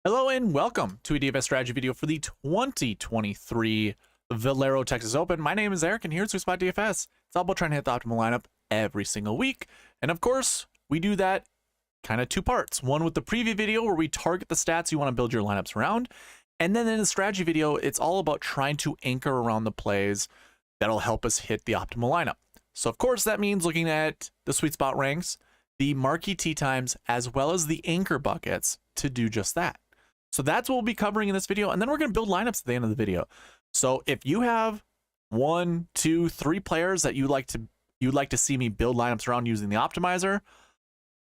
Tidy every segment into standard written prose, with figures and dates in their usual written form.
Hello and welcome to a DFS strategy video for the 2023 Valero Texas Open. My name is Eric and here at SweetSpot DFS. It's all about trying to hit the optimal lineup every single week. And of course, we do that kind of two parts. One with the preview video where we target the stats you want to build your lineups around. And then in the strategy video, it's all about trying to anchor around the plays that'll help us hit the optimal lineup. So of course, that means looking at the SweetSpot ranks, the marquee tee times, as well as the anchor buckets to do just that. So that's what we'll be covering in this video. And then we're going to build lineups at the end of the video. So if you have 1, 2, 3 players that you'd like to see me build lineups around using the optimizer,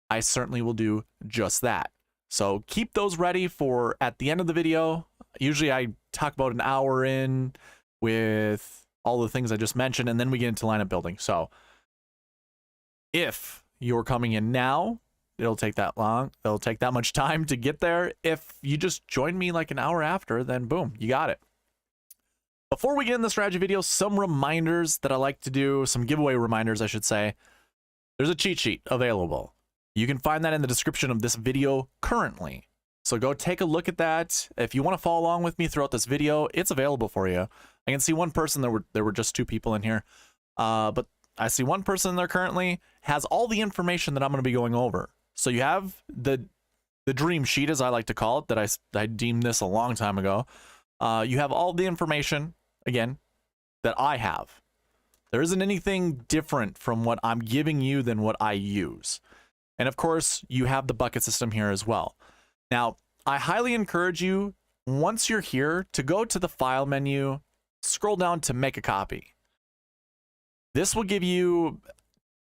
I certainly will do just that. So keep those ready for at the end of the video. Usually I talk about an hour in with all the things I just mentioned, and then we get into lineup building. So if you're coming in now, it'll take that long. It'll take that much time to get there. If you just join me like an hour after, then boom, you got it. Before we get in the strategy video, some reminders that I like to do, some giveaway reminders, I should say. There's a cheat sheet available. You can find that in the description of this video currently. So go take a look at that. If you want to follow along with me throughout this video, it's available for you. I can see one person, there were just 2 people in here. But I see one person there currently has all the information that I'm going to be going over. So you have the dream sheet, as I like to call it, that I deemed this a long time ago. You have all the information, again, that I have. There isn't anything different from what I'm giving you than what I use. And of course, you have the bucket system here as well. Now, I highly encourage you, once you're here, to go to the file menu, scroll down to make a copy. This will give you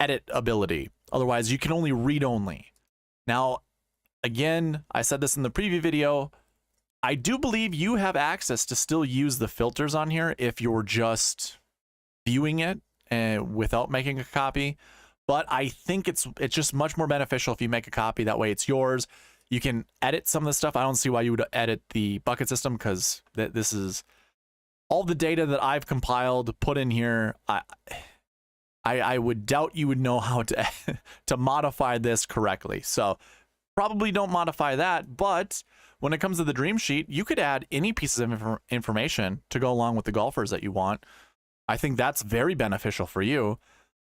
edit ability. Otherwise, you can only read only. Now, again, I said this in the preview video, I do believe you have access to still use the filters on here if you're just viewing it without making a copy. But I think it's just much more beneficial if you make a copy. That way it's yours. You can edit some of the stuff. I don't see why you would edit the bucket system, because this is all the data that I've compiled, put in here. I would doubt you would know how to to modify this correctly. So probably don't modify that. But when it comes to the dream sheet, you could add any pieces of information to go along with the golfers that you want. I think that's very beneficial for you.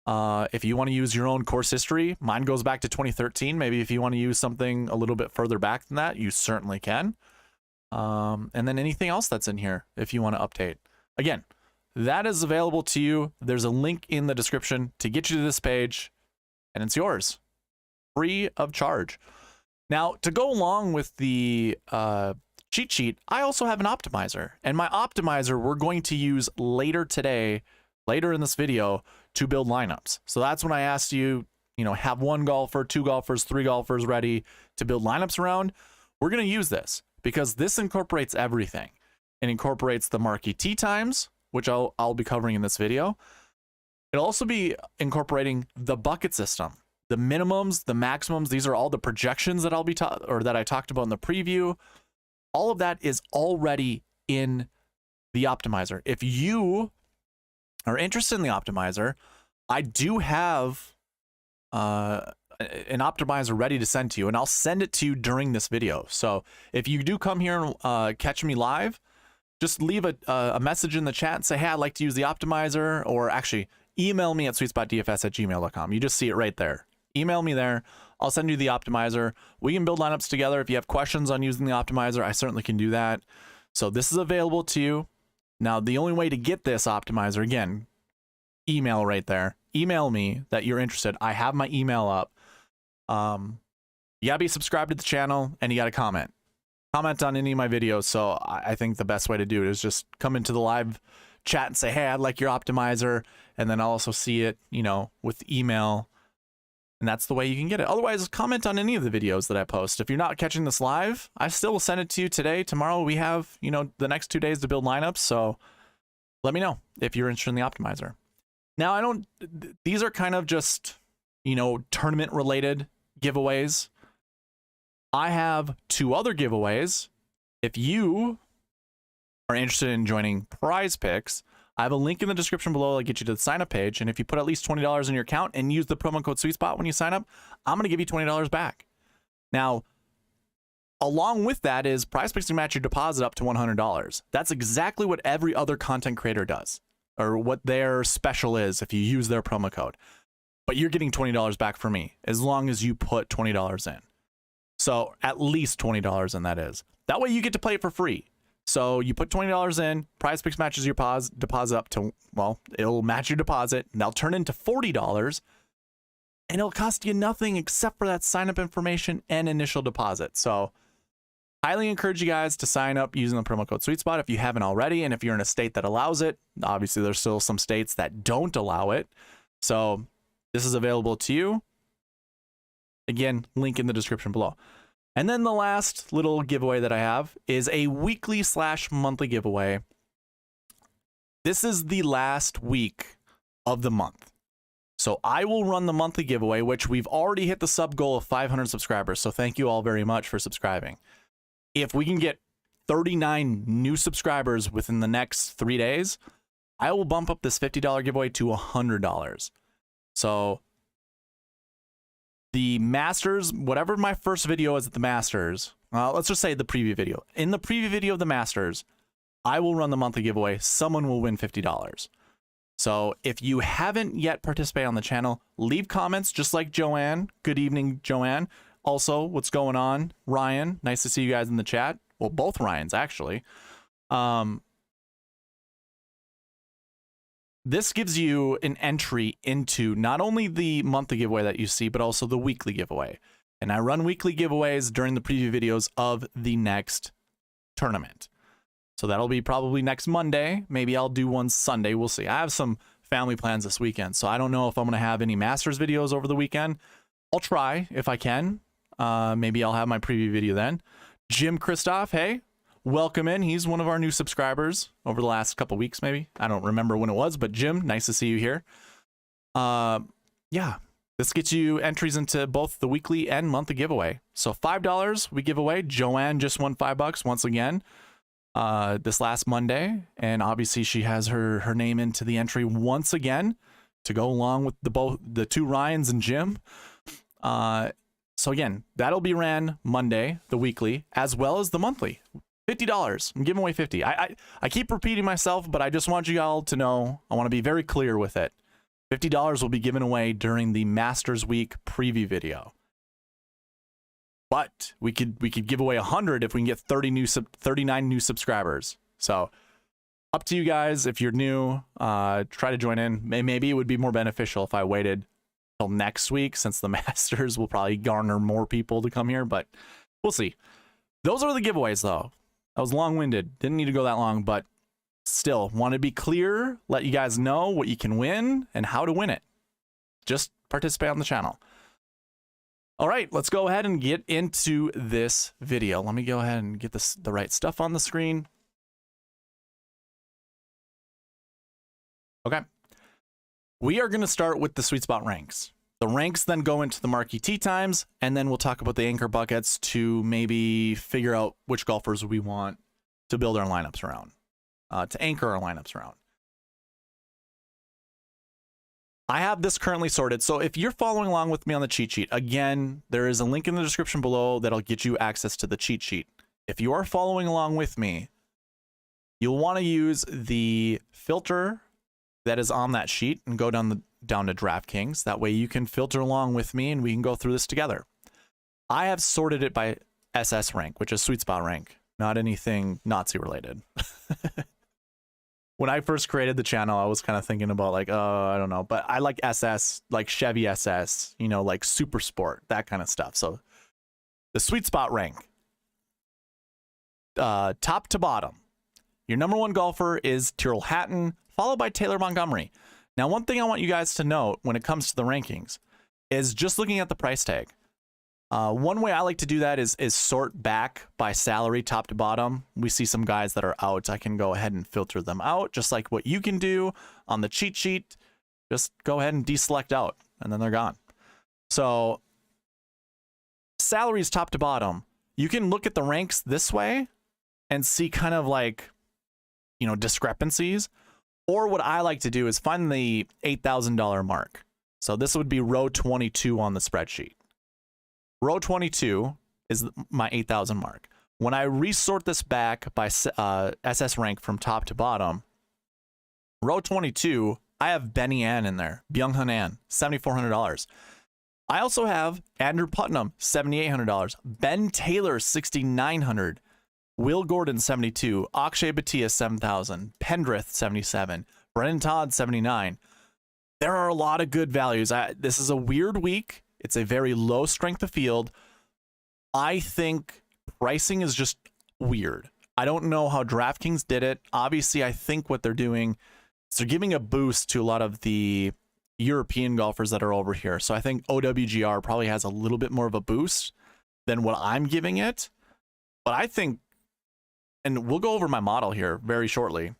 If you want to use your own course history, mine goes back to 2013. Maybe if you want to use something a little bit further back than that, you certainly can. And then anything else that's in here, if you want to update. Again, that is available to you. There's a link in the description to get you to this page, and it's yours, free of charge. Now, to go along with the cheat sheet, I also have an optimizer, and my optimizer we're going to use later today, later in this video, to build lineups. So that's when I asked you, have 1 golfer, 2 golfers, 3 golfers ready to build lineups around. We're going to use this because this incorporates everything. It incorporates the marquee tee times, which I'll be covering in this video. It'll also be incorporating the bucket system, the minimums, the maximums. These are all the projections that that I talked about in the preview. All of that is already in the optimizer. If you are interested in the optimizer, I do have an optimizer ready to send to you, and I'll send it to you during this video. So if you do come here and catch me live, just leave a message in the chat and say, hey, I'd like to use the optimizer, or actually email me at sweetspotdfs@gmail.com. You just see it right there. Email me there. I'll send you the optimizer. We can build lineups together. If you have questions on using the optimizer, I certainly can do that. So this is available to you. Now, the only way to get this optimizer, again, email right there. Email me that you're interested. I have my email up. You gotta be subscribed to the channel, and you gotta comment. Comment on any of my videos. So I think the best way to do it is just come into the live chat and say, hey, I'd like your optimizer. And then I'll also see it, with email. And that's the way you can get it. Otherwise, comment on any of the videos that I post. If you're not catching this live, I still will send it to you today. Tomorrow we have, the next 2 days to build lineups. So let me know if you're interested in the optimizer. Now, these are kind of just, tournament related giveaways. I have 2 other giveaways. If you are interested in joining Prize Picks, I have a link in the description below that'll get you to the sign up page. And if you put at least $20 in your account and use the promo code SweetSpot when you sign up, I'm going to give you $20 back. Now, along with that is Prize Picks can match your deposit up to $100. That's exactly what every other content creator does, or what their special is if you use their promo code. But you're getting $20 back for me as long as you put $20 in. So at least $20 in, that is. That way you get to play it for free. So you put $20 in, Prize Picks matches your deposit up to, well, it'll match your deposit, and that'll turn into $40, and it'll cost you nothing except for that sign-up information and initial deposit. So highly encourage you guys to sign up using the promo code SweetSpot if you haven't already, and if you're in a state that allows it. Obviously, there's still some states that don't allow it. So this is available to you. Again, link in the description below. And then the last little giveaway that I have is a weekly/monthly giveaway. This is the last week of the month. So I will run the monthly giveaway, which we've already hit the sub goal of 500 subscribers. So thank you all very much for subscribing. If we can get 39 new subscribers within the next 3 days, I will bump up this $50 giveaway to $100. So the Masters, whatever my first video is at the Masters, let's just say the preview video. In the preview video of the Masters, I will run the monthly giveaway. Someone will win $50. So if you haven't yet participated on the channel, leave comments just like Joanne. Good evening, Joanne. Also, what's going on? Ryan, nice to see you guys in the chat. Well, both Ryans, actually. This gives you an entry into not only the monthly giveaway that you see, but also the weekly giveaway. And I run weekly giveaways during the preview videos of the next tournament. So that'll be probably next Monday. Maybe I'll do one Sunday. We'll see. I have some family plans this weekend, so I don't know if I'm going to have any Masters videos over the weekend. I'll try if I can. Maybe I'll have my preview video then. Jim Christoph, hey, welcome in. He's one of our new subscribers over the last couple weeks, maybe. I don't remember when it was, but Jim, nice to see you here. Yeah, this gets you entries into both the weekly and monthly giveaway. So $5 we give away. Joanne just won $5 once again this last Monday, and obviously she has her name into the entry once again to go along with the two Ryans and Jim. So again, that'll be ran Monday, the weekly, as well as the monthly. $50. I'm giving away 50. I keep repeating myself, but I just want you all to know, I want to be very clear with it. $50 will be given away during the Masters Week preview video. But we could give away 100 if we can get 39 new subscribers. So up to you guys. If you're new, try to join in. Maybe it would be more beneficial if I waited till next week, since the Masters will probably garner more people to come here, but we'll see. Those are the giveaways, though. That was long-winded. Didn't need to go that long, but still want to be clear, let you guys know what you can win and how to win it. Just participate on the channel. All right, let's go ahead and get into this video. Let me go ahead and get the right stuff on the screen. Okay. We are going to start with the SweetSpot ranks. The ranks then go into the marquee tee times, and then we'll talk about the anchor buckets to maybe figure out which golfers we want to build our lineups around, to anchor our lineups around. I have this currently sorted, so if you're following along with me on the cheat sheet, again, there is a link in the description below that'll get you access to the cheat sheet. If you are following along with me, you'll want to use the filter that is on that sheet and go down to DraftKings. That way you can filter along with me and we can go through this together. I have sorted it by SS rank, which is SweetSpot rank, not anything Nazi related. When I first created the channel, I was kind of thinking about like, I don't know, but I like SS, like Chevy SS, you know, like Super Sport, that kind of stuff. So the SweetSpot rank, top to bottom, your number one golfer is Tyrrell Hatton, followed by Taylor Montgomery. Now, one thing I want you guys to note when it comes to the rankings is just looking at the price tag. One way I like to do that is sort back by salary, top to bottom. We see some guys that are out. I can go ahead and filter them out, just like what you can do on the cheat sheet. Just go ahead and deselect out, and then they're gone. So salaries top to bottom. You can look at the ranks this way and see kind of like, you know, discrepancies. Or what I like to do is find the $8,000 mark. So this would be row 22 on the spreadsheet. Row 22, is my 8,000 mark. When I resort this back by SS rank from top to bottom, row 22, I have Benny Ann in there. Byung-Hun An, $7,400. I also have Andrew Putnam, $7,800. Ben Taylor, $6,900. Will Gordon, $72. Akshay Bhatia, $7,000. Pendrith, $77. Brennan Todd, $79. There are a lot of good values. This is a weird week. It's a very low strength of field. I think pricing is just weird. I don't know how DraftKings did it. Obviously, I think what they're doing is they're giving a boost to a lot of the European golfers that are over here. So I think OWGR probably has a little bit more of a boost than what I'm giving it. But I think, and we'll go over my model here very shortly,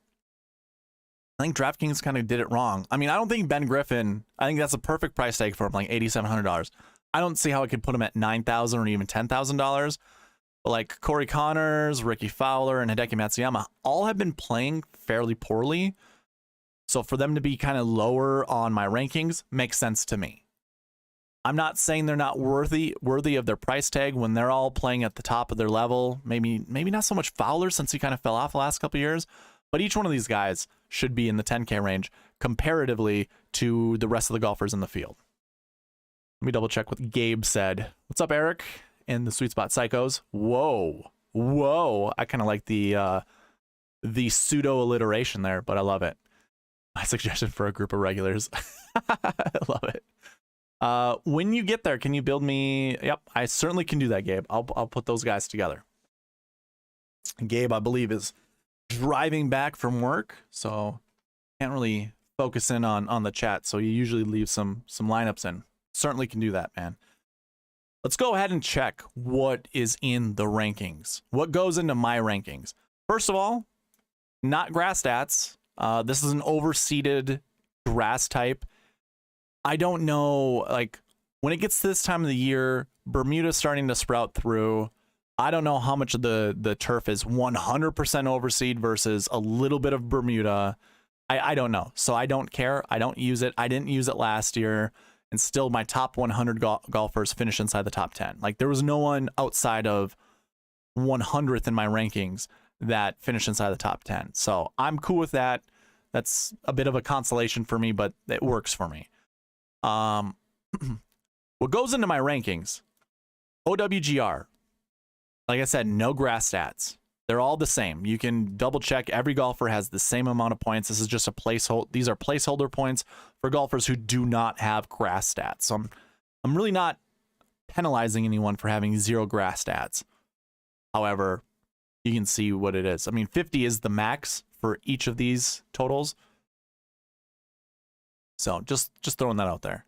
I think DraftKings kind of did it wrong. I mean, I don't think Ben Griffin, I think that's a perfect price tag for him, like $8,700. I don't see how it could put him at $9,000 or even $10,000. But like Corey Connors, Ricky Fowler, and Hideki Matsuyama all have been playing fairly poorly. So for them to be kind of lower on my rankings makes sense to me. I'm not saying they're not worthy of their price tag when they're all playing at the top of their level. Maybe not so much Fowler since he kind of fell off the last couple of years, but each one of these guys should be in the 10K range comparatively to the rest of the golfers in the field. Let me double check what Gabe said. What's up, Eric? And the Sweet Spot Psychos. Whoa. I kind of like the pseudo alliteration there, but I love it. My suggestion for a group of regulars. I love it. When you get there, can you build me? Yep, I certainly can do that, Gabe. I'll put those guys together. Gabe, I believe, is driving back from work, so can't really focus in on the chat. So you usually leave some lineups in. Certainly can do that, man. Let's go ahead and check what is in the rankings. What goes into my rankings? First of all, not grass stats. This is an overseeded grass type. I don't know, like, when it gets to this time of the year, Bermuda's starting to sprout through. I don't know how much of the turf is 100% overseed versus a little bit of Bermuda. I don't know. So I don't care. I don't use it. I didn't use it last year. And still my top 100 golfers finish inside the top 10. Like, there was no one outside of 100th in my rankings that finished inside the top 10. So I'm cool with that. That's a bit of a consolation for me, but it works for me. What goes into my rankings? OWGR. Like I said, no grass stats. They're all the same. You can double check. Every golfer has the same amount of points. This is just a placeholder. These are placeholder points for golfers who do not have grass stats. So I'm really not penalizing anyone for having 0 grass stats. However, you can see what it is. I mean, 50 is the max for each of these totals. So just throwing that out there.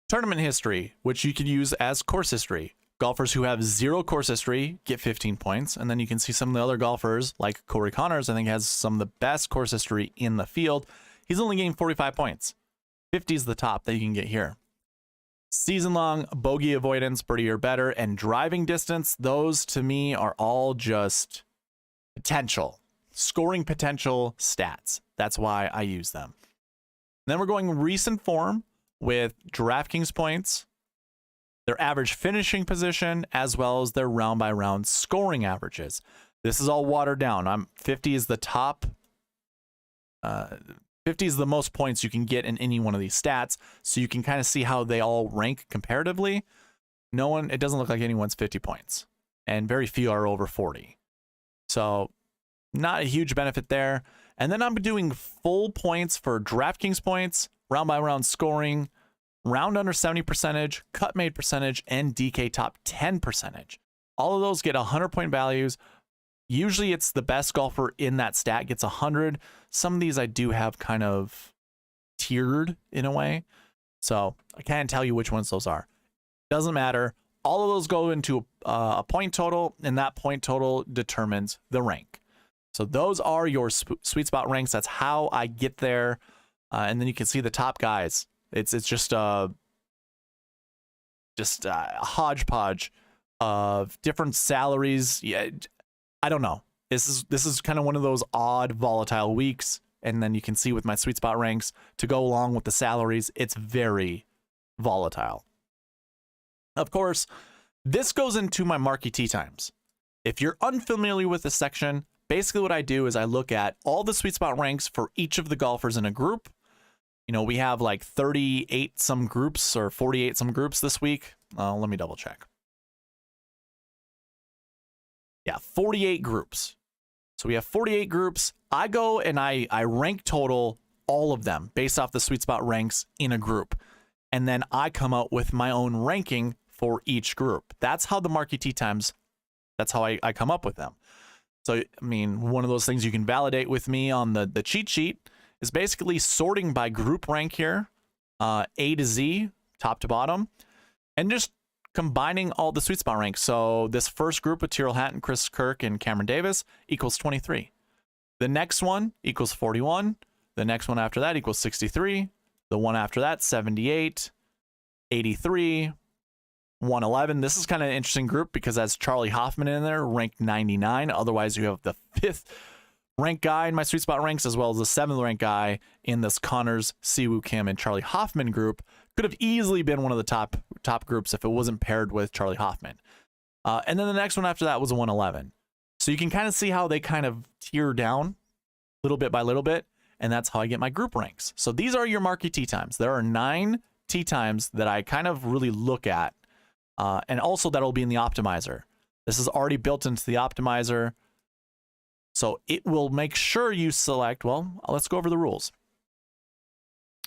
Tournament history, which you can use as course history. Golfers who have 0 course history get 15 points. And then you can see some of the other golfers, like Corey Connors, I think has some of the best course history in the field. He's only getting 45 points. 50 is the top that you can get here. Season-long bogey avoidance, birdie or better, and driving distance, those to me are all just potential. Scoring potential stats. That's why I use them. And then we're going recent form with DraftKings points, their average finishing position, as well as their round-by-round scoring averages. This is all watered down. 50 is the top. 50 is the most points you can get in any one of these stats, so you can kind of see how they all rank comparatively. It doesn't look like anyone's 50 points, and very few are over 40. So not a huge benefit there. And then I'm doing full points for DraftKings points, round-by-round scoring, round under 70 percentage, cut made percentage, and DK top 10 percentage. All of those get 100-point values. Usually it's the best golfer in that stat gets 100. Some of these I do have kind of tiered in a way. So I can't tell you which ones those are. Doesn't matter. All of those go into a point total, and that point total determines the rank. So those are your sweet spot ranks. That's how I get there. And then you can see the top guys. It's just a hodgepodge of different salaries. Yeah, I don't know. This is kind of one of those odd volatile weeks. And then you can see with my sweet spot ranks to go along with the salaries, it's very volatile. Of course, This goes into my marquee tee times. If you're unfamiliar with this section, basically what I do is I look at all the sweet spot ranks for each of the golfers in a group. You know, we have like 38 some groups or 48 some groups this week. Let me double check. Yeah, 48 groups. So we have 48 groups. I go and I rank total all of them based off the sweet spot ranks in a group. And then I come out with my own ranking for each group. That's how the marquee tee times, that's how I come up with them. So, I mean, one of those things you can validate with me on the cheat sheet is basically sorting by group rank here, A to Z, top to bottom, and just combining all the sweet spot ranks. So this first group with Tyrrell Hatton, Chris Kirk, and Cameron Davis equals 23. The next one equals 41. The next one after that equals 63. The one after that, 78, 83, 111. This is kind of an interesting group because that's Charlie Hoffman in there, ranked 99. Otherwise, you have the 5th ranked guy in my sweet spot ranks, as well as the 7th ranked guy in this Connors, Siwoo Kim, and Charlie Hoffman group. Could have easily been one of the top groups if it wasn't paired with Charlie Hoffman. And then the next one after that was a 111. So you can kind of see how they kind of tier down little bit by little bit, and that's how I get my group ranks. So these are your marquee tee times. There are 9 tee times that I kind of really look at, and also that'll be in the optimizer. This is already built into the optimizer, so it will make sure you select, well, let's go over the rules.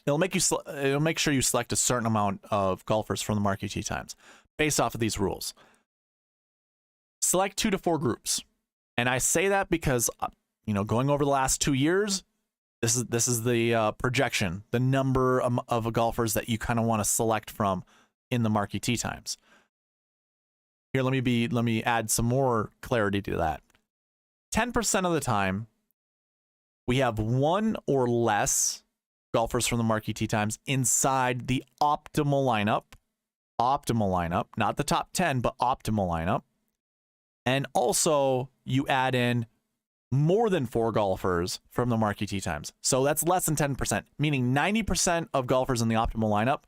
It'll make sure you select a certain amount of golfers from the marquee tee times based off of these rules. Select 2 to 4 groups. And I say that because, you know, going over the last 2 years, this is the projection, the number of golfers that you kind of want to select from in the marquee tee times. Here, let me add some more clarity to that. 10% of the time, we have 1 or less golfers from the marquee tee times inside the optimal lineup, not the top 10, but optimal lineup. And also you add in more than 4 golfers from the marquee tee times. So that's less than 10%, meaning 90% of golfers in the optimal lineup,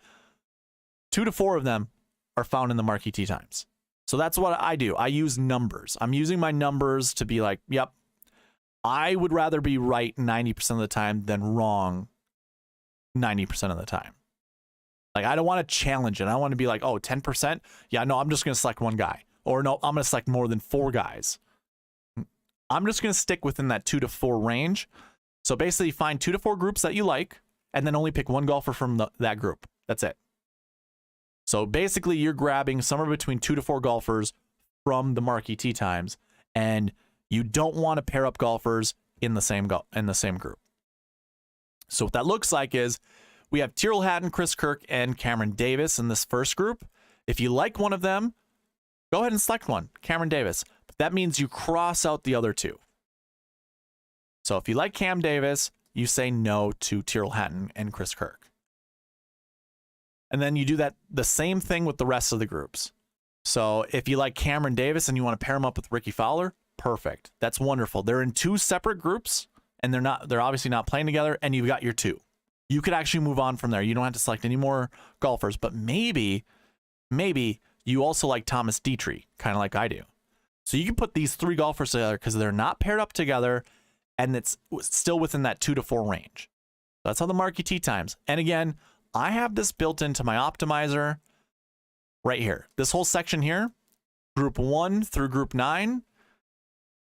2 to 4 of them are found in the marquee tee times. So that's what I do. I use numbers. I'm using my numbers to be like, yep, I would rather be right 90% of the time than wrong 90% of the time. Like, I don't want to challenge it. I want to be like, oh, 10%? Yeah, no, I'm just going to select one guy. Or no, I'm going to select more than 4 guys. I'm just going to stick within that 2 to 4 range. So basically find 2 to 4 groups that you like, and then only pick 1 golfer from that group. That's it. So basically you're grabbing somewhere between 2 to 4 golfers from the marquee tee times, and you don't want to pair up golfers in the same group. So what that looks like is we have Tyrrell Hatton, Chris Kirk, and Cameron Davis in this first group. If you like one of them, go ahead and select one, Cameron Davis. But that means you cross out the other 2. So if you like Cam Davis, you say no to Tyrrell Hatton and Chris Kirk. And then you do the same thing with the rest of the groups. So if you like Cameron Davis and you want to pair him up with Ricky Fowler, perfect. That's wonderful. They're in 2 separate groups, and they're obviously not playing together, and you've got your 2. You could actually move on from there. You don't have to select any more golfers, but maybe you also like Thomas Dietrich, kind of like I do. So you can put these 3 golfers together because they're not paired up together, and it's still within that 2 to 4 range. That's how the marquee tee times. And again, I have this built into my optimizer right here. This whole section here, group 1 through group 9,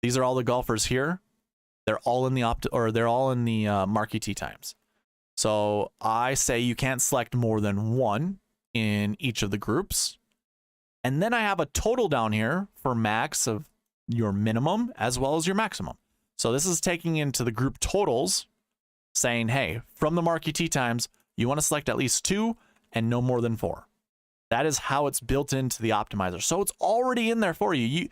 these are all the golfers here. They're all in the marquee tee times. So I say you can't select more than 1 in each of the groups. And then I have a total down here for max of your minimum as well as your maximum. So this is taking into the group totals, saying, hey, from the marquee tee times, you want to select at least 2 and no more than 4. That is how it's built into the optimizer. So it's already in there for you.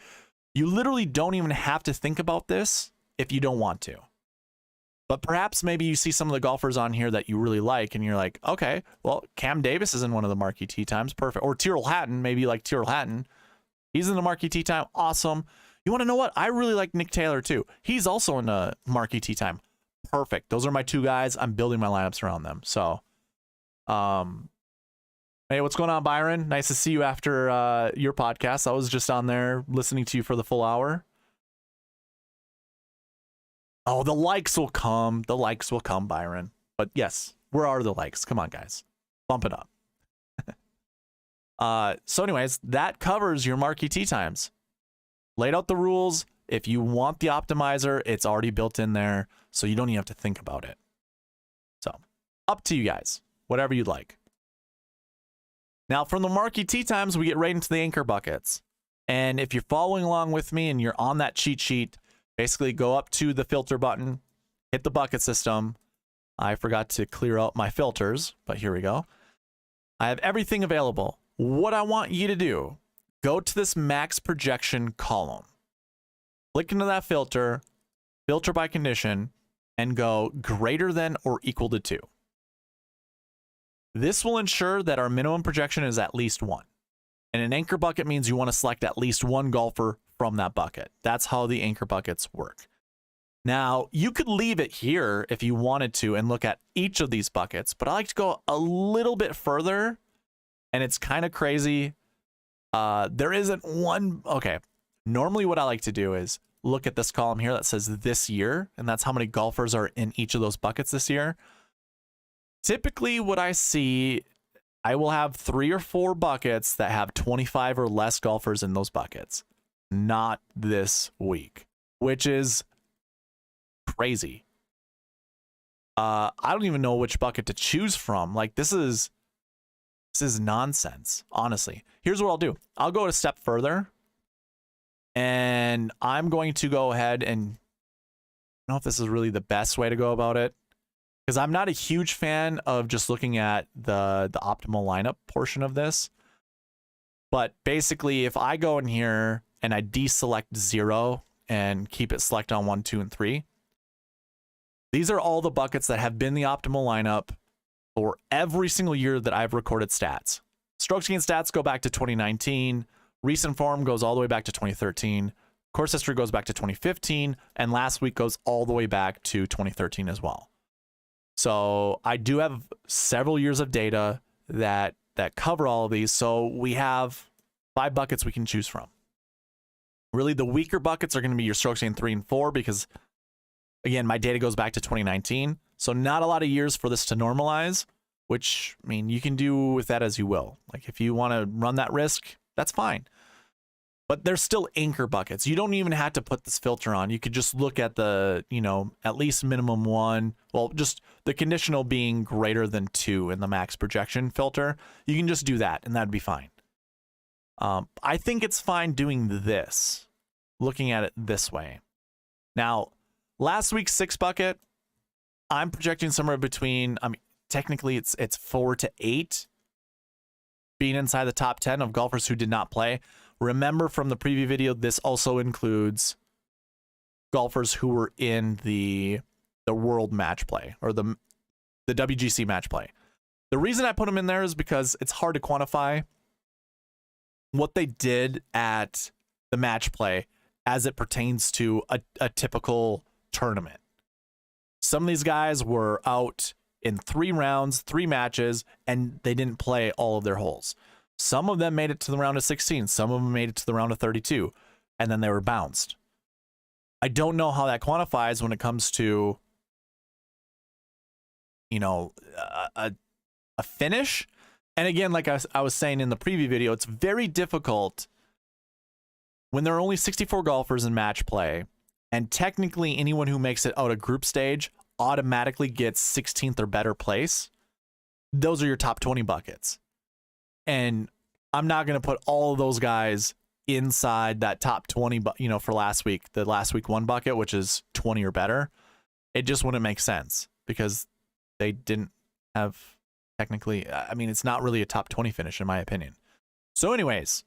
You literally don't even have to think about this if you don't want to. But perhaps maybe you see some of the golfers on here that you really like, and you're like, okay, well, Cam Davis is in one of the marquee tee times. Perfect. Or Tyrrell Hatton, maybe you like Tyrrell Hatton. He's in the marquee tee time. Awesome. You want to know what? I really like Nick Taylor too. He's also in a marquee tee time. Perfect. Those are my 2 guys. I'm building my lineups around them. So, Hey, what's going on, Byron? Nice to see you after your podcast. I was just on there listening to you for the full hour. Oh, the likes will come. The likes will come, Byron. But yes, where are the likes? Come on, guys. Bump it up. So anyways, that covers your marquee tee times. Laid out the rules. If you want the optimizer, it's already built in there, so you don't even have to think about it. So, up to you guys. Whatever you'd like. Now, from the marquee tee times, we get right into the anchor buckets. And if you're following along with me and you're on that cheat sheet, basically go up to the filter button, hit the bucket system. I forgot to clear out my filters, but here we go. I have everything available. What I want you to do, go to this max projection column. Click into that filter, filter by condition, and go greater than or equal to 2. This will ensure that our minimum projection is at least 1. And an anchor bucket means you want to select at least 1 golfer from that bucket. That's how the anchor buckets work. Now, you could leave it here if you wanted to and look at each of these buckets, but I like to go a little bit further, and it's kind of crazy. There isn't one. Okay, normally what I like to do is look at this column here that says this year, and that's how many golfers are in each of those buckets this year. Typically, what I see, I will have 3 or 4 buckets that have 25 or less golfers in those buckets. Not this week, which is crazy. I don't even know which bucket to choose from. Like, this is nonsense, honestly. Here's what I'll do. I'll go a step further, and I'm going to go ahead and, I don't know if this is really the best way to go about it, because I'm not a huge fan of just looking at the optimal lineup portion of this. But basically, if I go in here and I deselect 0 and keep it select on 1, 2, and 3, these are all the buckets that have been the optimal lineup for every single year that I've recorded stats. Strokes gained stats go back to 2019. Recent form goes all the way back to 2013. Course history goes back to 2015. And last week goes all the way back to 2013 as well. So I do have several years of data that cover all of these. So we have 5 buckets we can choose from. Really, the weaker buckets are going to be your strokes gained 3 and 4 because, again, my data goes back to 2019. So not a lot of years for this to normalize, which, I mean, you can do with that as you will. Like, if you want to run that risk, that's fine. But there's still anchor buckets. You don't even have to put this filter on. You could just look at the, at least minimum 1. Well, just the conditional being greater than 2 in the max projection filter. You can just do that, and that'd be fine. I think it's fine doing this, looking at it this way. Now, last week's 6 bucket, I'm projecting somewhere between, technically it's 4 to 8 being inside the top 10 of golfers who did not play. Remember from the preview video, this also includes golfers who were in the World Match Play or the WGC Match Play. The reason I put them in there is because it's hard to quantify what they did at the Match Play as it pertains to a typical tournament. Some of these guys were out in 3 rounds, 3 matches, and they didn't play all of their holes. Some of them made it to the round of 16. Some of them made it to the round of 32, and then they were bounced. I don't know how that quantifies when it comes to, a finish. And again, like I was saying in the preview video, it's very difficult when there are only 64 golfers in match play, and technically anyone who makes it out of group stage automatically gets 16th or better place. Those are your top 20 buckets. And I'm not going to put all of those guys inside that top 20, for last week, the last week 1 bucket, which is 20 or better. It just wouldn't make sense because they didn't have technically, it's not really a top 20 finish in my opinion. So anyways,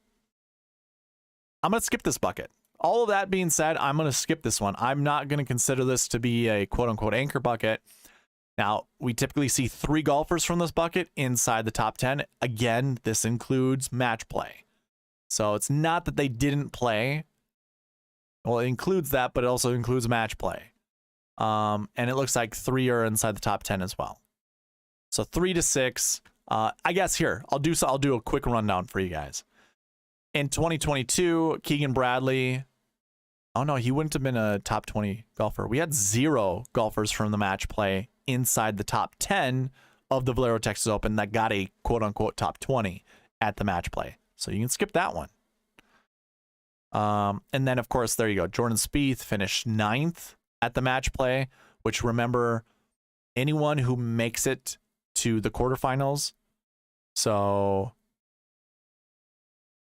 I'm going to skip this bucket. All of that being said, I'm going to skip this one. I'm not going to consider this to be a quote unquote anchor bucket. Now, we typically see 3 golfers from this bucket inside the top 10. Again, this includes match play. So it's not that they didn't play. Well, it includes that, but it also includes match play. And it looks like 3 are inside the top 10 as well. So 3 to 6 I guess here, I'll do a quick rundown for you guys. In 2022, Keegan Bradley, oh no, he wouldn't have been a top 20 golfer. We had 0 golfers from the match play inside the top 10 of the Valero Texas Open that got a quote-unquote top 20 at the match play. So you can skip that one. And then, of course, there you go. Jordan Spieth finished 9th at the match play, which, remember, anyone who makes it to the quarterfinals. So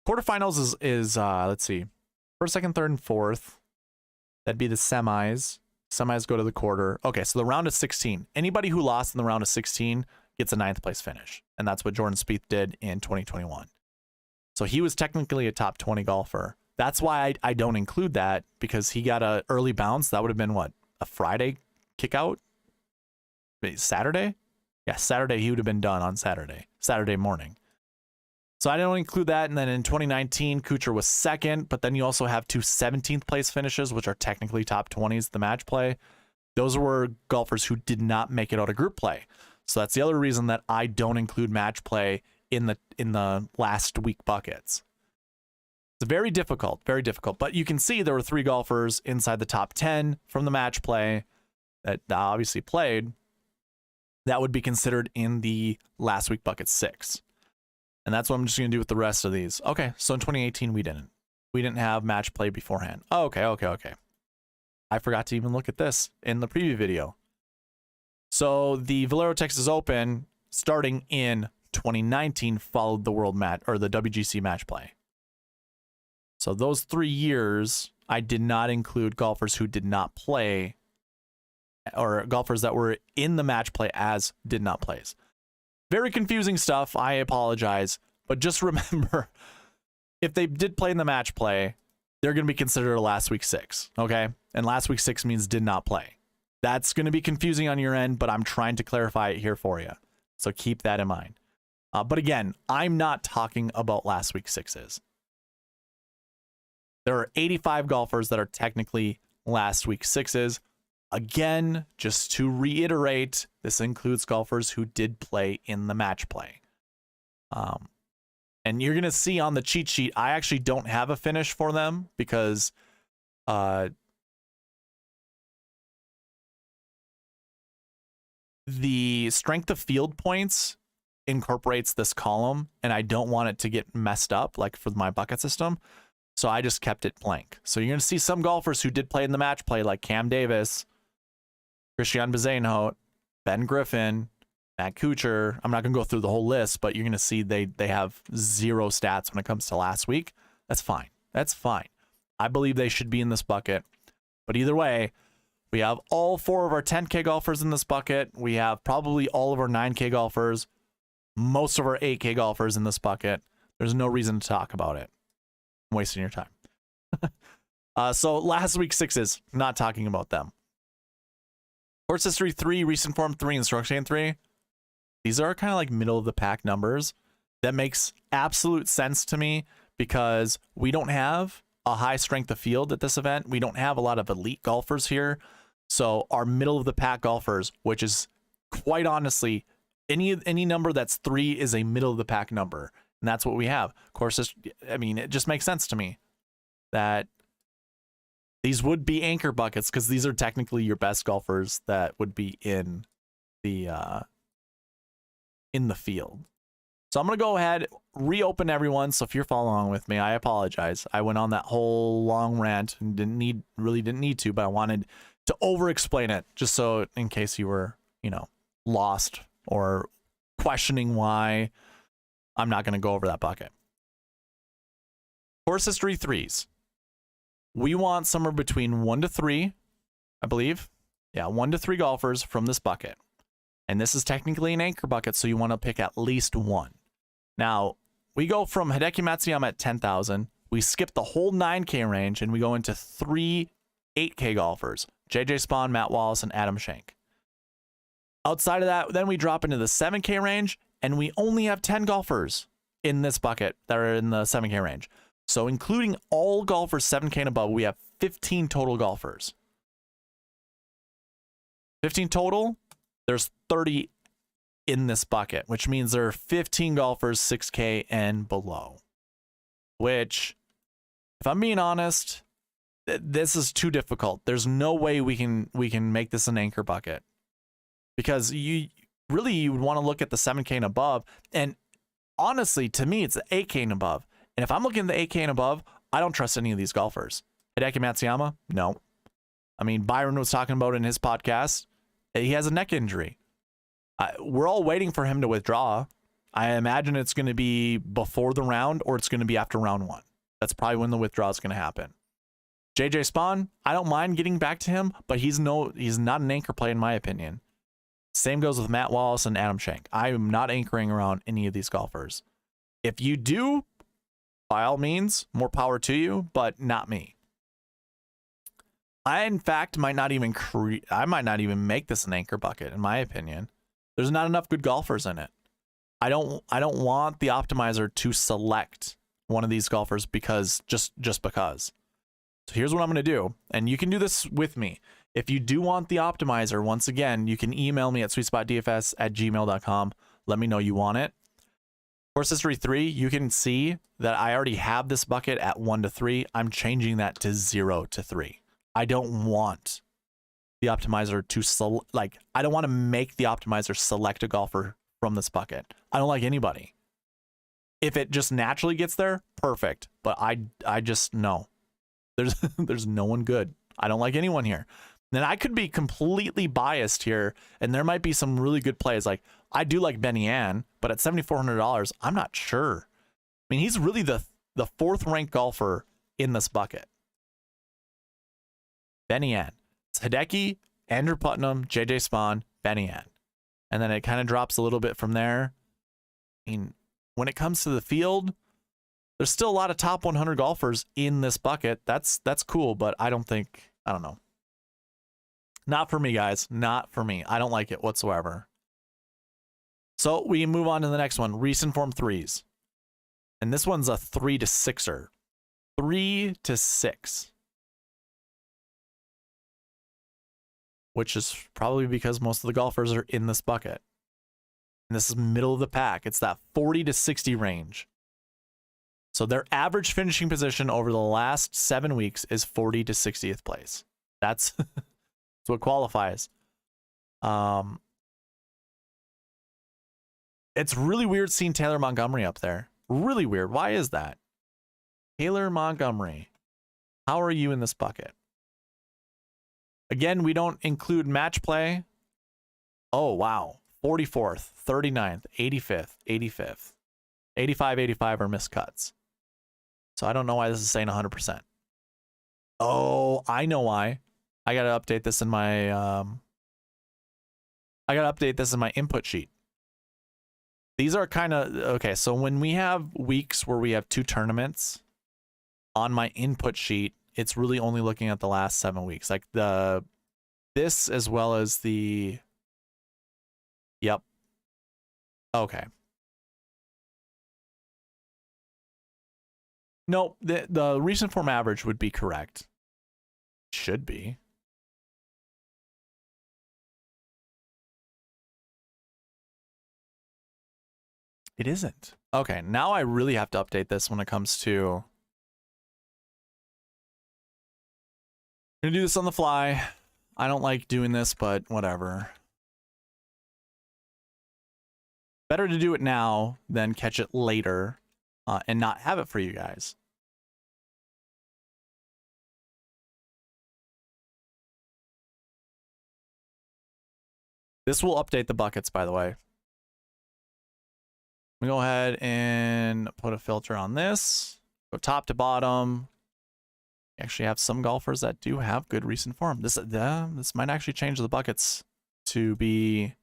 quarterfinals is let's see, first, second, third, and fourth. That'd be the semis. Semis go to the quarter. Okay, so the round of 16. Anybody who lost in the round of 16 gets a 9th place finish. And that's what Jordan Spieth did in 2021. So he was technically a top 20 golfer. That's why I don't include that, because he got an early bounce. That would have been what? A Friday kick out? Saturday? Yeah, Saturday. He would have been done on Saturday morning. So I don't include that. And then in 2019, Kuchar was 2nd, but then you also have 2 17th place finishes, which are technically top 20s, the match play. Those were golfers who did not make it out of group play. So that's the other reason that I don't include match play in the last week buckets. It's very difficult, but you can see there were 3 golfers inside the top 10 from the match play that obviously played. That would be considered in the last week bucket 6. And that's what I'm just going to do with the rest of these. Okay, so in 2018, we didn't have match play beforehand. Oh, okay. I forgot to even look at this in the preview video. So the Valero Texas Open, starting in 2019, followed the the WGC match play. So those 3 years, I did not include golfers who did not play, or golfers that were in the match play as did not play. Very confusing stuff. I apologize. But just remember, if they did play in the match play, they're going to be considered a last week 6. Okay? And last week 6 means did not play. That's going to be confusing on your end, but I'm trying to clarify it here for you. So keep that in mind. But again, I'm not talking about last week 6s. There are 85 golfers that are technically last week 6s. Again, just to reiterate, this includes golfers who did play in the match play. And you're going to see on the cheat sheet, I actually don't have a finish for them because the strength of field points incorporates this column, and I don't want it to get messed up like for my bucket system. So I just kept it blank. So you're going to see some golfers who did play in the match play, like Cam Davis, Christian Bezuidenhout, Ben Griffin, Matt Kuchar. I'm not going to go through the whole list, but you're going to see they have 0 stats when it comes to last week. That's fine. That's fine. I believe they should be in this bucket. But either way, we have all 4 of our 10K golfers in this bucket. We have probably all of our 9K golfers, most of our 8K golfers in this bucket. There's no reason to talk about it. I'm wasting your time. So last week 6s, not talking about them. Course history 3, recent form 3, and stroke gain 3. These are kind of like middle of the pack numbers. That makes absolute sense to me because we don't have a high strength of field at this event. We don't have a lot of elite golfers here. So our middle of the pack golfers, which is quite honestly, any number that's 3 is a middle of the pack number. And that's what we have. Courses, I mean, it just makes sense to me that these would be anchor buckets because these are technically your best golfers that would be in the field. So I'm going to go ahead, reopen everyone. So if you're following along with me, I apologize. I went on that whole long rant and really didn't need to, but I wanted to over explain it just so in case you were, lost or questioning why I'm not going to go over that bucket. Course history 3s. We want somewhere between 1 to 3, I believe. Yeah, 1 to 3 golfers from this bucket. And this is technically an anchor bucket, so you want to pick at least 1. Now, we go from Hideki Matsuyama at 10,000. We skip the whole 9K range, and we go into 3 8K golfers. JJ Spawn, Matt Wallace, and Adam Schenk. Outside of that, then we drop into the 7K range, and we only have 10 golfers in this bucket that are in the 7K range. So including all golfers 7K and above, we have 15 total golfers. 15 total. There's 30 in this bucket, which means there are 15 golfers 6K and below, which, if I'm being honest, this is too difficult. There's no way we can make this an anchor bucket, because you would want to look at the 7K and above. And honestly, to me, it's the 8K and above. And if I'm looking at the 8K and above, I don't trust any of these golfers. Hideki Matsuyama, no. I mean, Byron was talking about in his podcast, he has a neck injury. We're all waiting for him to withdraw. I imagine it's going to be before the round, or it's going to be after round 1. That's probably when the withdrawal is going to happen. JJ Spawn, I don't mind getting back to him, but he's not an anchor play in my opinion. Same goes with Matt Wallace and Adam Schenk. I am not anchoring around any of these golfers. If you do, by all means, more power to you, but not me. I, in fact, might not even make this an anchor bucket, in my opinion. There's not enough good golfers in it. I don't want the optimizer to select one of these golfers because just because. So here's what I'm going to do, and you can do this with me. If you do want the optimizer, once again, you can email me at SweetSpotDFS@gmail.com. Let me know you want it. Course History 3, you can see that I already have this bucket at 1 to 3. I'm changing that to 0 to 3. I don't want the optimizer to I don't want to make the optimizer select a golfer from this bucket. I don't like anybody. If it just naturally gets there, perfect. But I just no. There's no one good. I don't like anyone here. Then I could be completely biased here, and there might be some really good plays. Like, I do like Benny Ann, but at $7,400, I'm not sure. I mean, he's really the 4th ranked golfer in this bucket. Benny Ann. It's Hideki, Andrew Putnam, JJ Spawn, Benny Ann. And then it kind of drops a little bit from there. I mean, when it comes to the field, there's still a lot of top 100 golfers in this bucket. That's cool, but I don't know. Not for me, guys. Not for me. I don't like it whatsoever. So we move on to the next one. Recent form 3s. And this one's a 3 to 6er. 3 to 6. Which is probably because most of the golfers are in this bucket. And this is middle of the pack. It's that 40 to 60 range. So their average finishing position over the last 7 weeks is 40 to 60th place. That's what qualifies. It's really weird seeing Taylor Montgomery up there. Really weird. Why is that? Taylor Montgomery. How are you in this bucket? Again, we don't include match play. Oh, wow. 44th, 39th, 85th, 85th. 85, 85 are missed cuts. So I don't know why this is saying 100%. Oh, I know why. I got to update this in my input sheet. These are kind of okay, so when we have weeks where we have 2 tournaments on my input sheet, it's really only looking at the last 7 weeks. Like this as well as the yep. Okay. No, the recent form average would be correct. Should be. It isn't. Okay, now I really have to update this when it comes to... I'm gonna do this on the fly. I don't like doing this, but whatever. Better to do it now than catch it later and not have it for you guys. This will update the buckets, by the way. We go ahead and put a filter on this. Go top to bottom. We actually have some golfers that do have good recent form. This might actually change the buckets to be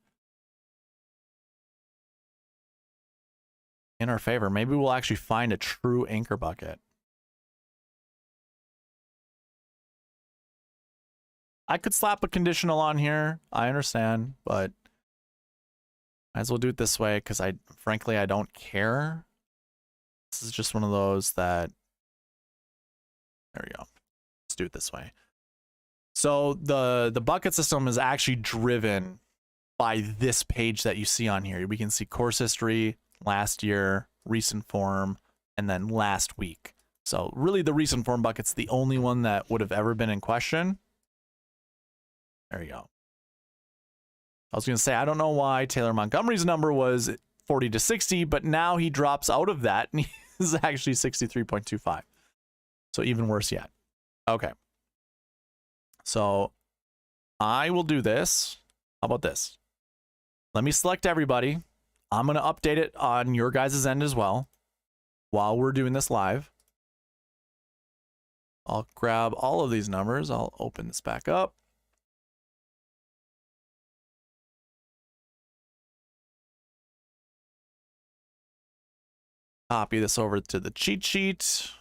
in our favor. Maybe we'll actually find a true anchor bucket. I could slap a conditional on here. I understand, but might as well do it this way because frankly, I don't care. This is just one of those that, there we go. Let's do it this way. So the bucket system is actually driven by this page that you see on here. We can see course history, last year, recent form, and then last week. So really the recent form bucket's the only one that would have ever been in question. There you go. I was going to say, I don't know why Taylor Montgomery's number was 40 to 60, but now he drops out of that and he's actually 63.25. So even worse yet. Okay. So I will do this. How about this? Let me select everybody. I'm going to update it on your guys' end as well while we're doing this live. I'll grab all of these numbers. I'll open this back up. Copy this over to the cheat sheet.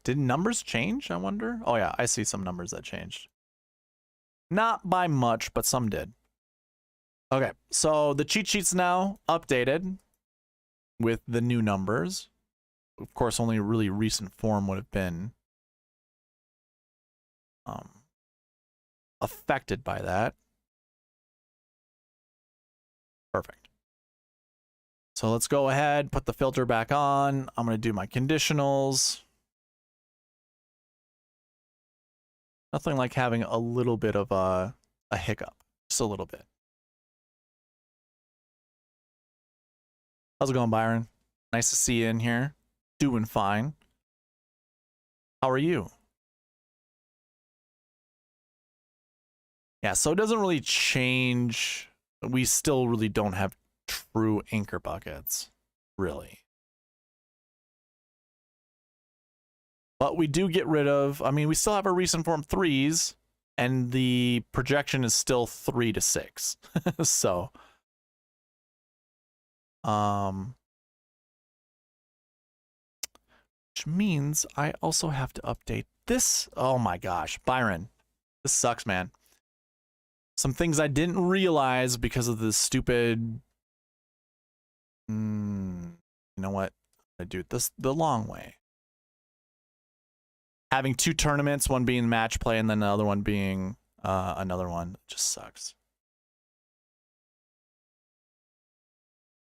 Did numbers change, I wonder? Oh yeah, I see some numbers that changed. Not by much, but some did. Okay, so the cheat sheet's now updated with the new numbers. Of course, only really recent form would have been affected by that. Perfect. So let's go ahead, put the filter back on. I'm going to do my conditionals. Nothing like having a little bit of a hiccup, just a little bit. How's it going, Byron? Nice to see you in here. Doing fine. How are you? Yeah, so it doesn't really change. We still really don't have true anchor buckets, really. But we do get rid of, I mean, we still have our recent form 3s, and the projection is still 3 to 6. So, which means I also have to update this. Oh my gosh, Byron, this sucks, man. Some things I didn't realize because of the stupid, you know what? I do this the long way. Having two tournaments, one being match play and then the other one being another one, just sucks.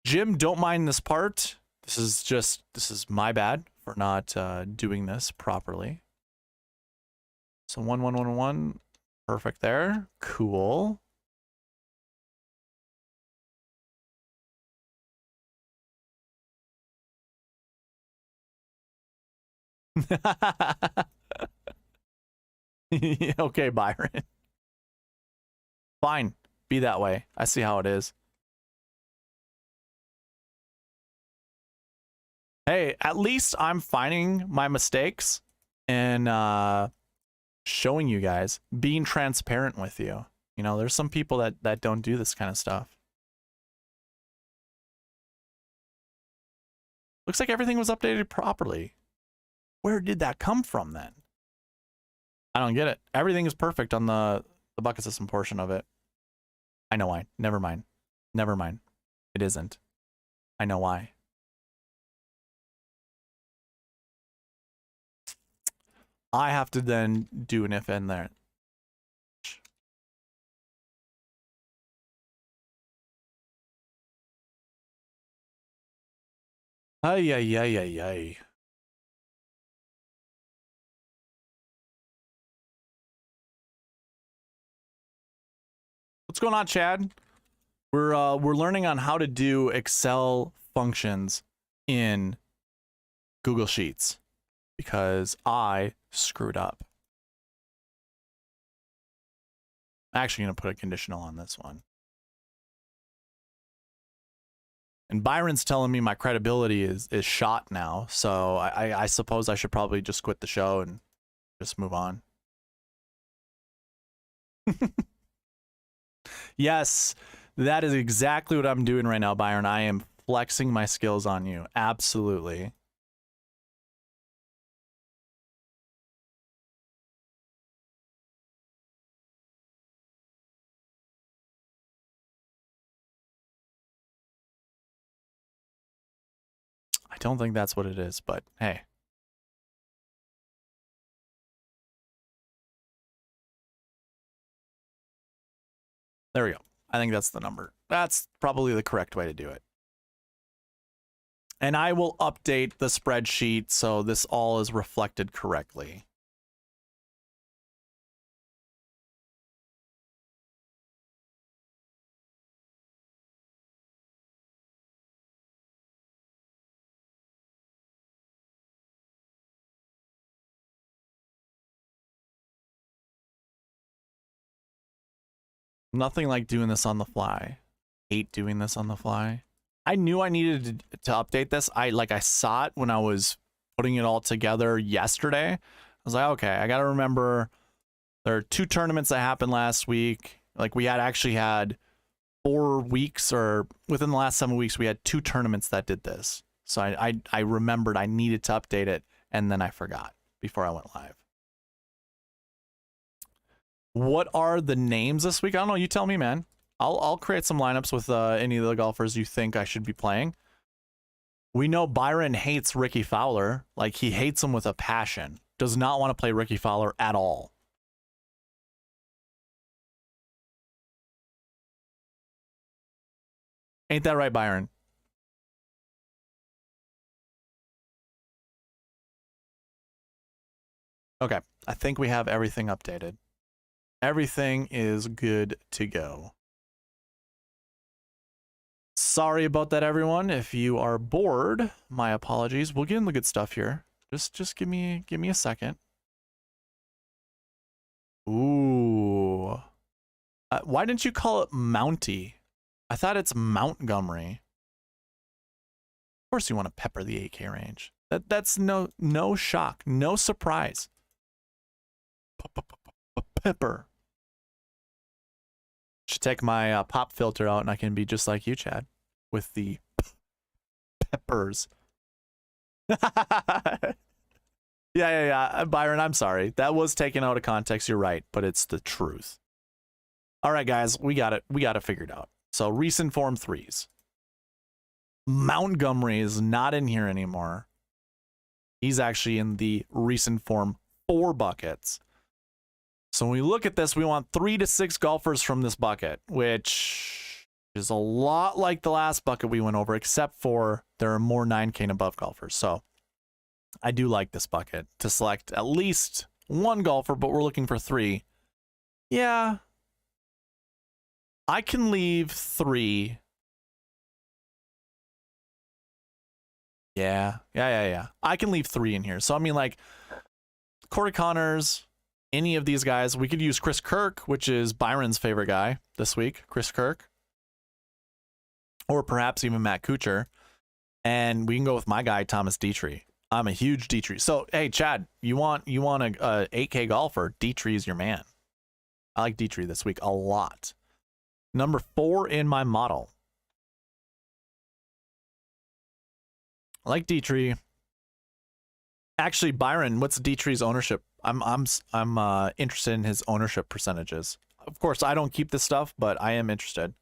Jim, don't mind this part. This is my bad for not doing this properly. So 1 1 1 1, perfect there. Cool. Okay, Byron. Fine. Be that way. I see how it is. Hey, at least I'm finding my mistakes and showing you guys, being transparent with you. You know, there's some people that don't do this kind of stuff. Looks like everything was updated properly. Where did that come from then? I don't get it. Everything is perfect on the bucket system portion of it. I know why. Never mind. Never mind. It isn't. I know why. I have to then do an if in there. Ay, ay, ay, ay, ay. What's going on, Chad? We're learning on how to do Excel functions in Google Sheets because I screwed up. I'm actually going to put a conditional on this one. And Byron's telling me my credibility is shot now, so I suppose I should probably just quit the show and just move on. Yes, that is exactly what I'm doing right now, Byron. I am flexing my skills on you. Absolutely. I don't think that's what it is, but hey. There we go. I think that's the number. That's probably the correct way to do it. And I will update the spreadsheet so this all is reflected correctly. Nothing like doing this on the fly. Hate doing this on the fly. I knew I needed to update this. I saw it when I was putting it all together yesterday. I was like, okay, I got to remember there are 2 tournaments that happened last week. Like we actually had 4 weeks, or within the last 7 weeks, we had 2 tournaments that did this. So I remembered I needed to update it, and then I forgot before I went live. What are the names this week? I don't know. You tell me, man. I'll create some lineups with any of the golfers you think I should be playing. We know Byron hates Ricky Fowler. Like, he hates him with a passion. Does not want to play Ricky Fowler at all. Ain't that right, Byron? Okay. I think we have everything updated. Everything is good to go. Sorry about that, everyone. If you are bored, my apologies. We'll get in the good stuff here. Just give me a second. Ooh. Why didn't you call it Mountie? I thought it's Montgomery. Of course you want to pepper the 8K range. That's no shock, no surprise. Pepper. Should take my pop filter out and I can be just like you, Chad, with the peppers. Yeah. Byron, I'm sorry. That was taken out of context. You're right, but it's the truth. All right, guys, we got it. We got it figured out. So recent form 3s. Montgomery is not in here anymore. He's actually in the recent form 4 buckets. So when we look at this, we want 3 to 6 golfers from this bucket, which is a lot like the last bucket we went over, except for there are more 9K and above golfers. So I do like this bucket to select at least 1 golfer, but we're looking for 3. Yeah. I can leave 3. Yeah. I can leave 3 in here. So I mean, like, Corey Connors, any of these guys. We could use Chris Kirk, which is Byron's favorite guy this week, Chris Kirk. Or perhaps even Matt Kuchar. And we can go with my guy, Thomas Dietrich. I'm a huge Dietrich. So, hey, Chad, you want a 8K golfer, Dietrich is your man. I like Dietrich this week a lot. Number 4 in my model. I like Dietrich. Actually, Byron, what's Dietrich's ownership? I'm interested in his ownership percentages. Of course, I don't keep this stuff, but I am interested.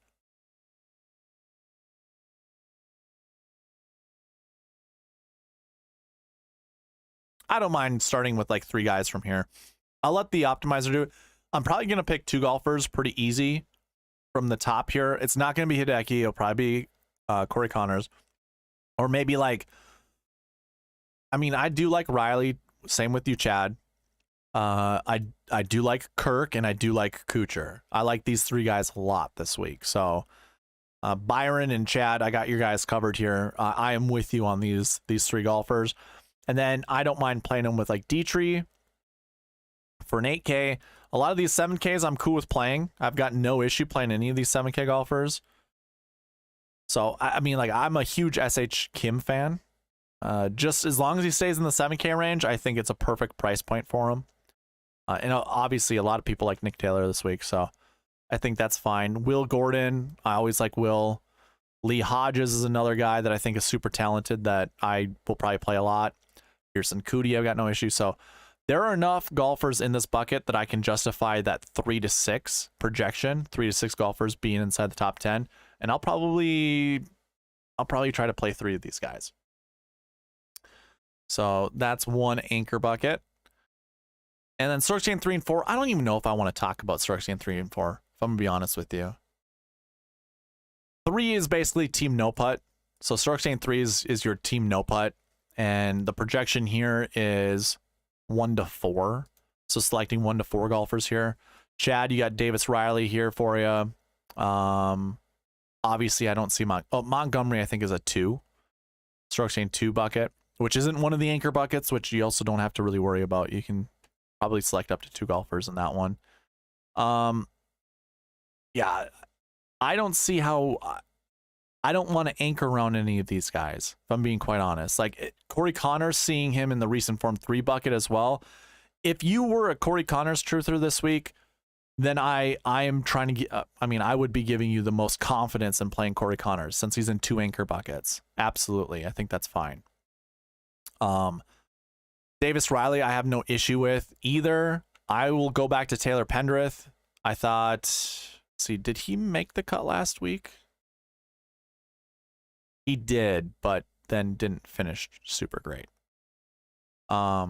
I don't mind starting with like 3 guys from here. I'll let the optimizer do it. I'm probably going to pick 2 golfers pretty easy from the top here. It's not going to be Hideki. It'll probably be Corey Connors. Or maybe like, I mean, I do like Riley. Same with you, Chad. I do like Kirk, and I do like Kuchar. I like these 3 guys a lot this week. So Byron and Chad, I got your guys covered here. I am with you on these 3 golfers. And then I don't mind playing them with like Dietrich for an 8K. A lot of these 7Ks I'm cool with playing. I've got no issue playing any of these 7K golfers. So, I mean, like, I'm a huge SH Kim fan. Just as long as he stays in the 7K range, I think it's a perfect price point for him. And obviously, a lot of people like Nick Taylor this week, so I think that's fine. Will Gordon, I always like Will. Lee Hodges is another guy that I think is super talented that I will probably play a lot. Pearson Cootie, I've got no issue. So there are enough golfers in this bucket that I can justify that 3 to 6 projection, 3 to 6 golfers being inside the top 10. And I'll probably try to play 3 of these guys. So that's 1 anchor bucket. And then Strokes Gained 3 and 4. I don't even know if I want to talk about Strokes Gained 3 and 4, if I'm going to be honest with you. 3 is basically team no putt. So strokes gained 3 is your team no putt. And the projection here is 1 to 4. So selecting 1 to 4 golfers here. Chad, you got Davis Riley here for you. Obviously, I don't see Montgomery, I think, is a 2. Strokes gained 2 bucket, which isn't one of the anchor buckets, which you also don't have to really worry about. You can probably select up to 2 golfers in that one. Yeah, I don't see how... I don't want to anchor around any of these guys, if I'm being quite honest. Like, Corey Connors, seeing him in the recent form 3 bucket as well. If you were a Corey Connors truther this week, then I am trying to get... I would be giving you the most confidence in playing Corey Connors since he's in 2 anchor buckets. Absolutely. I think that's fine. Davis Riley, I have no issue with either. I will go back to Taylor Pendrith. I thought... See, did he make the cut last week? He did, but then didn't finish super great. I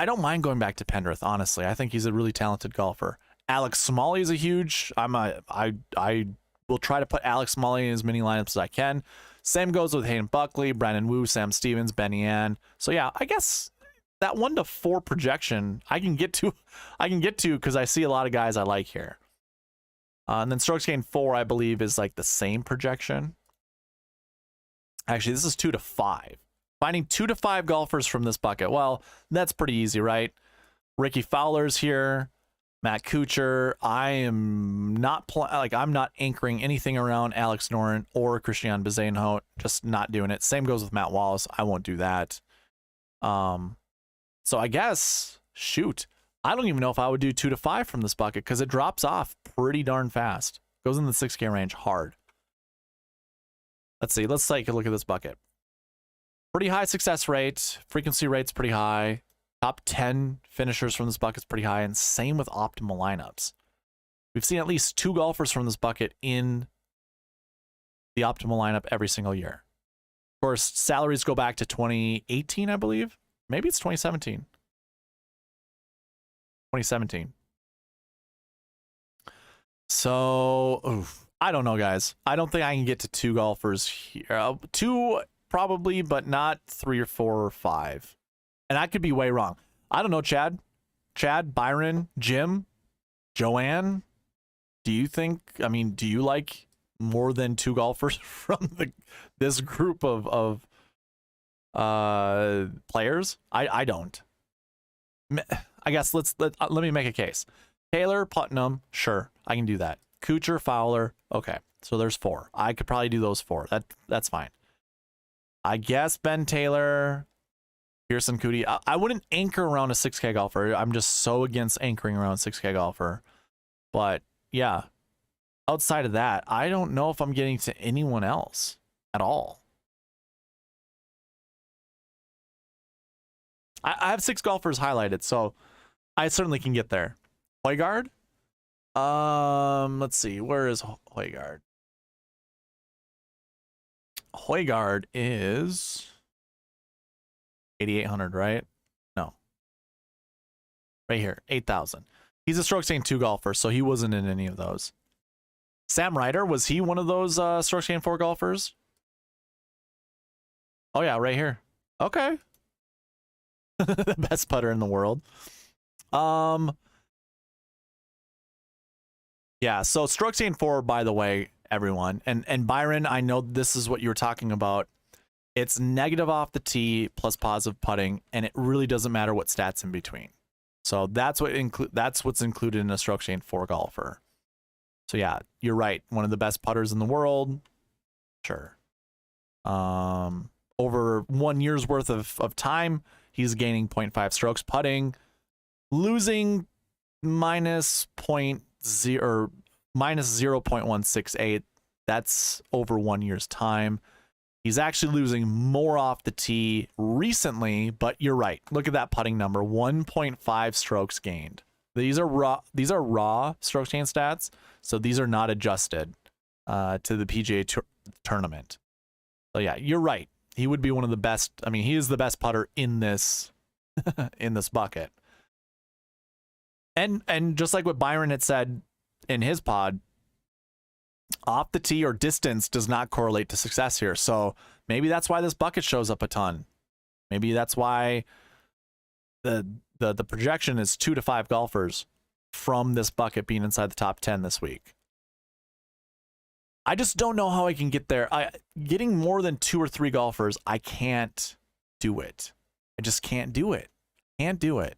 don't mind going back to Pendrith, honestly. I think he's a really talented golfer. Alex Smalley is a huge... I will try to put Alex Smalley in as many lineups as I can. Same goes with Hayden Buckley, Brandon Wu, Sam Stevens, Benny Ann. So yeah, I guess that 1 to 4 projection I can get to because I see a lot of guys I like here. And then strokes gained 4, I believe, is like the same projection. Actually, this is 2 to 5. Finding 2 to 5 golfers from this bucket. Well, that's pretty easy, right? Ricky Fowler's here. Matt Kuchar. I am not I'm not anchoring anything around Alex Noren or Christian Bezuidenhout. Just not doing it. Same goes with Matt Wallace. I won't do that. So I guess, shoot, I don't even know if I would do 2 to 5 from this bucket because it drops off pretty darn fast. Goes in the 6K range hard. Let's see. Let's take a look at this bucket. Pretty high success rate. Frequency rate's pretty high. Top 10 finishers from this bucket's pretty high. And same with optimal lineups. We've seen at least 2 golfers from this bucket in the optimal lineup every single year. Of course, salaries go back to 2018, I believe. Maybe it's 2017. 2017. So, oof. I don't know, guys. I don't think I can get to 2 golfers here. 2 probably, but not 3 or 4 or 5. And I could be way wrong. I don't know, Chad, Byron, Jim, Joanne. Do you like more than 2 golfers from this group of players? I don't. I guess let me make a case. Taylor, Putnam, sure, I can do that. Kuchar, Fowler, okay, so there's 4. I could probably do those 4. That's fine. I guess Ben Taylor, Pearson Cootie. I wouldn't anchor around a 6K golfer. I'm just so against anchoring around a 6K golfer. But yeah, outside of that, I don't know if I'm getting to anyone else at all. I have 6 golfers highlighted, so I certainly can get there. Højgaard? Let's see. Where is Højgaard? Højgaard is 8,800, right? No. Right here, 8,000. He's a strokes gained 2 golfer, so he wasn't in any of those. Sam Ryder, was he one of those strokes gained 4 golfers? Oh yeah, right here. Okay. The best putter in the world. Yeah, so strokes gained 4, by the way, everyone. And Byron, I know this is what you were talking about. It's negative off the tee plus positive putting, and it really doesn't matter what stats in between. So that's what's included in a strokes gained 4 golfer. So yeah, you're right. One of the best putters in the world. Sure. Over 1 year's worth of time, he's gaining 0.5 strokes putting, losing minus 0.168. That's over 1 year's time. He's actually losing more off the tee recently, but you're right. Look at that putting number, 1.5 strokes gained. These are raw strokes gained stats, so these are not adjusted to the PGA tournament. So yeah, you're right. He would be one of the best. I mean, he is the best putter in this in this bucket. And just like what Byron had said in his pod, Off the tee or distance does not correlate to success here. So maybe that's why this bucket shows up a ton. Maybe that's why the projection is 2 to 5 golfers from this bucket being inside the top 10 this week. I just don't know how I can get there. Getting more than 2 or 3 golfers, I can't do it. I just can't do it. Can't do it.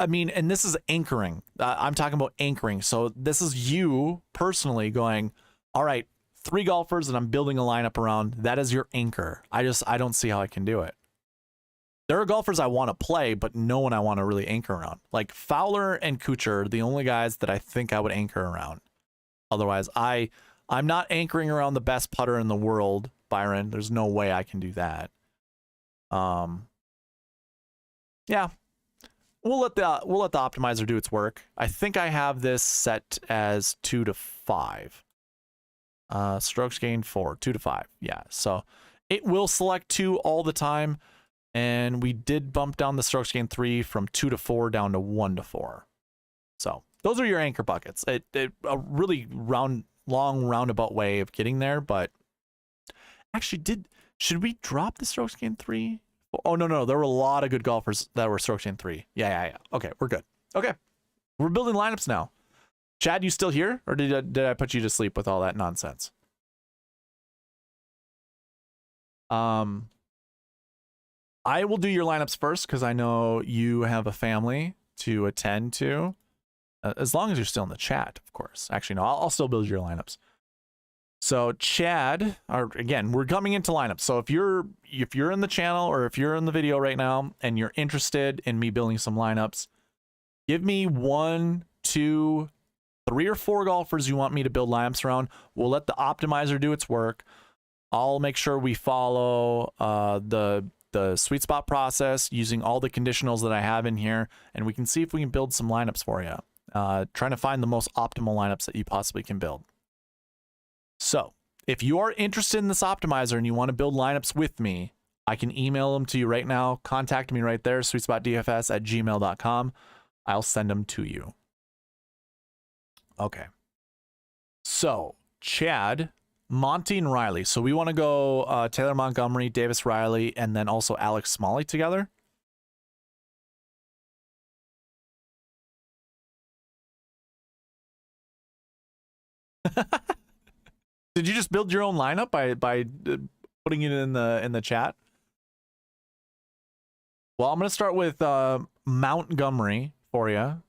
I mean, and this is anchoring. I'm talking about anchoring. So this is you personally going, all right, 3 golfers and I'm building a lineup around. That is your anchor. I don't see how I can do it. There are golfers I want to play, but no one I want to really anchor around. Like Fowler and Kuchar are the only guys that I think I would anchor around. Otherwise, I'm not anchoring around the best putter in the world, Byron. There's no way I can do that. Yeah. We'll let the optimizer do its work. I think I have this set as 2 to 5. Strokes gained 4, 2 to 5. Yeah, so it will select 2 all the time, and we did bump down the strokes gained 3 from 2 to 4 down to 1 to 4. So those are your anchor buckets. A really long roundabout way of getting there, but actually, should we drop the strokes gained 3? Oh, no. There were a lot of good golfers that were strokes gained 3. Yeah. Okay, we're good. Okay. We're building lineups now. Chad, you still here? Or did I put you to sleep with all that nonsense? I will do your lineups first because I know you have a family to attend to. As long as you're still in the chat, of course. Actually, no, I'll still build your lineups. So Chad, again, we're coming into lineups. So if you're in the channel or if you're in the video right now and you're interested in me building some lineups, give me 1, 2, 3 or 4 golfers you want me to build lineups around. We'll let the optimizer do its work. I'll make sure we follow the SweetSpot process using all the conditionals that I have in here, and we can see if we can build some lineups for you. Trying to find the most optimal lineups that you possibly can build. So if you are interested in this optimizer and you want to build lineups with me, I can email them to you right now. Contact me right there, SweetSpotDFS@gmail.com. I'll send them to you. Okay. So Chad, Monty, and Riley. So we want to go Taylor Montgomery, Davis Riley, and then also Alex Smalley together. Did you just build your own lineup by putting it in the chat? Well, I'm gonna start with Montgomery for you.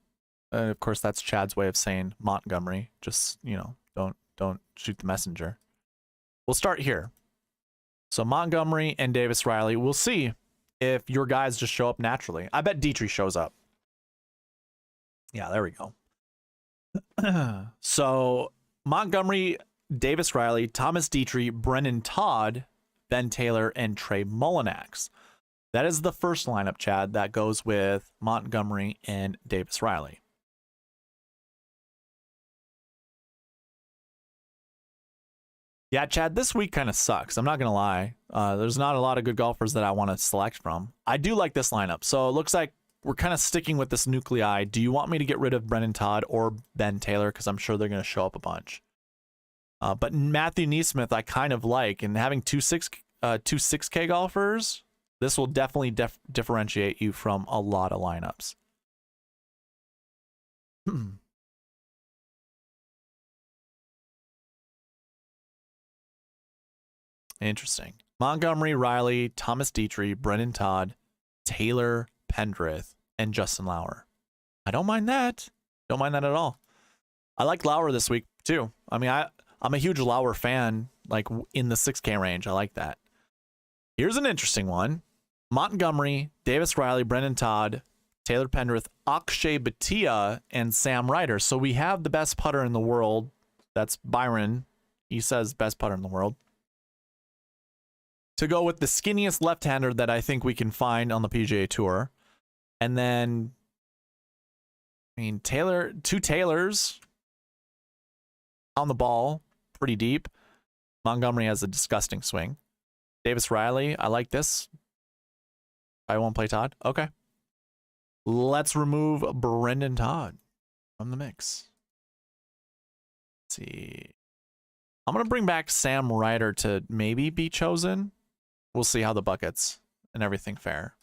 Of course, that's Chad's way of saying Montgomery. Just, you know, don't shoot the messenger. We'll start here. So Montgomery and Davis Riley. We'll see if your guys just show up naturally. I bet Dietrich shows up. Yeah, there we go. So Montgomery, Davis Riley, Thomas Dietrich, Brennan Todd, Ben Taylor, and Trey Mullinax. That is the first lineup, Chad, that goes with Montgomery and Davis Riley. Yeah, Chad, this week kind of sucks. I'm not going to lie. There's not a lot of good golfers that I want to select from. I do like this lineup. So it looks like we're kind of sticking with this nuclei. Do you want me to get rid of Brennan Todd or Ben Taylor? Because I'm sure they're going to show up a bunch. But Matthew Neesmith, I kind of like. And having two 6K golfers, this will definitely differentiate you from a lot of lineups. Interesting. Montgomery, Riley, Thomas Dietrich, Brennan Todd, Taylor Pendrith, and Justin Lauer. I don't mind that. Don't mind that at all. I like Lauer this week too. I mean, I'm a huge Lauer fan, like in the 6K range. I like that. Here's an interesting one. Montgomery, Davis Riley, Brennan Todd, Taylor Pendrith, Akshay Bhatia, and Sam Ryder. So we have the best putter in the world. That's Byron. He says best putter in the world. To go with the skinniest left-hander that I think we can find on the PGA Tour. And then, I mean, two Taylors on the ball, pretty deep. Montgomery has a disgusting swing. Davis Riley, I like this. I won't play Todd. Okay. Let's remove Brendan Todd. from the mix. Let's see. I'm going to bring back Sam Ryder to maybe be chosen. We'll see how the buckets and everything fare.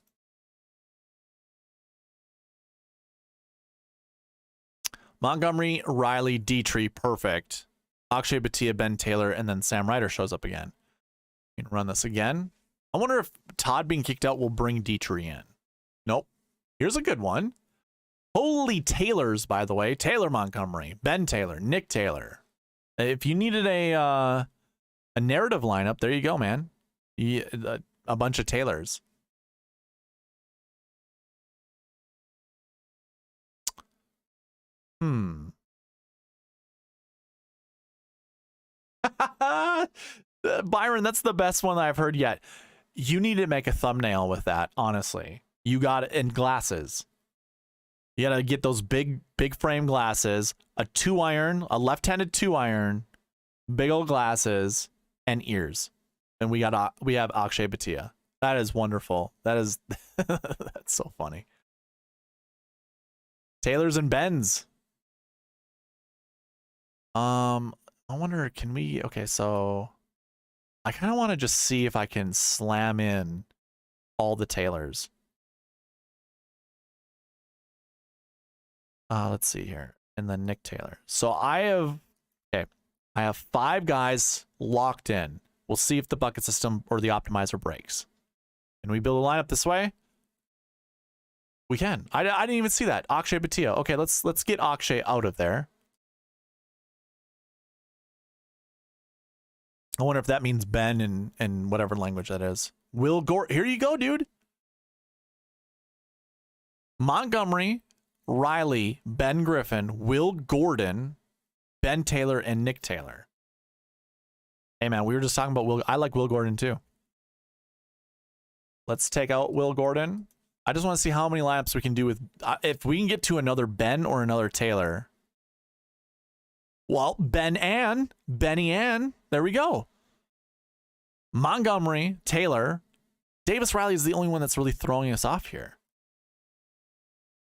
Montgomery, Riley, Dietrich, perfect. Akshay Bhatia, Ben Taylor, and then Sam Ryder shows up again. We can run this again. I wonder if Todd being kicked out will bring Dietrich in. Nope. Here's a good one. Holy Taylors, by the way. Taylor Montgomery, Ben Taylor, Nick Taylor. If you needed a narrative lineup, there you go, man. A bunch of Taylors. Byron, that's the best one that I've heard yet. You need to make a thumbnail with that, honestly. You got it in glasses. You gotta get those big frame glasses, a 2-iron, a left-handed 2-iron, big old glasses, and ears. And we have Akshay Bhatia. That is wonderful. That is that's so funny. Taylors and Bens. I wonder, can we, okay, so I kind of want to just see if I can slam in all the Taylors. Let's see here. And then Nick Taylor. So I have 5 guys locked in. We'll see if the bucket system or the optimizer breaks. Can we build a lineup this way? We can. I didn't even see that. Akshay Bhatia. Okay, let's get Akshay out of there. I wonder if that means Ben in whatever language that is. Will Gordon. Here you go, dude. Montgomery, Riley, Ben Griffin, Will Gordon, Ben Taylor, and Nick Taylor. Hey, man, we were just talking about Will. I like Will Gordon, too. Let's take out Will Gordon. I just want to see how many laps we can do with... if we can get to another Ben or another Taylor... Well, Benny Ann. There we go. Montgomery, Taylor. Davis Riley is the only one that's really throwing us off here.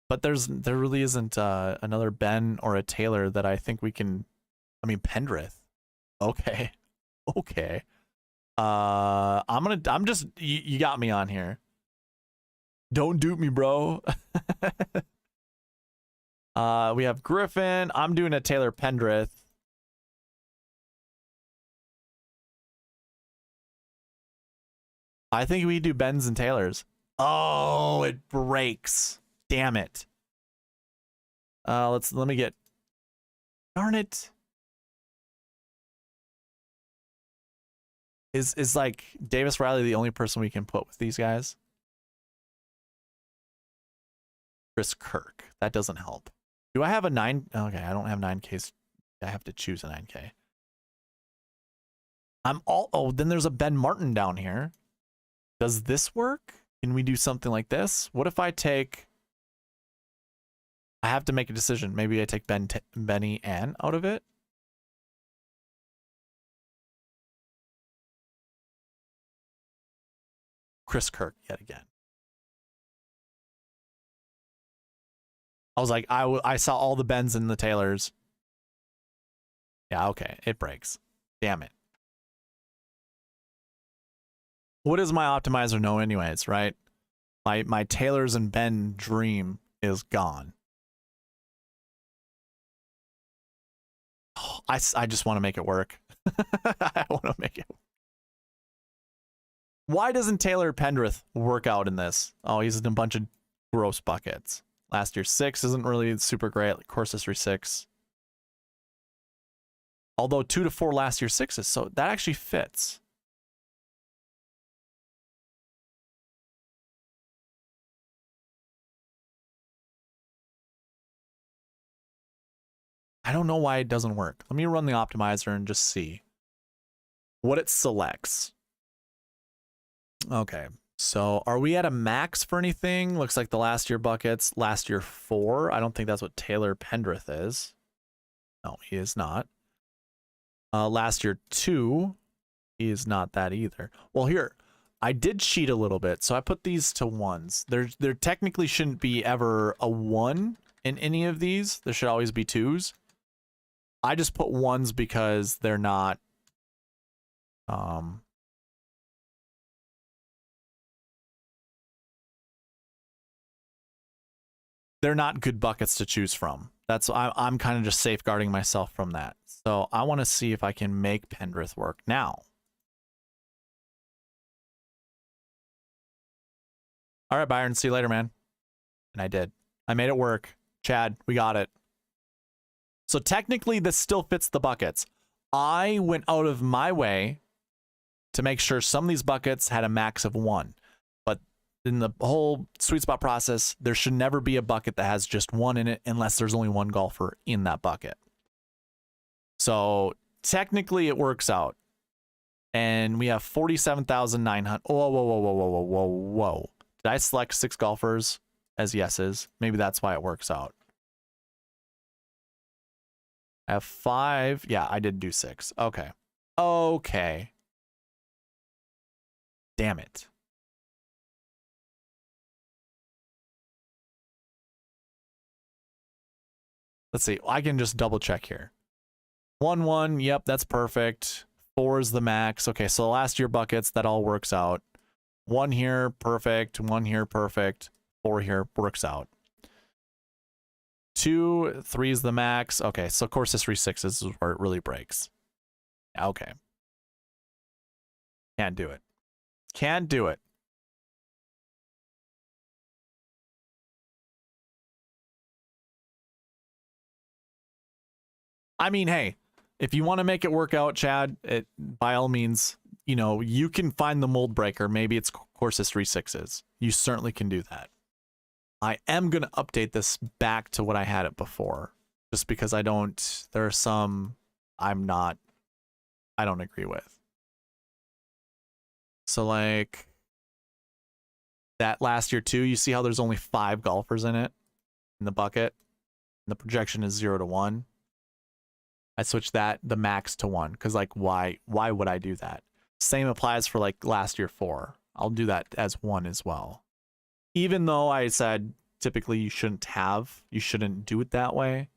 But there really isn't another Ben or a Taylor that I think we can... I mean, Pendrith. Okay. Okay. I'm just... You got me on here. Don't dupe me, bro. We have Griffin. I'm doing a Taylor Pendrith. I think we do Bens and Taylors. Oh, it breaks. Damn it. Let me get... Darn it. Is like Davis Riley the only person we can put with these guys? Chris Kirk. That doesn't help. Do I have a 9? Okay, I don't have 9Ks. I have to choose a 9K. Oh, then there's a Ben Martin down here. Does this work? Can we do something like this? What if I take... I have to make a decision. Maybe I take Benny Ann out of it. Chris Kirk yet again. I was like, I saw all the Bens and the Taylors. Yeah, okay, it breaks. Damn it. What does my optimizer know anyways, right? My Taylors and Ben dream is gone. Oh, I just want to make it work. I want to make it. Why doesn't Taylor Pendrith work out in this? Oh, he's in a bunch of gross buckets. Last year 6 isn't really super great. Like course history 6. Although 2 to 4 last year 6s, so that actually fits. I don't know why it doesn't work. Let me run the optimizer and just see what it selects. Okay, so are we at a max for anything? Looks like the last year buckets, last year 4. I don't think that's what Taylor Pendrith is. No, he is not. Last year 2, he is not that either. Well, here, I did cheat a little bit, so I put these to 1s. There technically shouldn't be ever a 1 in any of these. There should always be 2s. I just put 1s because they're not they're not good buckets to choose from. That's I'm kind of just safeguarding myself from that. So I want to see if I can make Pendrith work now. All right, Byron, see you later, man. And I did. I made it work. Chad, we got it. So technically, this still fits the buckets. I went out of my way to make sure some of these buckets had a max of 1. But in the whole SweetSpot process, there should never be a bucket that has just 1 in it unless there's only 1 golfer in that bucket. So technically, it works out. And we have 47,900. Whoa, whoa, whoa, whoa, whoa, whoa, whoa, whoa. Did I select 6 golfers as yeses? Maybe that's why it works out. I have 5. Yeah, I did do 6. Okay. Okay. Damn it. Let's see. I can just double check here. 1, 1. Yep, that's perfect. 4 is the max. Okay, so last year buckets, that all works out. 1 here, perfect. 1 here, perfect. 4 here, works out. 2, 3 is the max. Okay, so course history 6 is where it really breaks. Okay. Can't do it. Can't do it. I mean, hey, if you want to make it work out, Chad, by all means, you know, you can find the mold breaker. Maybe it's course history 6s. You certainly can do that. I am going to update this back to what I had it before, just because there are some I don't agree with. So like that last year too, you see how there's only 5 golfers in it, in the bucket, and the projection is 0 to 1. I switched the max to 1, because like why would I do that? Same applies for like last year 4. I'll do that as 1 as well. Even though I said typically you shouldn't do it that way.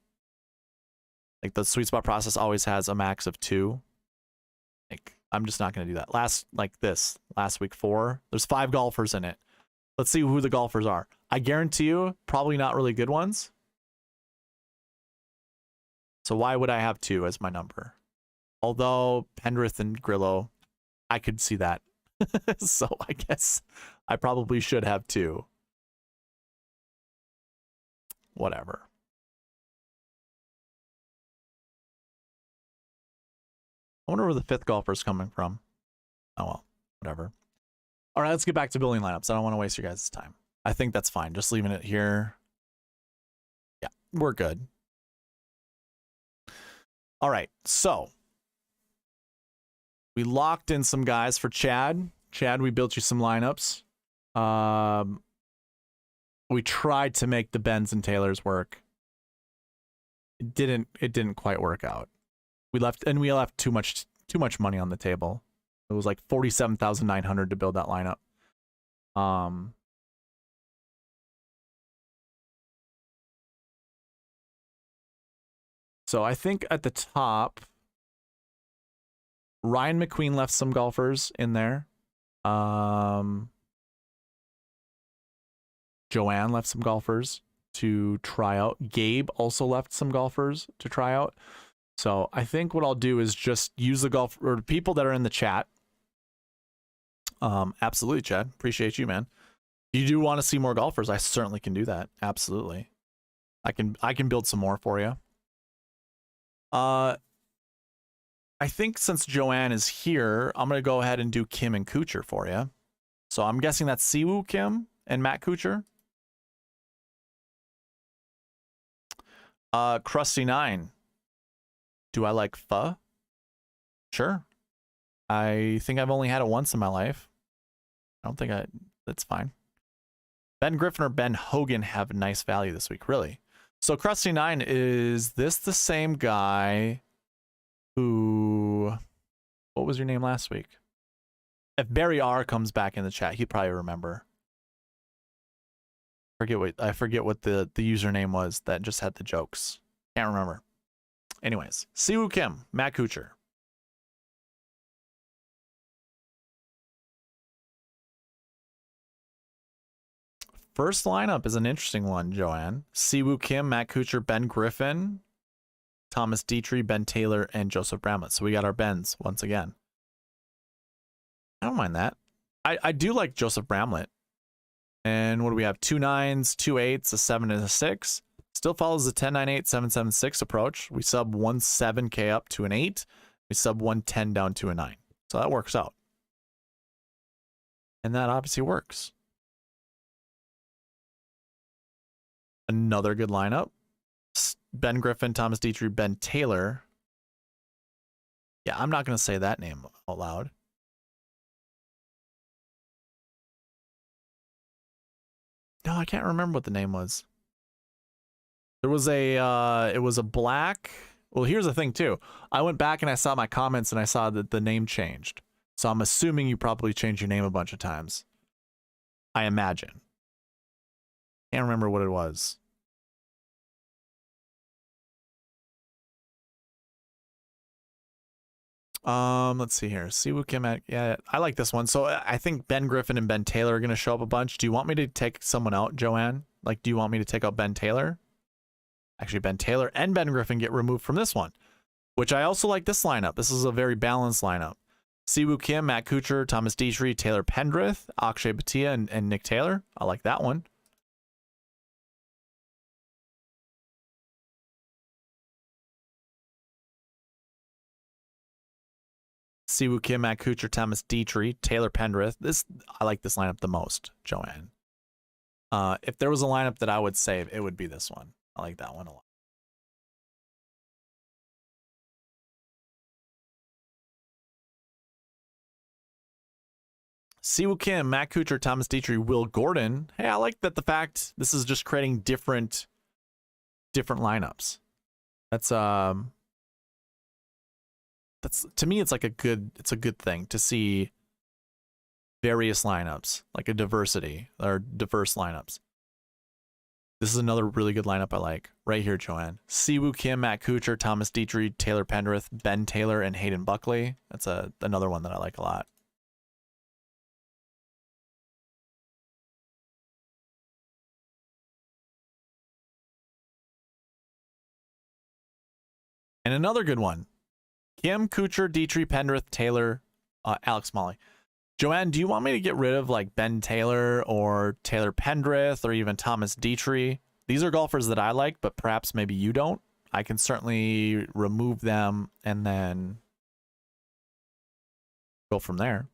Like the SweetSpot process always has a max of 2. Like I'm just not going to do that. Last week 4, there's 5 golfers in it. Let's see who the golfers are. I guarantee you, probably not really good ones. So why would I have 2 as my number? Although Pendrith and Grillo, I could see that. So I guess I probably should have 2. Whatever. I wonder where the 5th golfer is coming from. Oh well, whatever. All right, let's get back to building lineups. I don't want to waste your guys' time. I think that's fine. Just leaving it here. Yeah, we're good. All right, so we locked in some guys for Chad. Chad, we built you some lineups. We tried to make the Bens and Taylors work. It didn't quite work out. We left too much money on the table. It was like 47,900 to build that lineup. So I think at the top, Ryan McQueen left some golfers in there. Joanne left some golfers to try out. Gabe also left some golfers to try out. So I think what I'll do is just use the people that are in the chat. Absolutely, Chad. Appreciate you, man. You do want to see more golfers? I certainly can do that. Absolutely. I can build some more for you. I think since Joanne is here, I'm gonna go ahead and do Kim and Kuchar for you. So I'm guessing that's Siwoo Kim and Matt Kuchar. Krusty 9. Do I like pho? Sure. I think I've only had it once in my life. That's fine. Ben Griffin or Ben Hogan have nice value this week, really. So Krusty 9, is this the same guy who, what was your name last week? If Barry R comes back in the chat, he'd probably remember. I forget what the username was that just had the jokes. Can't remember. Anyways, Siwoo Kim, Matt Kuchar. First lineup is an interesting one, Joanne. Siwoo Kim, Matt Kuchar, Ben Griffin, Thomas Dietrich, Ben Taylor, and Joseph Bramlett. So we got our Bens once again. I don't mind that. I do like Joseph Bramlett. And what do we have? 2 9s, 2 8s, a 7, and a 6. Still follows the 10 9 8 7 7 6 approach. We sub 1 7K up to an 8. We sub 1 10 down to a 9. So that works out. And that obviously works. Another good lineup. Ben Griffin, Thomas Dietrich, Ben Taylor. Yeah, I'm not going to say that name out loud. No, I can't remember what the name was. There was a, it was a black. Well, here's the thing too. I went back and I saw my comments and I saw that the name changed. So I'm assuming you probably changed your name a bunch of times. I imagine. Can't remember what it was. Let's see here. Siwoo Kim at, yeah, I like this one. So I think Ben Griffin and Ben Taylor are going to show up a bunch. Do you want me to take someone out, Joanne? Like, do you want me to take out Ben Taylor? Actually, Ben Taylor and Ben Griffin get removed from this one, which I also like this lineup. This is a very balanced lineup. Siwoo Kim, Matt Kuchar, Thomas Dietrich, Taylor Pendrith, Akshay Bhatia, and Nick Taylor. I like that one. Siwoo Kim, Matt Kuchar, Thomas Dietrich, Taylor Pendrith. I like this lineup the most, Joanne. If there was a lineup that I would save, it would be this one. I like that one a lot. Siwoo Kim, Matt Kuchar, Thomas Dietrich, Will Gordon. Hey, I like that the fact this is just creating different lineups. That's to me it's like a good thing to see various lineups, like a diversity or diverse lineups. This is another really good lineup I like right here, Joanne. Siwoo Kim, Matt Kuchar, Thomas Dietrich, Taylor Pendrith, Ben Taylor, and Hayden Buckley. That's another one that I like a lot. And another good one. Kim, Kuchar, Dietrich, Pendrith, Taylor, Alex Molly. Joanne, do you want me to get rid of like Ben Taylor or Taylor Pendrith or even Thomas Dietrich? These are golfers that I like, but perhaps maybe you don't. I can certainly remove them and then go from there.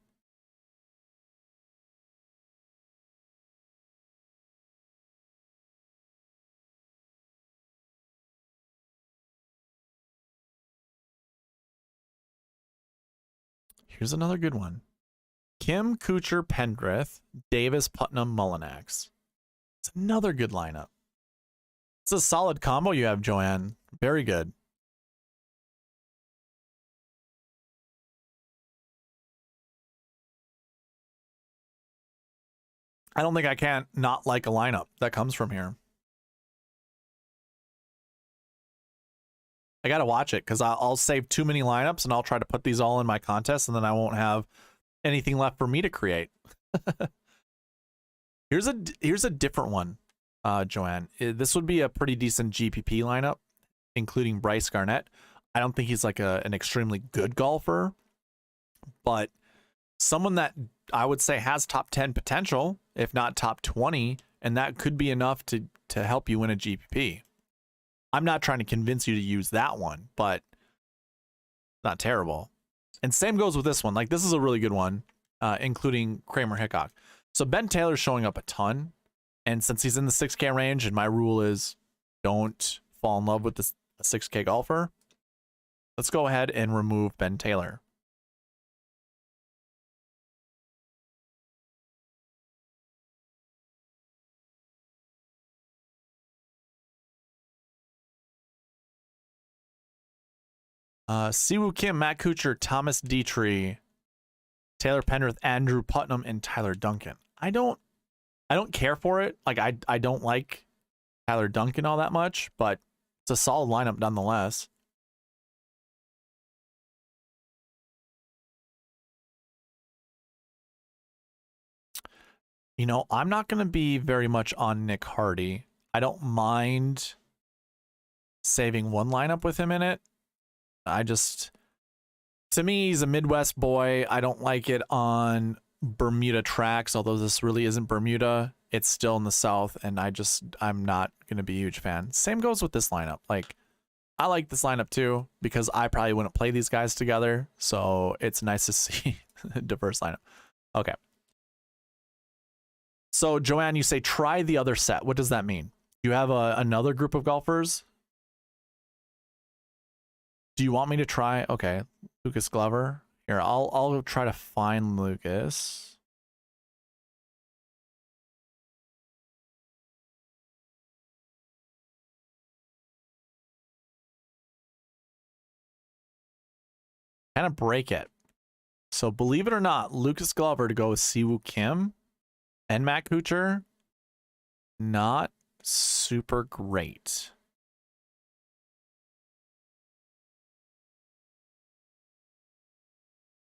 Here's another good one. Kim, Kuchar, Pendrith, Davis, Putnam, Mullinax. It's another good lineup. It's a solid combo you have, Joanne. Very good. I don't think I can't not like a lineup that comes from here. I got to watch it because I'll save too many lineups and I'll try to put these all in my contest and then I won't have anything left for me to create. Here's a different one, Joanne. This would be a pretty decent GPP lineup, including Bryce Garnett. I don't think he's like an extremely good golfer, but someone that I would say has top 10 potential, if not top 20, and that could be enough to help you win a GPP. I'm not trying to convince you to use that one, but not terrible. And same goes with this one. Like, this is a really good one, including Kramer Hickok. So Ben Taylor's showing up a ton, and since he's in the 6K range, and my rule is don't fall in love with a 6K golfer, let's go ahead and remove Ben Taylor. Siwoo Kim, Matt Kuchar, Thomas Dietrich, Taylor Pendrith, Andrew Putnam, and Tyler Duncan. I don't I don't care for it. Like I don't like Tyler Duncan all that much, but it's a solid lineup nonetheless. You know, I'm not going to be very much on Nick Hardy. I don't mind saving one lineup with him in it. To me, he's a Midwest boy. I don't like it on Bermuda tracks, although this really isn't Bermuda. It's still in the South, and I'm not going to be a huge fan. Same goes with this lineup. Like, I like this lineup too, because I probably wouldn't play these guys together, so it's nice to see a diverse lineup. Okay. So, Joanne, you say try the other set. What does that mean? You have another group of golfers? Do you want me to try? Okay, Lucas Glover. Here, I'll try to find Lucas. Kind of break it. So, believe it or not, Lucas Glover to go with Siwoo Kim and Matt Kuchar, not super great.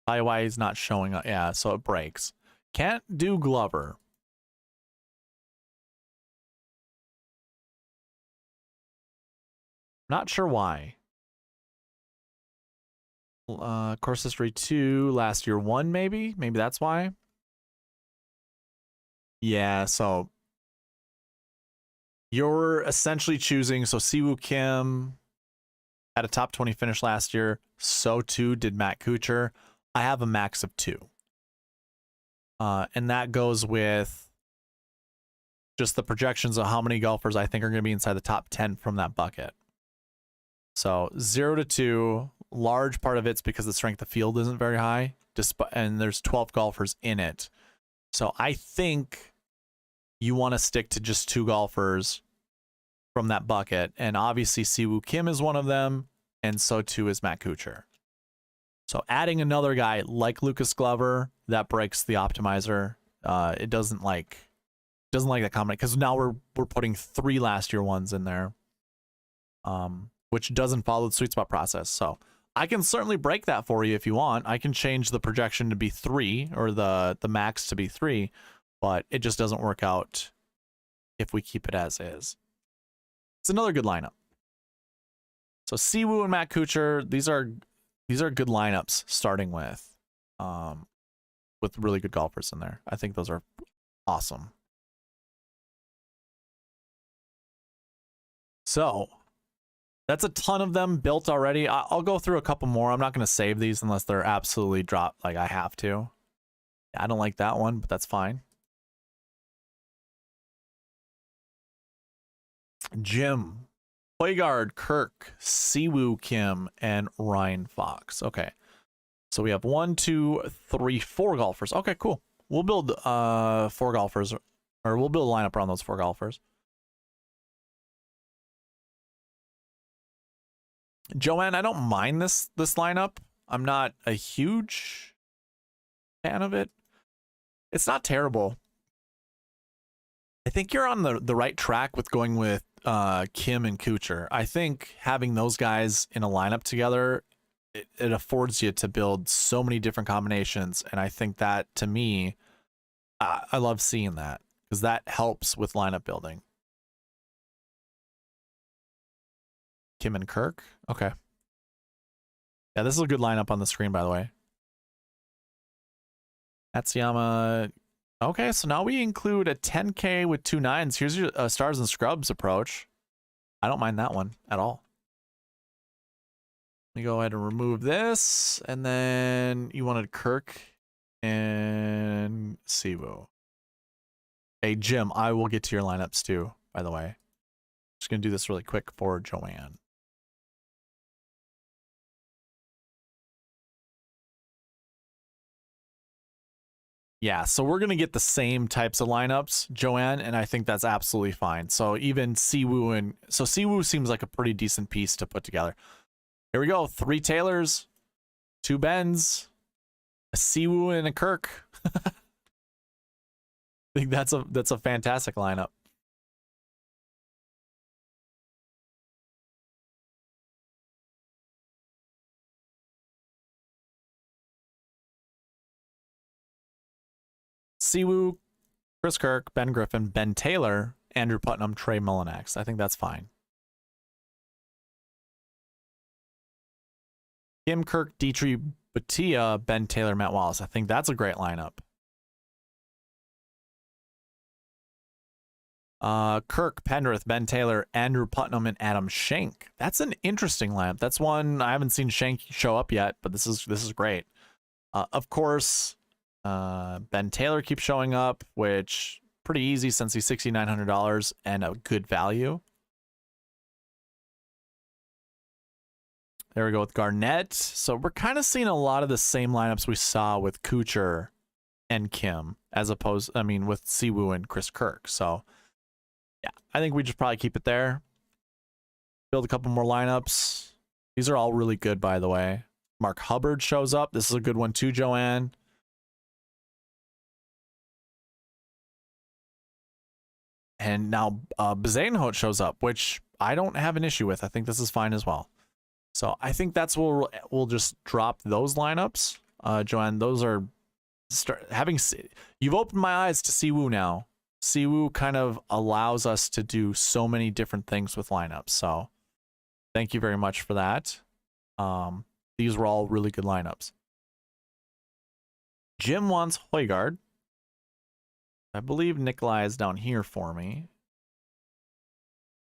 Probably why he's not showing up. Yeah, so it breaks. Can't do Glover. Not sure why. Course history 2, last year 1, maybe? Maybe that's why. Yeah, so you're essentially choosing, so Siwoo Kim had a top 20 finish last year. So too did Matt Kuchar. I have a max of 2. And that goes with just the projections of how many golfers I think are going to be inside the top 10 from that bucket. So 0 to 2, large part of it's because the strength of field isn't very high, and there's 12 golfers in it. So I think you want to stick to just 2 golfers from that bucket. And obviously Siwoo Kim is one of them, and so too is Matt Kuchar. So adding another guy like Lucas Glover, that breaks the optimizer. It doesn't like that comment, because now we're putting 3 last year ones in there, which doesn't follow the sweet spot process. So I can certainly break that for you if you want. I can change the projection to be 3, or the max to be 3, but it just doesn't work out if we keep it as is. It's another good lineup. So Siwoo and Matt Kuchar, these are good lineups starting with really good golfers in there. I think those are awesome. So that's a ton of them built already. I'll go through a couple more. I'm not going to save these unless they're absolutely dropped, like I have to. I don't like that one, but that's fine. Jim, Højgaard, Kirk, Siwoo Kim, and Ryan Fox. Okay. So we have 1, 2, 3, 4 golfers. Okay, cool. We'll build 4 golfers, or we'll build a lineup around those 4 golfers. Joanne, I don't mind this lineup. I'm not a huge fan of it. It's not terrible. I think you're on the right track with going with Kim and Kuchar. I think having those guys in a lineup together, it affords you to build so many different combinations, and I think that, to me, I love seeing that, because that helps with lineup building. Kim and Kirk? Okay. Yeah, this is a good lineup on the screen, by the way. Matsuyama. Okay, so now we include a 10K with 2 9s. Here's your Stars and Scrubs approach. I don't mind that one at all. Let me go ahead and remove this. And then you wanted Kirk and Siwoo. Hey, Jim, I will get to your lineups too, by the way. Just going to do this really quick for Joanne. Yeah, so we're going to get the same types of lineups, Joanne, and I think that's absolutely fine. So even Siwoo Siwoo seems like a pretty decent piece to put together. Here we go. 3 Taylors, 2 Bens, a Siwoo and a Kirk. think that's a fantastic lineup. Siwoo, Chris Kirk, Ben Griffin, Ben Taylor, Andrew Putnam, Trey Mullinax. I think that's fine. Kim, Kirk, Dietrich, Batia, Ben Taylor, Matt Wallace. I think that's a great lineup. Kirk, Pendrith, Ben Taylor, Andrew Putnam, and Adam Schenk. That's an interesting lineup. That's one I haven't seen Schenk show up yet, but this is great. Of course, Ben Taylor keeps showing up, which pretty easy since he's $6,900 and a good value. There we go with Garnett. So we're kind of seeing a lot of the same lineups we saw with Kuchar and Kim, as opposed, I mean, with Siwoo and Chris Kirk. So yeah, I think we just probably keep it there. Build a couple more lineups. These are all really good, by the way. Mark Hubbard shows up. This is a good one too, Joanne. And now Bazainhout shows up, which I don't have an issue with. I think this is fine as well. So I think that's where we'll just drop those lineups. Joanne, those are you've opened my eyes to Siwoo now. Siwoo kind of allows us to do so many different things with lineups. So thank you very much for that. These were all really good lineups. Jim wants Højgaard. I believe Nikolai is down here for me.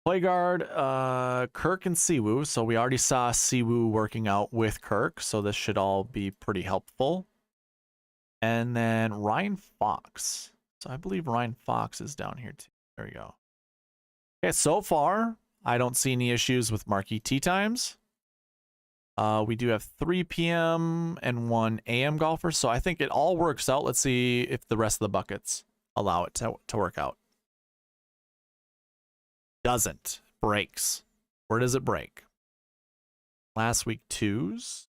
Højgaard, Kirk, and Siwoo. So we already saw Siwoo working out with Kirk, so this should all be pretty helpful. And then Ryan Fox. So I believe Ryan Fox is down here too. There we go. Okay, so far, I don't see any issues with marquee tee times. We do have 3 p.m. and 1 a.m. golfers, so I think it all works out. Let's see if the rest of the buckets allow it to work out. Doesn't. Breaks. Where does it break? Last week, 2s.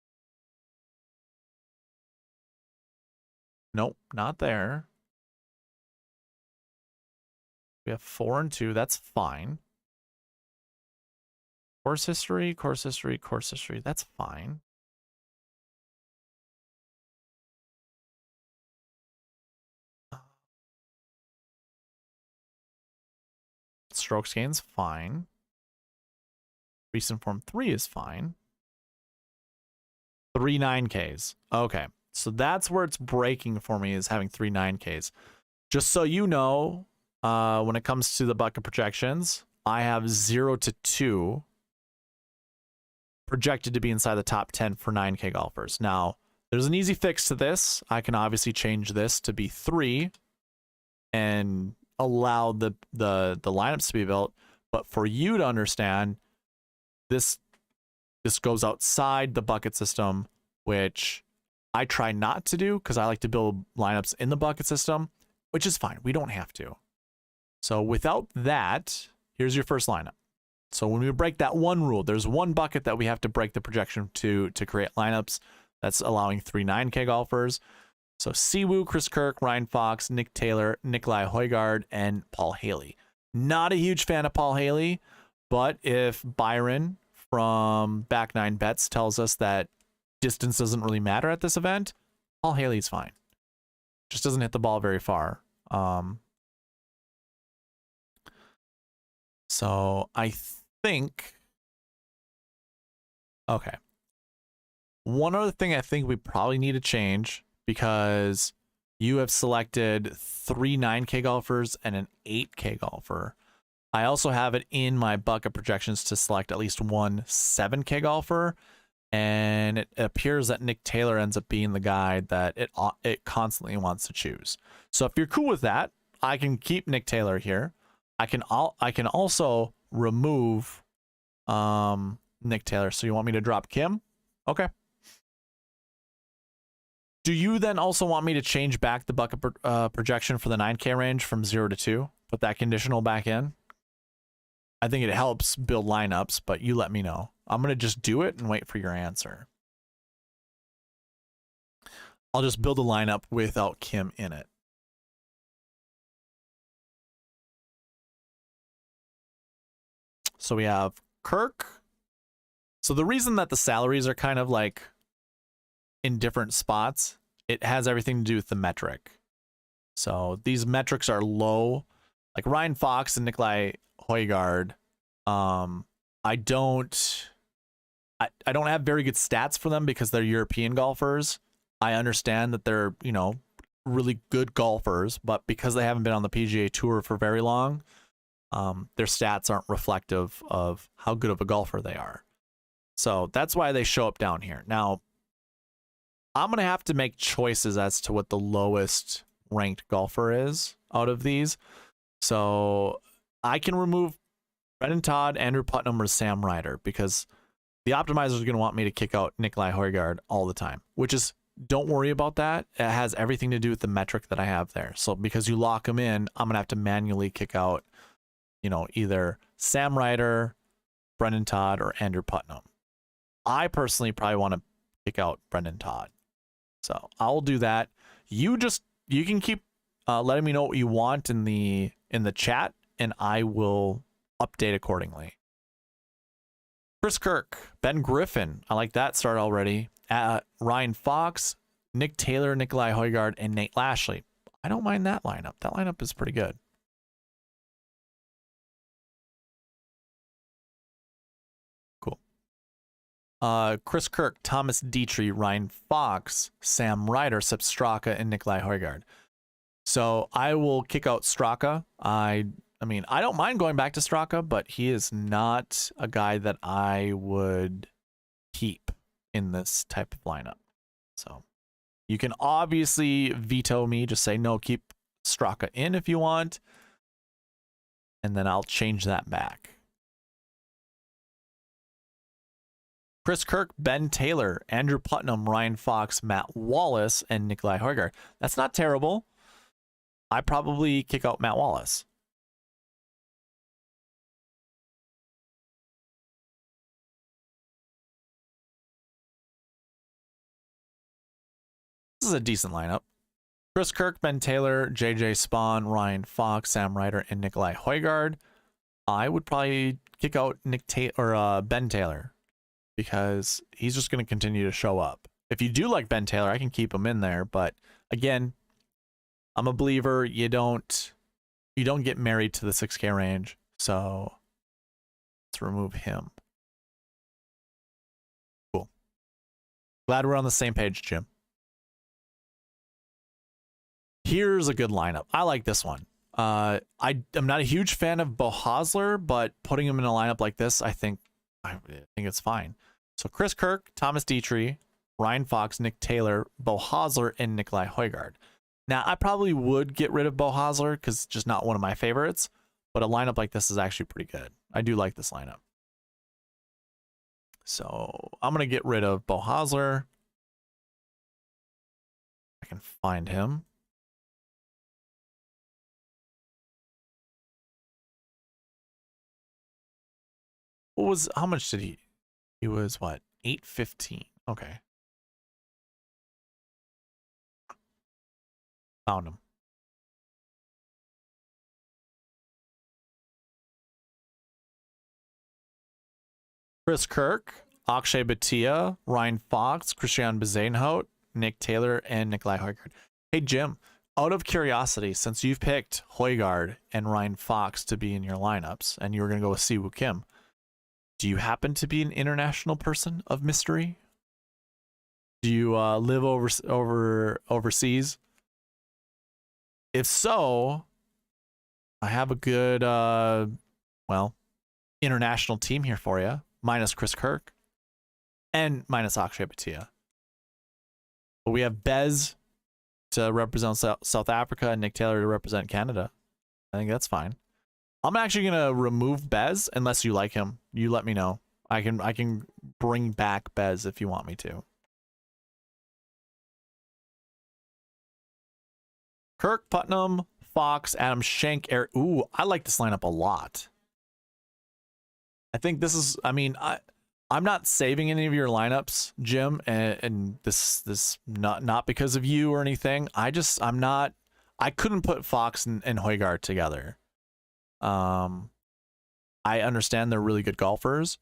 Nope, not there. We have 4 and 2. That's fine. Course history, course history, course history. That's fine. Strokes gains, fine. Recent form 3 is fine. 3 9Ks. Okay, so that's where it's breaking for me, is having 3 9Ks. Just so you know, when it comes to the bucket projections, I have 0 to 2 projected to be inside the top 10 for 9K golfers. Now, there's an easy fix to this. I can obviously change this to be 3 and allow the lineups to be built. But for you to understand, this goes outside the bucket system, which I try not to do because I like to build lineups in the bucket system, which is fine. We don't have to. So without that, here's your first lineup. So when we break that one rule, there's one bucket that we have to break the projection to create lineups. That's allowing 3 9K golfers. So Siwoo, Chris Kirk, Ryan Fox, Nick Taylor, Nikolai Højgaard, and Paul Haley. Not a huge fan of Paul Haley, but if Byron from Back 9 Bets tells us that distance doesn't really matter at this event, Paul Haley's fine. Just doesn't hit the ball very far. So I think, okay. One other thing I think we probably need to change, because you have selected 3 9K golfers and an 8K golfer. I also have it in my bucket projections to select at least 1 7K golfer, and it appears that Nick Taylor ends up being the guy that it constantly wants to choose. So if you're cool with that, I can keep Nick Taylor here. I can also remove Nick Taylor. So you want me to drop Kim? Okay. Do you then also want me to change back the bucket projection for the 9K range from 0 to 2? Put that conditional back in? I think it helps build lineups, but you let me know. I'm going to just do it and wait for your answer. I'll just build a lineup without Kim in it. So we have Kirk. So the reason that the salaries are kind of like in different spots, it has everything to do with the metric. So these metrics are low, like Ryan Fox and Nikolai Højgaard. I don't have very good stats for them because they're European golfers. I understand that they're, you know, really good golfers, but because they haven't been on the PGA Tour for very long, their stats aren't reflective of how good of a golfer they are. So that's why they show up down here. Now, I'm going to have to make choices as to what the lowest ranked golfer is out of these. So I can remove Brendan Todd, Andrew Putnam, or Sam Ryder because the optimizer is going to want me to kick out Nikolai Højgaard all the time, which is, don't worry about that. It has everything to do with the metric that I have there. So because you lock them in, I'm going to have to manually kick out, you know, either Sam Ryder, Brendan Todd, or Andrew Putnam. I personally probably want to kick out Brendan Todd. So I'll do that. You can keep letting me know what you want in the chat, and I will update accordingly. Chris Kirk, Ben Griffin. I like that start already. Ryan Fox, Nick Taylor, Nikolai Højgaard, and Nate Lashley. I don't mind that lineup. That lineup is pretty good. Cool. Chris Kirk, Thomas Dietrich, Ryan Fox, Sam Ryder, Sepp Straka, and Nikolai Højgaard. So I will kick out Straka. I mean, I don't mind going back to Straka, but he is not a guy that I would keep in this type of lineup. So you can obviously veto me, just say no, keep Straka in if you want, and then I'll change that back. Chris Kirk, Ben Taylor, Andrew Putnam, Ryan Fox, Matt Wallace, and Nikolai Højgaard. That's not terrible. I probably kick out Matt Wallace. This is a decent lineup. Chris Kirk, Ben Taylor, JJ Spawn, Ryan Fox, Sam Ryder, and Nikolai Højgaard. I would probably kick out Ben Taylor because he's just going to continue to show up. If you do like Ben Taylor, I can keep him in there, but again, I'm a believer you don't get married to the 6K range, so let's remove him. Cool. Glad we're on the same page, Jim. Here's a good lineup. I like this one. I'm not a huge fan of Bo Hosler, but putting him in a lineup like this, I think it's fine. So Chris Kirk, Thomas Dietrich, Ryan Fox, Nick Taylor, Bo Hosler, and Nikolai Højgaard. Now, I probably would get rid of Bo Hosler because it's just not one of my favorites, but a lineup like this is actually pretty good. I do like this lineup. So I'm going to get rid of Bo Hosler. I can find him. How much did he was what? 815. Okay. Found him. Chris Kirk, Akshay Bhatia, Ryan Fox, Christian Bezuidenhout, Nick Taylor, and Nikolai Højgaard. Hey, Jim, out of curiosity, since you've picked Højgaard and Ryan Fox to be in your lineups, and you were going to go with Siwoo Kim, do you happen to be an international person of mystery? Do you live overseas? If so, I have a good, well, international team here for you, minus Chris Kirk and minus Akshay Bhatia. But we have Bez to represent South Africa and Nick Taylor to represent Canada. I think that's fine. I'm actually gonna remove Bez unless you like him. You let me know. I can bring back Bez if you want me to. Kirk, Putnam, Fox, Adam Schenk, Eric. Ooh, I like this lineup a lot. I think this is. I mean, I'm not saving any of your lineups, Jim, and this not because of you or anything. I'm not. I couldn't put Fox and Højgaard together. I understand they're really good golfers,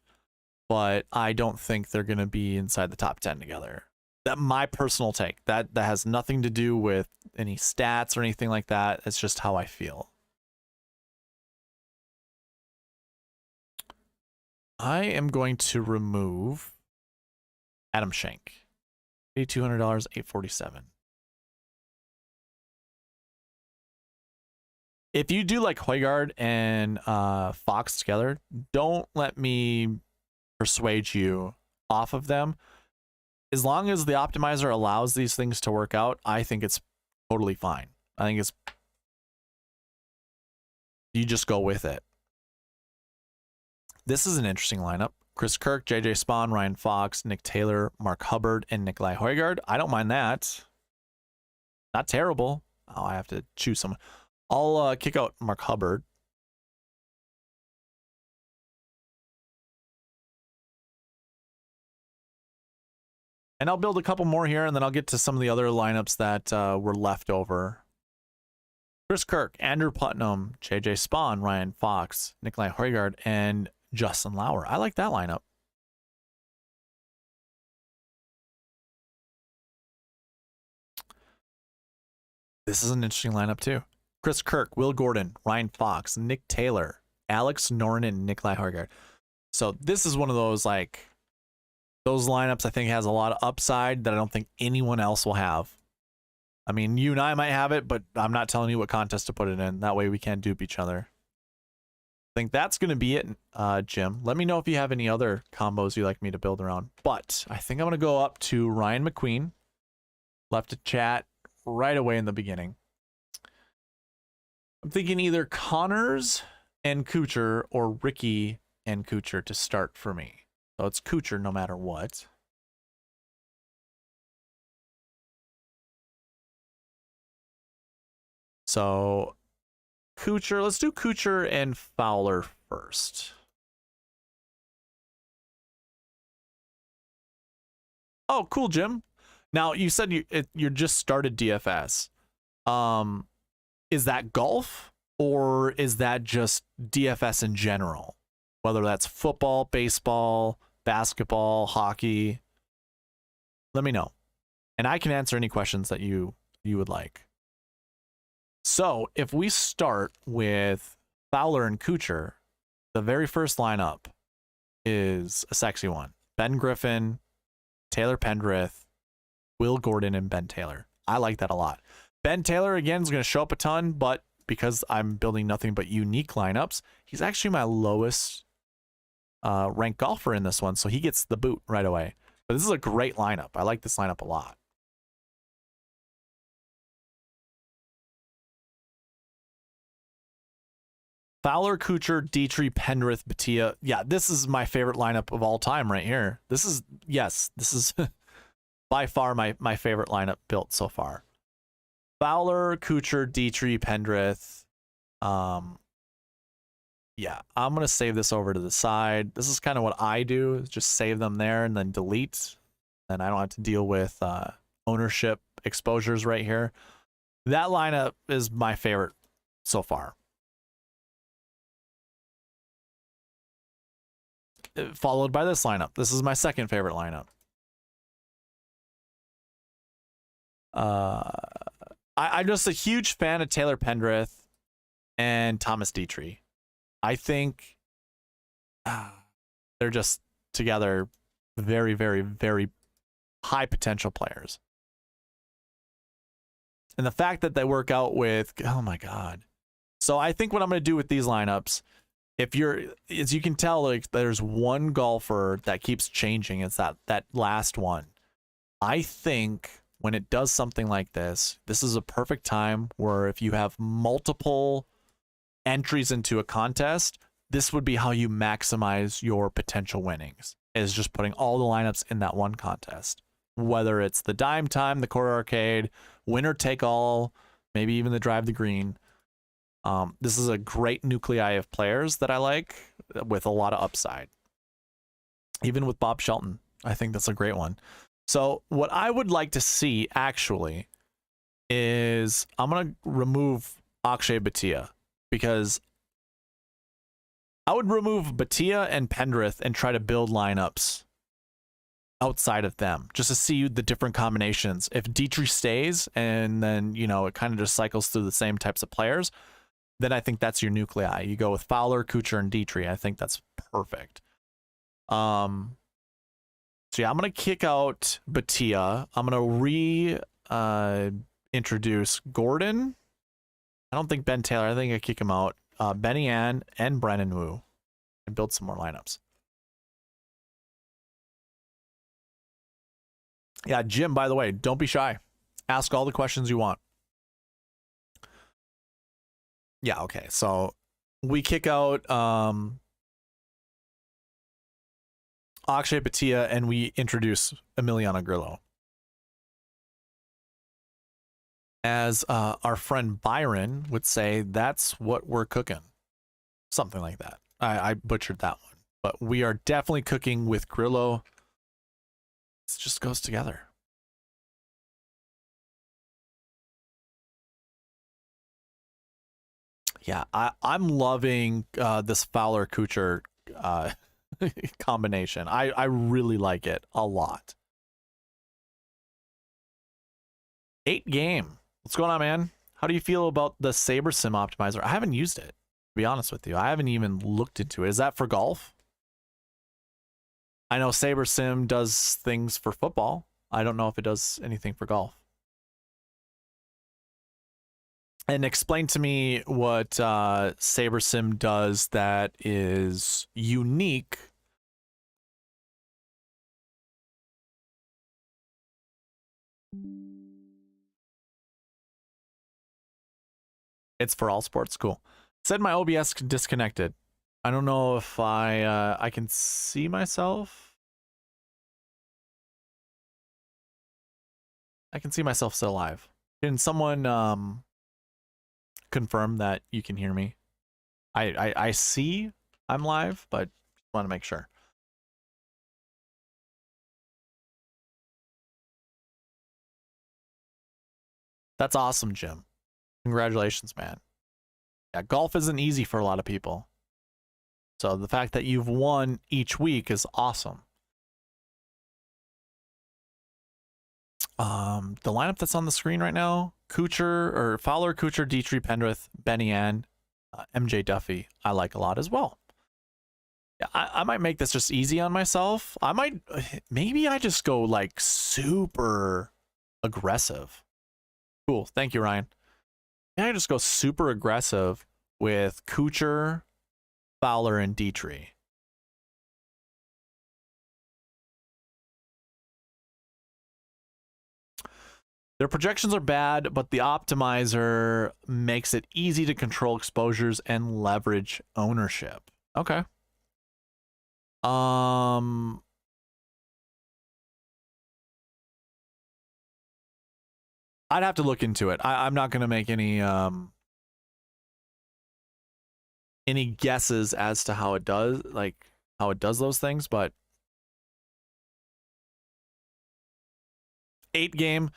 but I don't think they're going to be inside the top 10 together. That my personal take. That has nothing to do with any stats or anything like that. It's just how I feel. I am going to remove Adam Schenk. $8,200, $847. If you do like Højgaard and Fox together, don't let me persuade you off of them. As long as the optimizer allows these things to work out, I think it's totally fine. I think it's, you just go with it. This is an interesting lineup. Chris Kirk, JJ Spawn, Ryan Fox, Nick Taylor, Mark Hubbard, and Nikolai Højgaard. I don't mind that. Not terrible. Oh, I have to choose someone. I'll kick out Mark Hubbard. And I'll build a couple more here, and then I'll get to some of the other lineups that were left over. Chris Kirk, Andrew Putnam, JJ Spawn, Ryan Fox, Nikolai Højgaard, and Justin Lauer. I like that lineup. This is an interesting lineup too. Chris Kirk, Will Gordon, Ryan Fox, Nick Taylor, Alex Noren, and Nikolai Højgaard. So this is one of those, like, those lineups I think has a lot of upside that I don't think anyone else will have. I mean, you and I might have it, but I'm not telling you what contest to put it in. That way we can't dupe each other. I think that's going to be it, Jim. Let me know if you have any other combos you'd like me to build around. But I think I'm going to go up to Ryan McQueen. Left a chat right away in the beginning. I'm thinking either Connors and Kuchar or Ricky and Kuchar to start for me. So it's Kuchar no matter what. So Kuchar, let's do Kuchar and Fowler first. Oh, cool, Jim. Now, you said you just started DFS. Is that golf or is that just DFS in general? Whether that's football, baseball, basketball, hockey, let me know. And I can answer any questions that you would like. So if we start with Fowler and Kuchar, the very first lineup is a sexy one. Ben Griffin, Taylor Pendrith, Will Gordon, and Ben Taylor. I like that a lot. Ben Taylor, again, is going to show up a ton, but because I'm building nothing but unique lineups, he's actually my lowest ranked golfer in this one, so he gets the boot right away. But this is a great lineup. I like this lineup a lot. Fowler, Kuchar, Dietrich, Pendrith, Batia. Yeah, this is my favorite lineup of all time right here. This is, yes, this is by far my favorite lineup built so far. Fowler, Kuchar, Dietrich, Pendrith. Yeah, I'm going to save this over to the side. This is kind of what I do, is just save them there and then delete. And I don't have to deal with ownership exposures right here. That lineup is my favorite so far. Followed by this lineup. This is my second favorite lineup. I'm just a huge fan of Taylor Pendrith and Thomas Dietrich. I think they're just together very, very, very high potential players. And the fact that they work out with, oh my God. So I think what I'm going to do with these lineups, as you can tell, like, there's one golfer that keeps changing. It's that last one. I think when it does something like this, this is a perfect time where if you have multiple entries into a contest, this would be how you maximize your potential winnings, is just putting all the lineups in that one contest. Whether it's the Dime Time, the Core Arcade, winner take all, maybe even the Drive the Green. This is a great nuclei of players that I like with a lot of upside. Even with Bob Shelton, I think that's a great one. So what I would like to see actually is I'm going to remove Akshay Bhatia because I would remove Batia and Pendrith and try to build lineups outside of them just to see the different combinations. If Dietrich stays and then, you know, it kind of just cycles through the same types of players, then I think that's your nuclei. You go with Fowler, Kuchar, and Dietrich. I think that's perfect. So yeah, I'm going to kick out Batia. I'm going to introduce Gordon. I don't think Ben Taylor. I think I kick him out. Benny Ann and Brennan Wu, and build some more lineups. Yeah, Jim, by the way, don't be shy. Ask all the questions you want. Yeah, okay. So we kick out Akshay Bhatia and we introduce Emiliano Grillo. As our friend Byron would say, that's what we're cooking. Something like that. I butchered that one. But we are definitely cooking with Grillo. It just goes together. Yeah, I'm loving this Fowler Kuchar combination. I really like it a lot. 8 game. What's going on, man? How do you feel about the Saber Sim optimizer? I haven't used it, to be honest with you. I haven't even looked into it. Is that for golf? I know Saber Sim does things for football. I don't know if it does anything for golf. And explain to me what Saber Sim does that is unique. It's for all sports. Cool. Said my OBS disconnected. I don't know if I can see myself. I can see myself still live. Can someone confirm that you can hear me? I see I'm live, but want to make sure. That's awesome, Jim. Congratulations, man. Yeah, golf isn't easy for a lot of people. So the fact that you've won each week is awesome. The lineup that's on the screen right now, Fowler, Kuchar, Dietrich, Pendrith, Benny Ann, MJ Duffy, I like a lot as well. Yeah, I might make this just easy on myself. Maybe I just go like super aggressive. Cool, thank you, Ryan. Maybe I just go super aggressive with Kuchar, Fowler, and Dietrich. Their projections are bad, but the optimizer makes it easy to control exposures and leverage ownership. Okay. I'd have to look into it. I'm not going to make any guesses as to how it does, those things, but 8 game.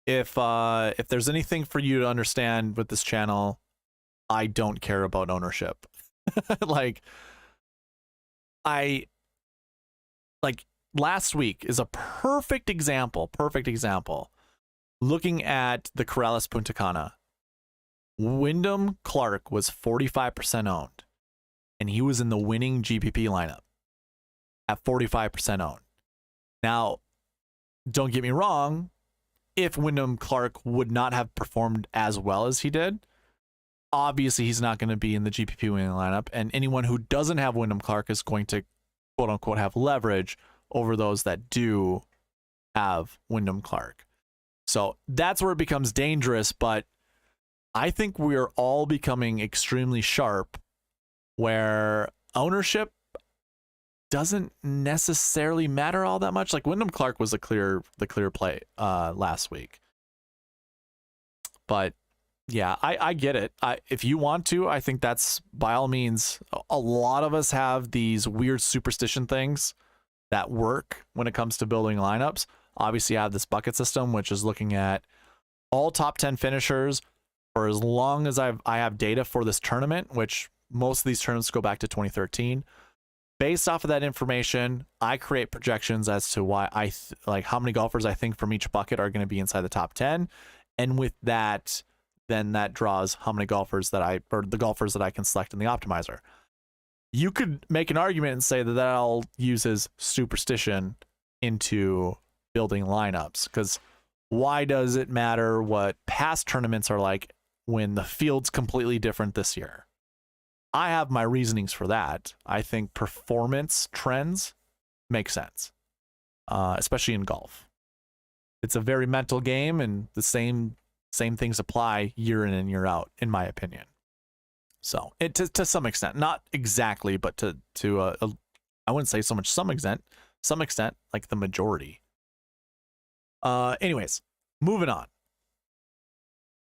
If there's anything for you to understand with this channel, I don't care about ownership. Last week is a perfect example. Looking at the Corrales Punta Cana, Wyndham Clark was 45% owned, and he was in the winning GPP lineup at 45% owned. Now, don't get me wrong, if Wyndham Clark would not have performed as well as he did, obviously he's not going to be in the GPP winning lineup, and anyone who doesn't have Wyndham Clark is going to, quote unquote, have leverage over those that do have Wyndham Clark. So that's where it becomes dangerous, but I think we're all becoming extremely sharp where ownership doesn't necessarily matter all that much. Like Wyndham Clark was the clear play last week. But yeah, I get it. If you want to, I think that's by all means. A lot of us have these weird superstition things that work when it comes to building lineups. Obviously, I have this bucket system, which is looking at all top 10 finishers for as long as I have data for this tournament, which most of these tournaments go back to 2013. Based off of that information, I create projections as to why like how many golfers I think from each bucket are going to be inside the top 10. And with that, then that draws how many golfers that the golfers that I can select in the optimizer. You could make an argument and say that that all uses superstition into building lineups, because why does it matter what past tournaments are like when the field's completely different this year? I have my reasonings for that. I think performance trends make sense, especially in golf. It's a very mental game, and the same things apply year in and year out, in my opinion. So to some extent, not exactly, but to I wouldn't say so much some extent, like the majority. Anyways, moving on.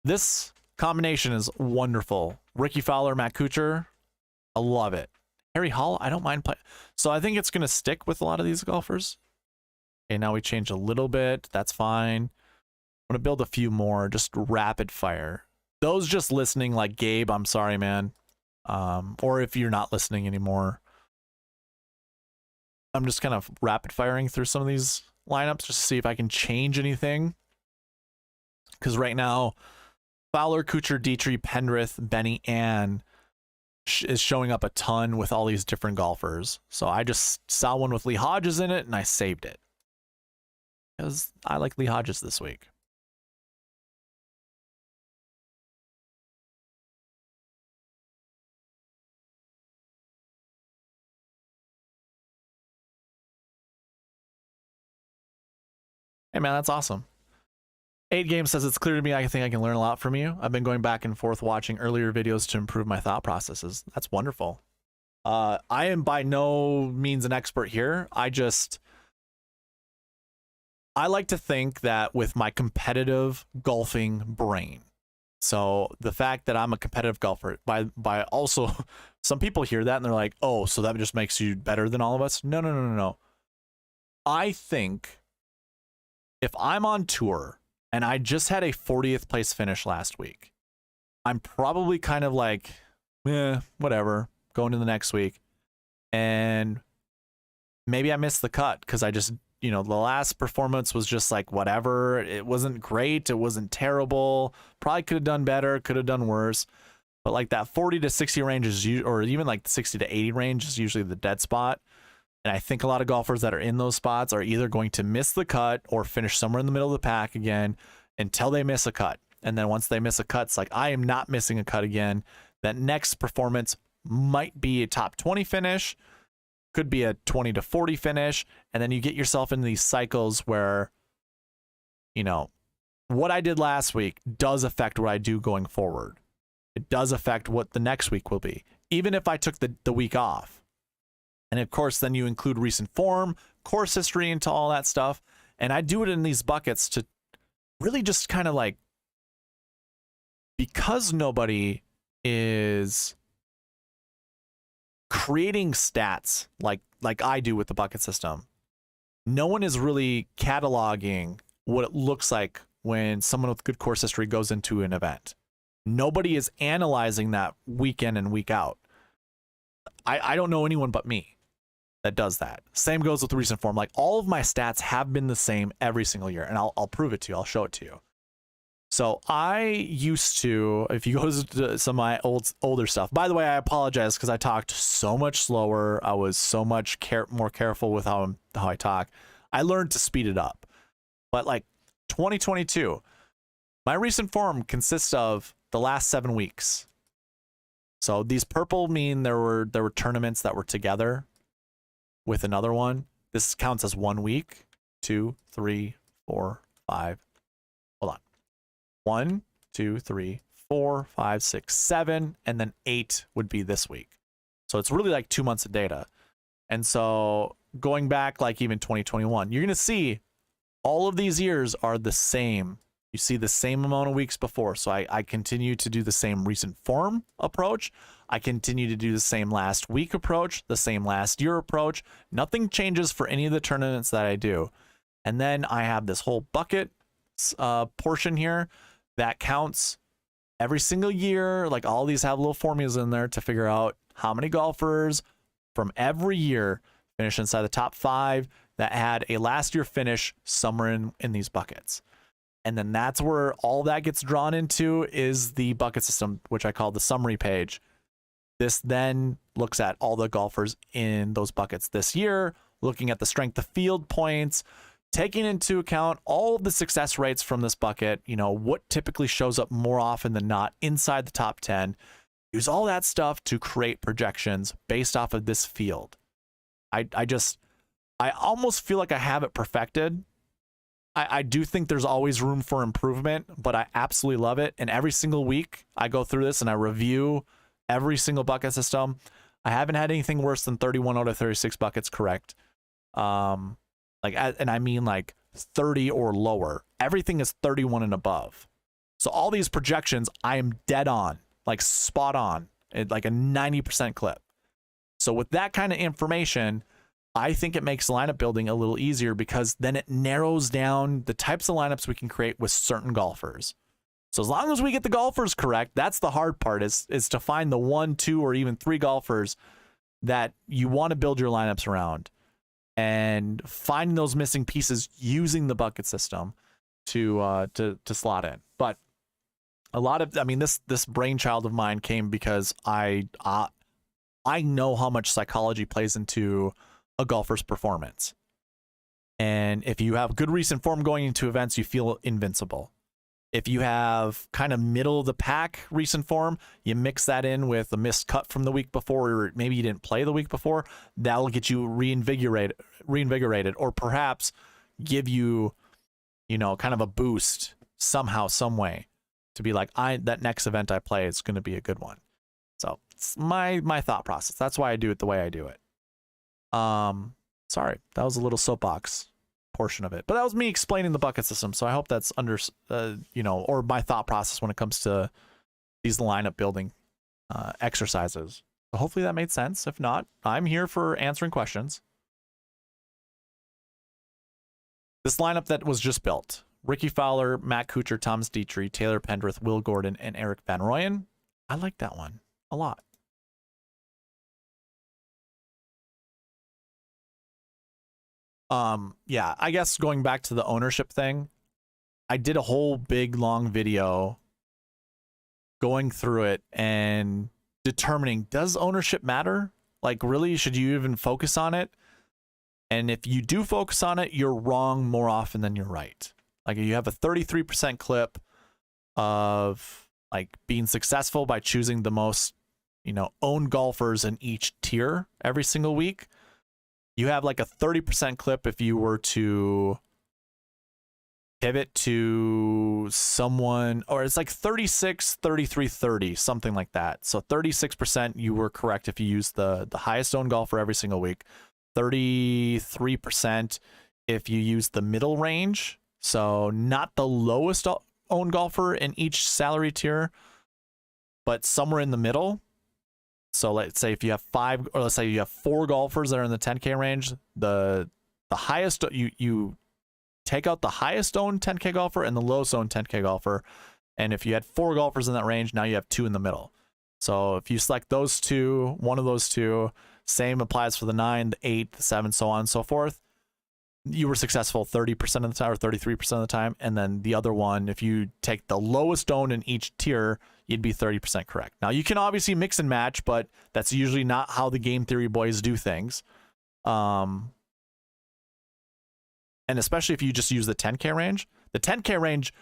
This combination is wonderful. Ricky Fowler, Matt Kuchar, I love it. Harry Hall, I don't mind playing. So I think it's going to stick with a lot of these golfers. Okay, now we change a little bit. That's fine. I'm going to build a few more, just rapid fire. Those just listening like Gabe, I'm sorry, man. Or if you're not listening anymore, I'm just kind of rapid firing through some of these lineups just to see if I can change anything. Because right now, Fowler, Kuchar, Dietrich, Pendrith, Benny, Ann is showing up a ton with all these different golfers. So I just saw one with Lee Hodges in it and I saved it, because I like Lee Hodges this week. Hey man, that's awesome. 8 Games says, it's clear to me I think I can learn a lot from you. I've been going back and forth watching earlier videos to improve my thought processes. That's wonderful. I am by no means an expert here. I like to think that with my competitive golfing brain. So the fact that I'm a competitive golfer, by also, some people hear that and they're like, oh, so that just makes you better than all of us? No. I think if I'm on tour and I just had a 40th place finish last week, I'm probably kind of like, whatever, going to the next week. And maybe I missed the cut because I just, the last performance was just like, whatever. It wasn't great. It wasn't terrible. Probably could have done better, could have done worse. But like that 40 to 60 range is, or even like the 60 to 80 range is usually the dead spot. And I think a lot of golfers that are in those spots are either going to miss the cut or finish somewhere in the middle of the pack again until they miss a cut. And then once they miss a cut, it's like, I am not missing a cut again. That next performance might be a top 20 finish, could be a 20 to 40 finish. And then you get yourself into these cycles where, what I did last week does affect what I do going forward. It does affect what the next week will be, even if I took the week off. And of course, then you include recent form, course history into all that stuff. And I do it in these buckets to really just kind of like, because nobody is creating stats like I do with the bucket system, no one is really cataloging what it looks like when someone with good course history goes into an event. Nobody is analyzing that week in and week out. I don't know anyone but me that does that. Same goes with recent form. Like, all of my stats have been the same every single year, and I'll prove it to you. I'll show it to you. So I used to, if you go to some of my older stuff, by the way, I apologize because I talked so much slower. I was so much more careful with how I talk. I learned to speed it up. But like 2022, my recent form consists of the last 7 weeks. So these purple mean there were tournaments that were together with another one. This counts as 1 week. 2, 3, 4, 5. Hold on. 1, 2, 3, 4, 5, 6, 7, and then 8 would be this week. So it's really like 2 months of data. And so going back like even 2021, you're going to see all of these years are the same. You see the same amount of weeks before. So I continue to do the same recent form approach. I continue to do the same last week approach, the same last year approach. Nothing changes for any of the tournaments that I do. And then I have this whole bucket portion here that counts every single year, like all these have little formulas in there to figure out how many golfers from every year finish inside the top 5 that had a last year finish somewhere in these buckets. And then that's where all that gets drawn into is the bucket system, which I call the summary page. This then looks at all the golfers in those buckets this year, looking at the strength of field points, taking into account all of the success rates from this bucket, you know, what typically shows up more often than not inside the top 10. Use all that stuff to create projections based off of this field. I almost feel like I have it perfected. I do think there's always room for improvement, but I absolutely love it. And every single week I go through this and I review every single bucket system. I haven't had anything worse than 31 out of 36 buckets correct. And I mean like 30 or lower. Everything is 31 and above. So all these projections, I am dead on, like spot on, like a 90% clip. So with that kind of information, I think it makes lineup building a little easier because then it narrows down the types of lineups we can create with certain golfers. So as long as we get the golfers correct, that's the hard part is to find the 1, 2, or even 3 golfers that you want to build your lineups around and finding those missing pieces using the bucket system to slot in. But a lot of, I mean, this brainchild of mine came because I know how much psychology plays into a golfer's performance. And if you have good recent form going into events, you feel invincible. If you have kind of middle of the pack recent form, you mix that in with a missed cut from the week before, or maybe you didn't play the week before, that'll get you reinvigorated, or perhaps give you, you know, kind of a boost somehow, some way to be like, that next event I play is going to be a good one. So it's my thought process. That's why I do it the way I do it. Sorry, that was a little soapbox portion of it, but that was me explaining the bucket system. So I hope that's or my thought process when it comes to these lineup building exercises. So hopefully that made sense. If not, I'm here for answering questions. This lineup that was just built: Ricky Fowler, Matt Kuchar, Thomas Dietrich, Taylor Pendrith, Will Gordon, and Eric Van Rooyen. I like that one a lot. Yeah, I guess going back to the ownership thing, I did a whole big long video going through it and determining, does ownership matter? Like, really, should you even focus on it? And if you do focus on it, you're wrong more often than you're right. Like, you have a 33% clip of like being successful by choosing the most, owned golfers in each tier every single week. You have like a 30% clip if you were to pivot to someone, or it's like 36, 33, 30, something like that. So 36% you were correct if you used the highest owned golfer every single week. 33% if you use the middle range. So not the lowest owned golfer in each salary tier, but somewhere in the middle. So let's say if you have 5, or let's say you have 4 golfers that are in the 10K range, the highest, you take out the highest owned 10K golfer and the lowest owned 10K golfer. And if you had 4 golfers in that range, now you have 2 in the middle. So if you select those 2, one of those 2, same applies for the 9, the 8, the 7, so on and so forth. You were successful 30% of the time or 33% of the time. And then the other one, if you take the lowest owned in each tier, you'd be 30% correct. Now, you can obviously mix and match, but that's usually not how the game theory boys do things. And especially if you just use the 10K range. The 10K range,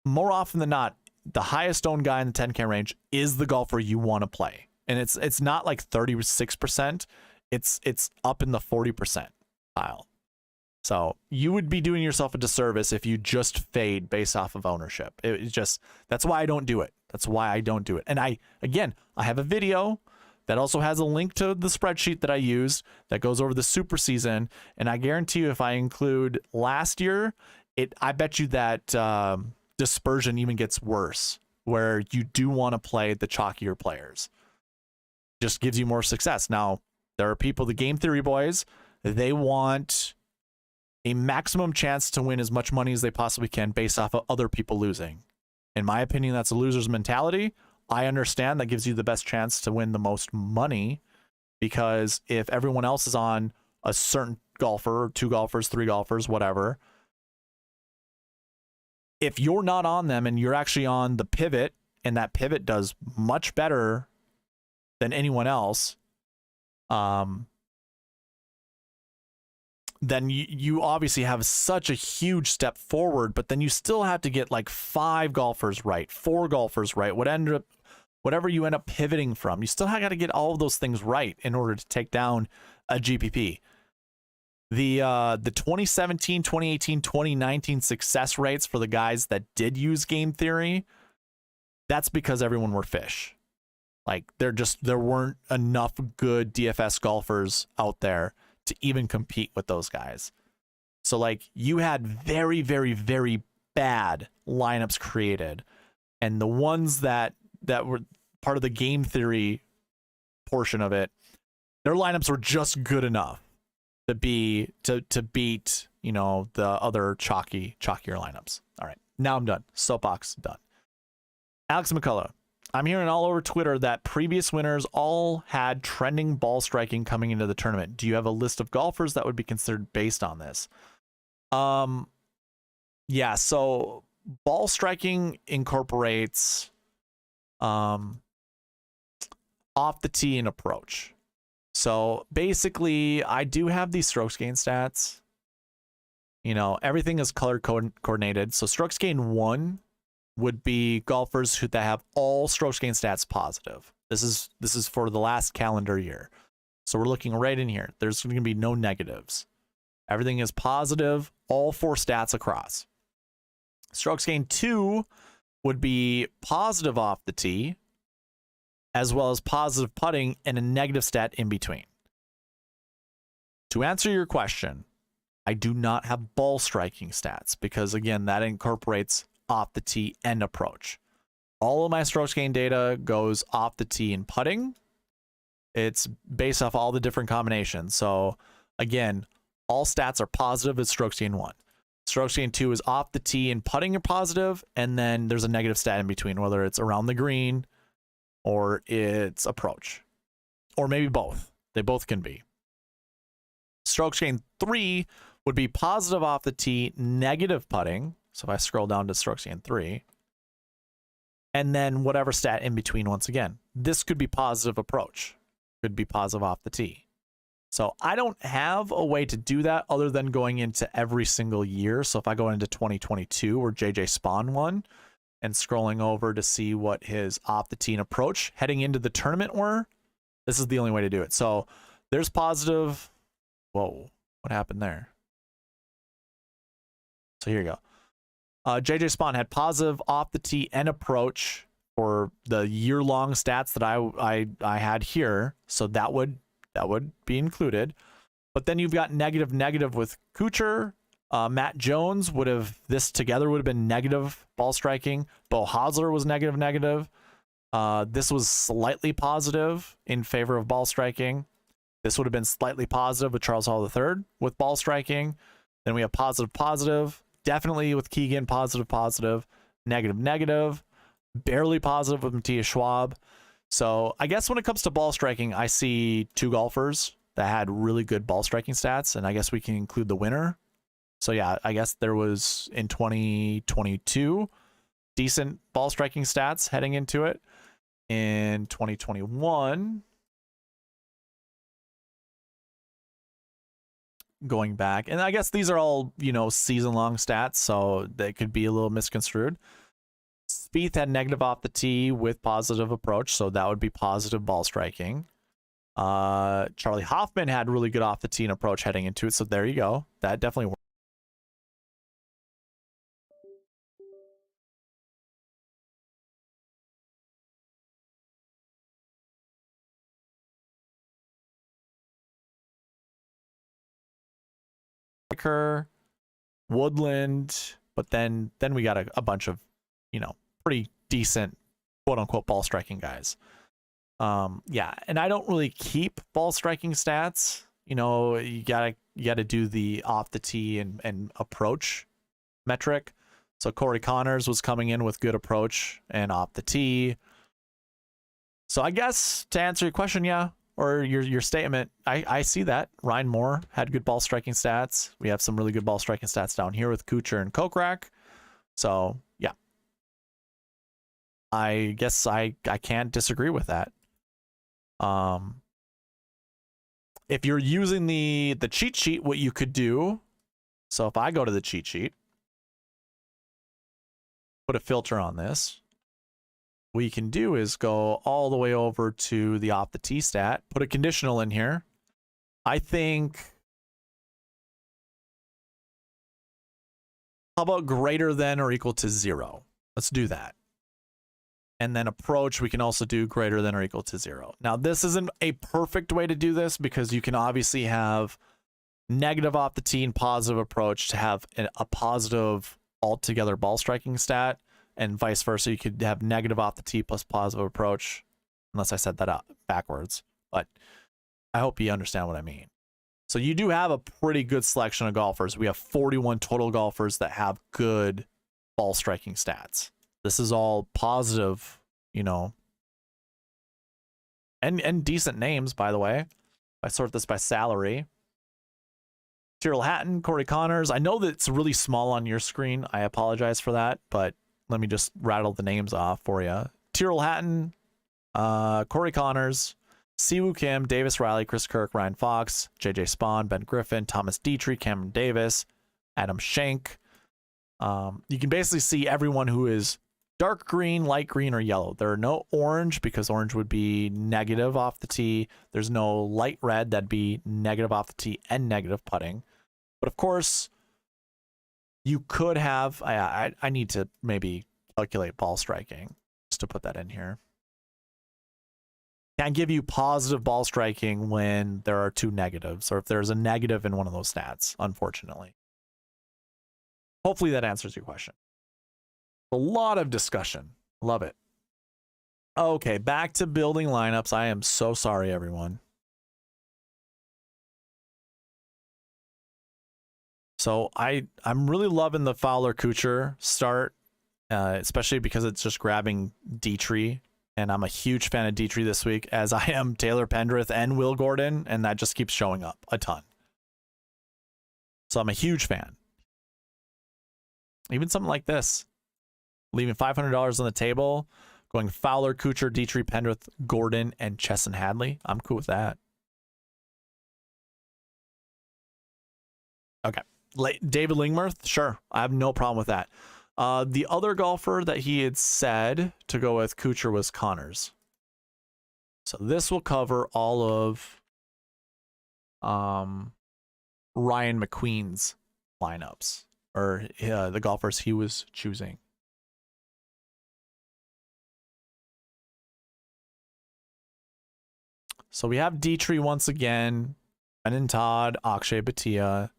more often than not, the highest owned guy in the 10K range is the golfer you want to play. And it's not like 36%. It's up in the 40% pile. So you would be doing yourself a disservice if you just fade based off of ownership. That's why I don't do it. That's why I don't do it. And I have a video that also has a link to the spreadsheet that I used that goes over the super season. And I guarantee you, if I include last year, I bet you that dispersion even gets worse, where you do want to play the chalkier players. Just gives you more success. Now, there are people, the game theory boys, they want a maximum chance to win as much money as they possibly can based off of other people losing. In my opinion, that's a loser's mentality. I understand that gives you the best chance to win the most money, because if everyone else is on a certain golfer, 2 golfers, 3 golfers, whatever, if you're not on them and you're actually on the pivot, and that pivot does much better than anyone else, then you obviously have such a huge step forward, but then you still have to get like 5 golfers right, 4 golfers right, whatever you end up pivoting from. You still got to get all of those things right in order to take down a GPP. The 2017, 2018, 2019 success rates for the guys that did use game theory, that's because everyone were fish. Like there weren't enough good DFS golfers out there to even compete with those guys. So like you had very, very, very bad lineups created, and the ones that were part of the game theory portion of it, their lineups were just good enough to beat, you know, the other chalkier lineups. All right, now I'm done. Soapbox done. Alex McCullough. I'm hearing all over Twitter that previous winners all had trending ball striking coming into the tournament. Do you have a list of golfers that would be considered based on this? Yeah, so ball striking incorporates off the tee and approach. So basically, I do have these strokes gain stats. You know, everything is color coordinated. So strokes gain 1 would be golfers that have all strokes gain stats positive. This is for the last calendar year. So we're looking right in here. There's going to be no negatives. Everything is positive, all 4 stats across. Strokes gain 2 would be positive off the tee, as well as positive putting and a negative stat in between. To answer your question, I do not have ball striking stats because, again, that incorporates off the tee and approach. All of my strokes gain data goes off the tee and putting. It's based off all the different combinations. So again, all stats are positive with strokes gain 1. Strokes gain 2 is off the tee and putting are positive, and then there's a negative stat in between, whether it's around the green or it's approach, or maybe both. They both can be. Strokes gain 3 would be positive off the tee, negative putting. So if I scroll down to strokes gain 3, and then whatever stat in between, once again, this could be positive approach, could be positive off the tee. So I don't have a way to do that other than going into every single year. So if I go into 2022 where JJ Spawn won and scrolling over to see what his off the tee and approach heading into the tournament were, this is the only way to do it. So there's positive. Whoa, what happened there? So here you go. JJ Spawn had positive off the tee and approach for the year-long stats that I had here, so that would be included. But then you've got negative with Kuchar. Matt Jones would have, this together would have been negative ball striking. Bo Hosler was negative. This was slightly positive in favor of ball striking. This would have been slightly positive with Charles Hall III with ball striking. Then we have positive. Definitely with Keegan, positive, negative, barely positive with Matthias Schwab. So I guess when it comes to ball striking, I see 2 golfers that had really good ball striking stats, and I guess we can include the winner. So yeah, I guess there was in 2022 decent ball striking stats heading into it. In 2021, going back, and I guess these are all, you know, season-long stats, so they could be a little misconstrued. Spieth had negative off the tee with positive approach, so that would be positive ball striking. Charlie Hoffman had really good off the tee and approach heading into it, so there you go. That definitely worked. Woodland, but then we got a bunch of, you know, pretty decent quote unquote ball striking guys. Yeah, and I don't really keep ball striking stats. You know, you gotta do the off the tee and approach metric. So Corey Connors was coming in with good approach and off the tee. So I guess to answer your question, yeah, or your statement, I see that. Ryan Moore had good ball striking stats. We have some really good ball striking stats down here with Kuchar and Kokrak. So yeah, I guess I can't disagree with that. If you're using the cheat sheet, what you could do, so if I go to the cheat sheet, put a filter on this, what you can do is go all the way over to the off the tee stat, put a conditional in here. I think, how about greater than or equal to 0? Let's do that. And then approach, we can also do greater than or equal to 0. Now, this isn't a perfect way to do this because you can obviously have negative off the tee and positive approach to have a positive altogether ball striking stat, and vice versa. You could have negative off the tee plus positive approach, unless I said that up backwards. But I hope you understand what I mean. So you do have a pretty good selection of golfers. We have 41 total golfers that have good ball striking stats. This is all positive, you know, and decent names, by the way. I sort this by salary. Tyrrell Hatton, Corey Connors. I know that it's really small on your screen. I apologize for that, but let me just rattle the names off for you. Tyrrell Hatton, Corey Connors, Siwoo Kim, Davis Riley, Chris Kirk, Ryan Fox, JJ Spawn, Ben Griffin, Thomas Dietrich, Cameron Davis, Adam Schenk. You can basically see everyone who is dark green, light green, or yellow. There are no orange because orange would be negative off the tee. There's no light red, that'd be negative off the tee and negative putting. But of course, you could have, I need to maybe calculate ball striking just to put that in here. Can't give you positive ball striking when there are 2 negatives, or if there's a negative in one of those stats, unfortunately. Hopefully that answers your question. A lot of discussion. Love it. Okay, back to building lineups. I am so sorry, everyone. So I'm really loving the Fowler Kuchar start, especially because it's just grabbing Dietrich, and I'm a huge fan of Dietrich this week, as I am Taylor Pendrith and Will Gordon, and that just keeps showing up a ton. So I'm a huge fan. Even something like this, leaving $500 on the table, going Fowler, Kuchar, Dietrich, Pendrith, Gordon, and Chesson Hadley. I'm cool with that. Okay. David Lingmerth, sure. I have no problem with that. The other golfer that he had said to go with Kuchar was Connors. So this will cover all of Ryan McQueen's lineups, or the golfers he was choosing. So we have Dietrich once again, Brennan Todd, Akshay Bhatia,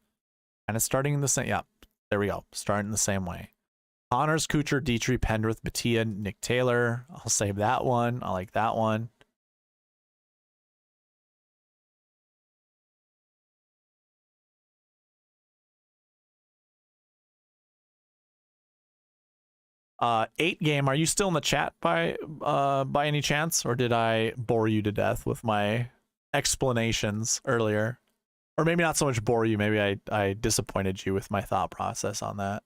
and it's starting in the same. Yeah, there we go. Starting the same way. Connors, Kuchar, Dietrich, Pendrith, Bhatia, Nick Taylor. I'll save that one. I like that one. Eight game. Are you still in the chat by any chance, or did I bore you to death with my explanations earlier? Or maybe not so much bore you. Maybe I disappointed you with my thought process on that.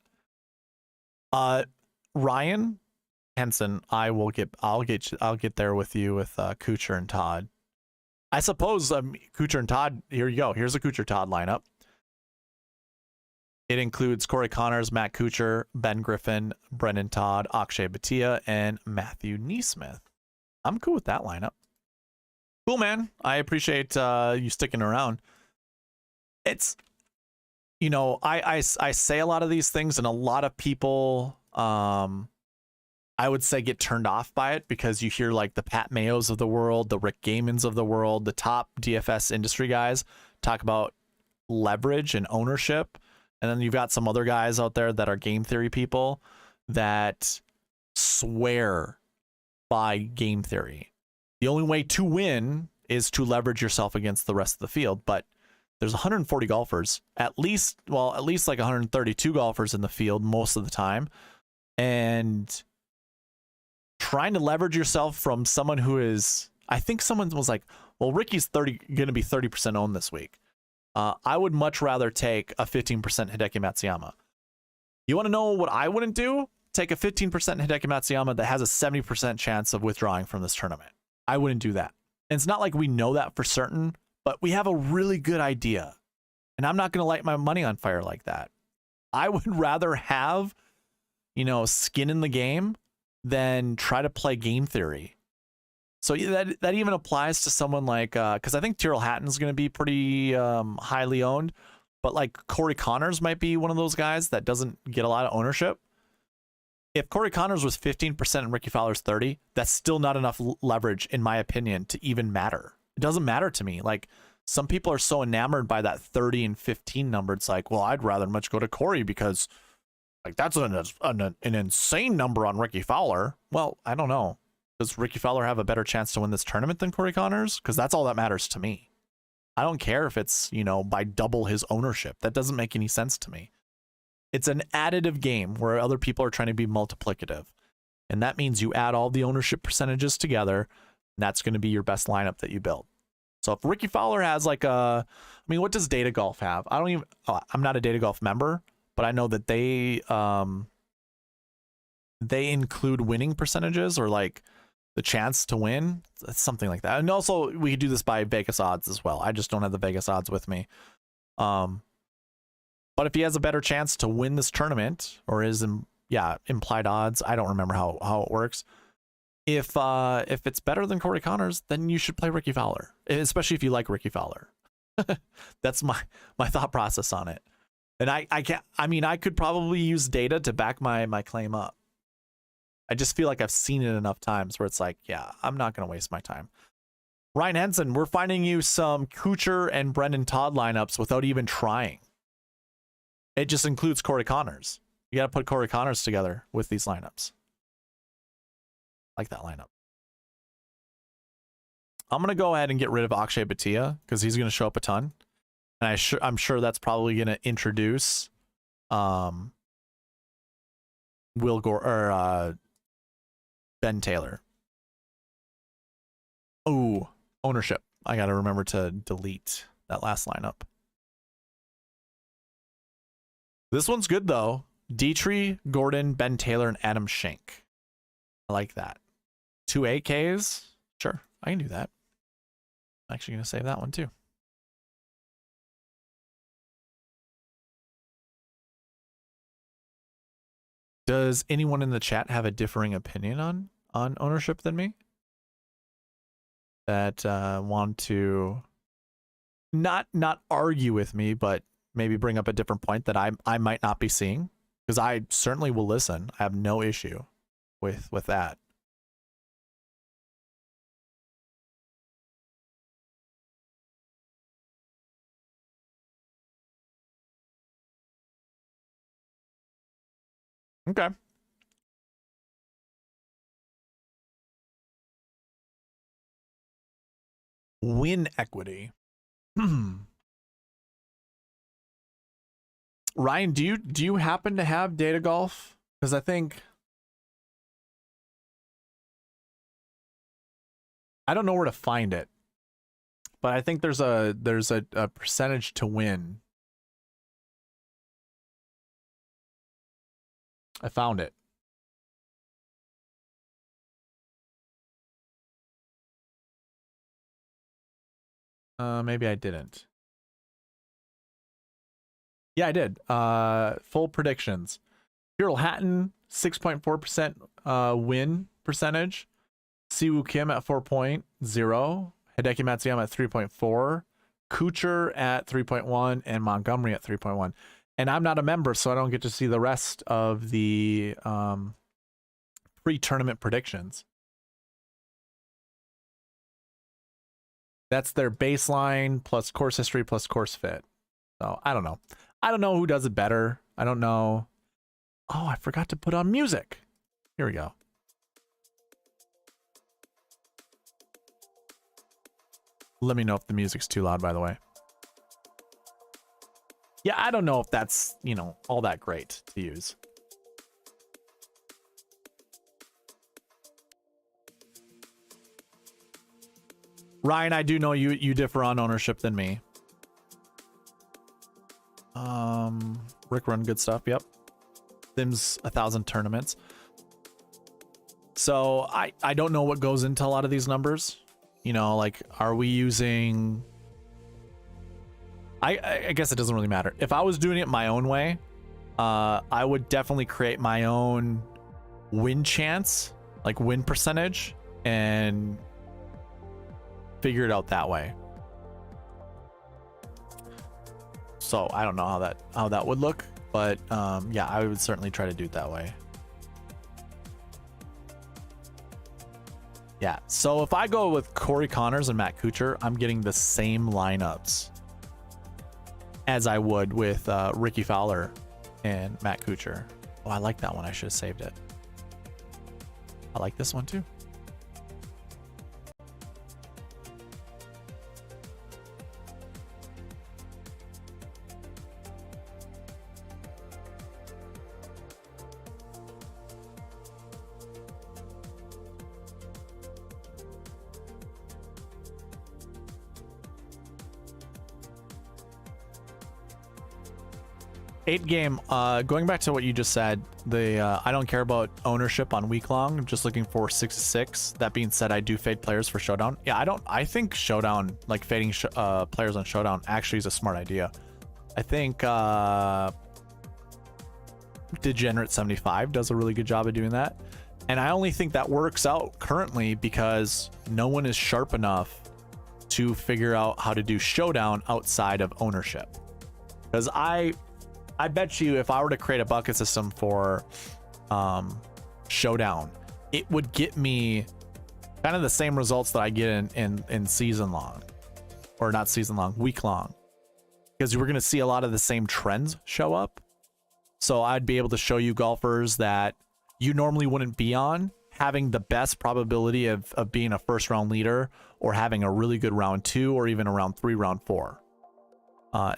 Ryan Henson, I'll get there with you with Kuchar and Todd. I suppose Kuchar and Todd. Here you go. Here's a Kuchar Todd lineup. It includes Corey Connors, Matt Kuchar, Ben Griffin, Brennan Todd, Akshay Bhatia, and Matthew Neesmith. I'm cool with that lineup. Cool, man. I appreciate you sticking around. It's, you know, I say a lot of these things, and a lot of people, I would say, get turned off by it because you hear like the Pat Mayos of the world, the Rick Gaimans of the world, the top DFS industry guys talk about leverage and ownership. And then you've got some other guys out there that are game theory people that swear by game theory. The only way to win is to leverage yourself against the rest of the field. But there's 140 golfers, at least like 132 golfers in the field most of the time. And trying to leverage yourself from someone who is, I think someone was like, well, Ricky's going to be 30% owned this week. I would much rather take a 15% Hideki Matsuyama. You want to know what I wouldn't do? Take a 15% Hideki Matsuyama that has a 70% chance of withdrawing from this tournament. I wouldn't do that. And it's not like we know that for certain, but we have a really good idea. And I'm not going to light my money on fire like that. I would rather have, skin in the game than try to play game theory. So that even applies to someone like, because I think Tyrrell Hatton's going to be pretty highly owned, but like Corey Connors might be one of those guys that doesn't get a lot of ownership. If Corey Connors was 15% and Ricky Fowler's 30, that's still not enough leverage, in my opinion, to even matter. It doesn't matter to me. Like, some people are so enamored by that 30 and 15 number. It's like, well, I'd rather much go to Corey because, like, that's an insane number on Ricky Fowler. Well, I don't know. Does Ricky Fowler have a better chance to win this tournament than Corey Connors? Because that's all that matters to me. I don't care if it's, by double his ownership. That doesn't make any sense to me. It's an additive game where other people are trying to be multiplicative. And that means you add all the ownership percentages together, and that's going to be your best lineup that you build. So if Ricky Fowler has like what does Data Golf have? I'm not a Data Golf member, but I know that they include winning percentages or like the chance to win, something like that. And also we could do this by Vegas odds as well. I just don't have the Vegas odds with me. But if he has a better chance to win this tournament, or is implied odds, I don't remember how it works. If it's better than Corey Connors, then you should play Ricky Fowler, especially if you like Ricky Fowler. That's my thought process on it. And I could probably use data to back my claim up. I just feel like I've seen it enough times where it's like, yeah, I'm not going to waste my time. Ryan Henson, we're finding you some Kuchar and Brendan Todd lineups without even trying. It just includes Corey Connors. You got to put Corey Connors together with these lineups. Like that lineup. I'm going to go ahead and get rid of Akshay Bhatia because he's going to show up a ton. And I'm sure that's probably going to introduce Will Gore or Ben Taylor. Oh, ownership. I got to remember to delete that last lineup. This one's good though. Dietrich, Gordon, Ben Taylor, and Adam Schenk. I like that. 2 AKs? Sure, I can do that. I'm actually going to save that one too. Does anyone in the chat have a differing opinion on ownership than me? That want to not argue with me, but maybe bring up a different point that I might not be seeing? Because I certainly will listen. I have no issue with that. Okay. Win equity. Ryan, do you happen to have Data Golf? Because I don't know where to find it, but I think there's a percentage to win. I found it. Maybe I didn't. Yeah, I did. Full predictions. Tyrrell Hatton, 6.4% win percentage. Siwoo Kim at 4.0. Hideki Matsuyama at 3.4. Kuchar at 3.1. And Montgomery at 3.1. And I'm not a member, so I don't get to see the rest of the pre-tournament predictions. That's their baseline plus course history plus course fit. So I don't know. I don't know who does it better. I don't know. Oh, I forgot to put on music. Here we go. Let me know if the music's too loud, by the way. Yeah, I don't know if that's, you know, all that great to use. Ryan, I do know you differ on ownership than me. Rick Run, good stuff. Yep. Sims 1,000 tournaments. So I don't know what goes into a lot of these numbers. You know, like, are we using... I guess it doesn't really matter. If I was doing it my own way, I would definitely create my own win chance, like win percentage, and figure it out that way. So I don't know how that would look, but yeah, I would certainly try to do it that way. Yeah, so if I go with Corey Connors and Matt Kuchar, I'm getting the same lineups as I would with Ricky Fowler and Matt Kuchar. Oh, I like that one. I should have saved it. I like this one too. Eight game, going back to what you just said, I don't care about ownership on week long. I'm just looking for 6-6. That being said, I do fade players for Showdown. Yeah, I think Showdown, like fading players on Showdown actually is a smart idea. I think Degenerate 75 does a really good job of doing that. And I only think that works out currently because no one is sharp enough to figure out how to do Showdown outside of ownership. Because I bet you if I were to create a bucket system for Showdown, it would get me kind of the same results that I get in season long, or not season long, week long, because we're going to see a lot of the same trends show up. So I'd be able to show you golfers that you normally wouldn't be on, having the best probability of being a first round leader, or having a really good round 2, or even a round 3, round 4.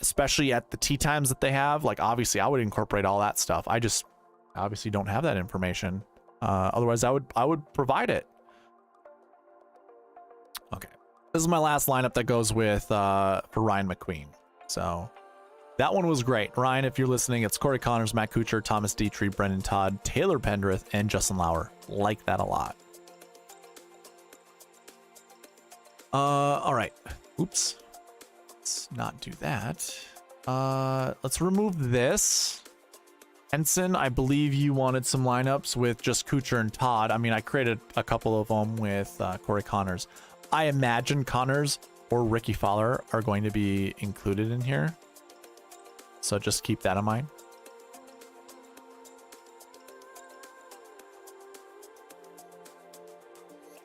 Especially at the tee times that they have. Like, obviously I would incorporate all that stuff. I just obviously don't have that information. Otherwise I would provide it. Okay, this is my last lineup that goes with for Ryan McQueen. So that one was great. Ryan, if you're listening, it's Corey Connors, Matt Kuchar, Thomas Dietrich, Brendan Todd, Taylor Pendrith, and Justin Lauer. Like that a lot. All right, oops. Let's not do that. Let's remove this. Henson, I believe you wanted some lineups with just Kuchar and Todd. I mean, I created a couple of them with Corey Connors. I imagine Connors or Ricky Fowler are going to be included in here. So just keep that in mind.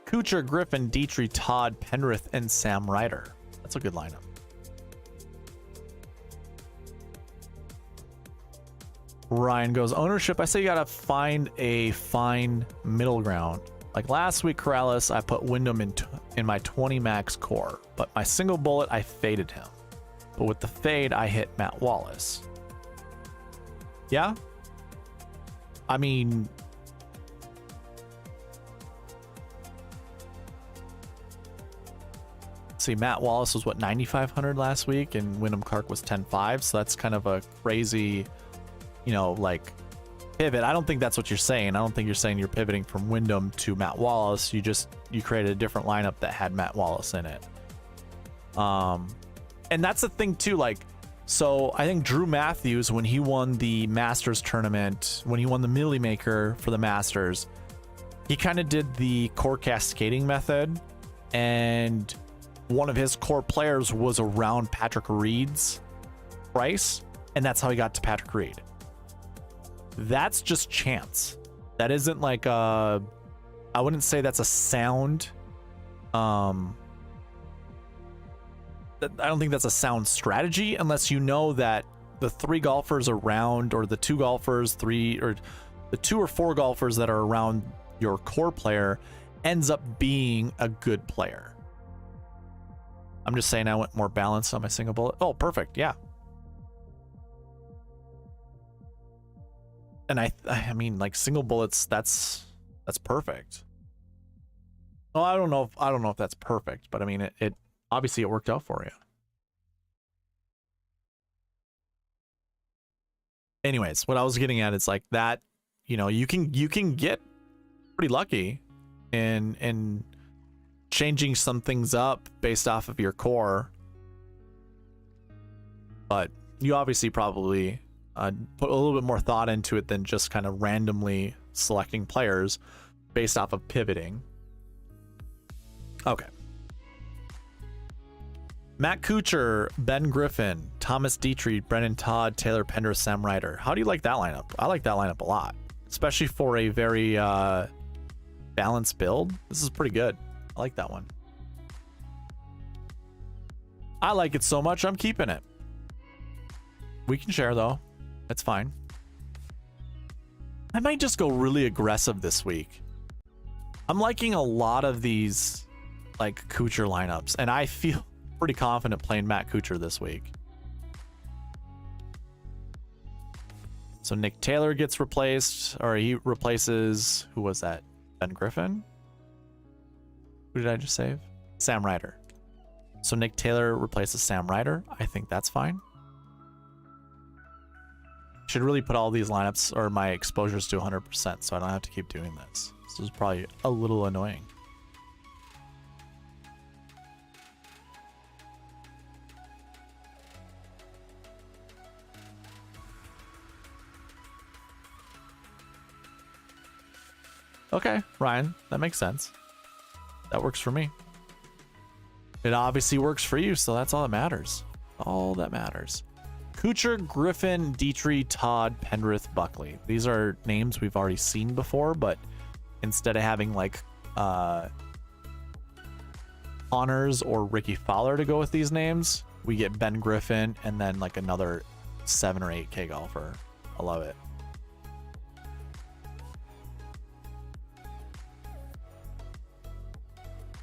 Kuchar, Griffin, Dietrich, Todd, Pendrith, and Sam Ryder. That's a good lineup. Ryan goes, ownership, I say you gotta find a fine middle ground. Like last week, Corrales, I put Wyndham in my 20 max core, but my single bullet, I faded him. But with the fade, I hit Matt Wallace. Yeah? I mean... see, Matt Wallace was, what, 9,500 last week, and Wyndham Clark was 10.5, so that's kind of a crazy... you know, like pivot. I don't think that's what you're saying. I don't think you're saying you're pivoting from Wyndham to Matt Wallace. You created a different lineup that had Matt Wallace in it. And that's the thing too, like, so I think Drew Matthews, when he won the Masters tournament, when he won the Millie Maker for the Masters, he kind of did the core cascading method, and one of his core players was around Patrick Reed's price, and that's how he got to Patrick Reed. That's just chance. That isn't like I wouldn't say that's a sound I don't think that's a sound strategy unless you know that the 3 golfers around, or the 2 golfers, 3 or the 2 or 4 golfers that are around your core player ends up being a good player. I'm just saying I went more balanced on my single bullet. Oh, perfect. Yeah. And I mean, like single bullets, that's perfect. Well, I don't know if that's perfect, but I mean, it obviously it worked out for you. Anyways, what I was getting at is like that, you know, you can get pretty lucky in changing some things up based off of your core, but you obviously probably put a little bit more thought into it than just kind of randomly selecting players based off of pivoting. Okay. Matt Kuchar, Ben Griffin, Thomas Dietrich, Brennan Todd, Taylor Pendrith, Sam Ryder. How do you like that lineup? I like that lineup a lot, especially for a very balanced build. This is pretty good. I like that one. I like it so much, I'm keeping it. We can share though. That's fine. I might just go really aggressive this week. I'm liking a lot of these like Kuchar lineups, and I feel pretty confident playing Matt Kuchar this week. So Nick Taylor gets replaced, or he replaces, who was that? Ben Griffin? Who did I just save? Sam Ryder. So Nick Taylor replaces Sam Ryder. I think that's fine. Should really put all these lineups or my exposures to 100% so I don't have to keep doing this. This is probably a little annoying. Okay, Ryan, that makes sense. That works for me. It obviously works for you, so that's all that matters. All that matters. Kuchar, Griffin, Dietrich, Todd, Pendrith, Buckley. These are names we've already seen before, but instead of having like Honors or Ricky Fowler to go with these names, we get Ben Griffin and then like another 7 or 8K golfer. I love it.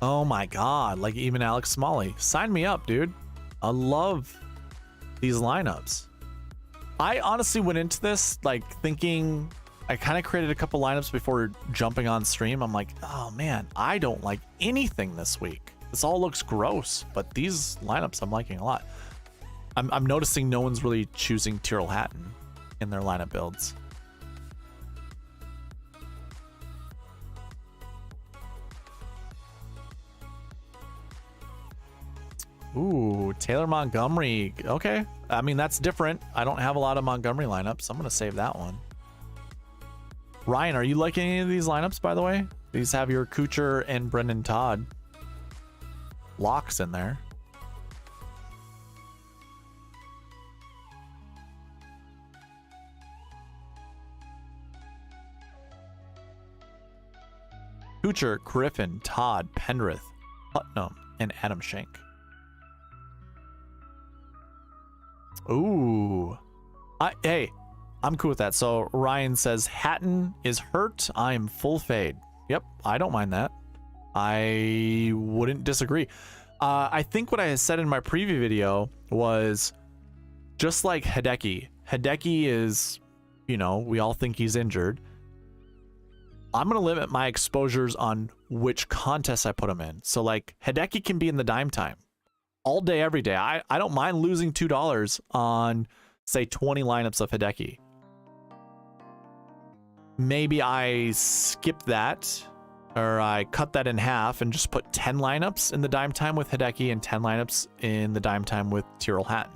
Oh my god, like even Alex Smalley. Sign me up, dude. I love these lineups. I honestly went into this like thinking, I kind of created a couple lineups before jumping on stream. I'm like, oh man, I don't like anything this week. This all looks gross, but these lineups I'm liking a lot. I'm noticing no one's really choosing Tyrrell Hatton in their lineup builds. Ooh, Taylor Montgomery. Okay. I mean, that's different. I don't have a lot of Montgomery lineups. I'm going to save that one. Ryan, are you liking any of these lineups, by the way? These have your Kuchar and Brendan Todd locks in there. Kuchar, Griffin, Todd, Pendrith, Putnam, and Adam Schenk. Ooh. Hey, I'm cool with that. So Ryan says Hatton is hurt. I'm full fade. Yep, I don't mind that. I wouldn't disagree. I think what I had said in my preview video was just like Hideki. Hideki is, you know, we all think he's injured. I'm going to limit my exposures on which contests I put him in. So like Hideki can be in the dime time all day, every day. I don't mind losing $2 on, say, 20 lineups of Hideki. Maybe I skip that, or I cut that in half and just put 10 lineups in the dime time with Hideki and 10 lineups in the dime time with Tyrrell Hatton.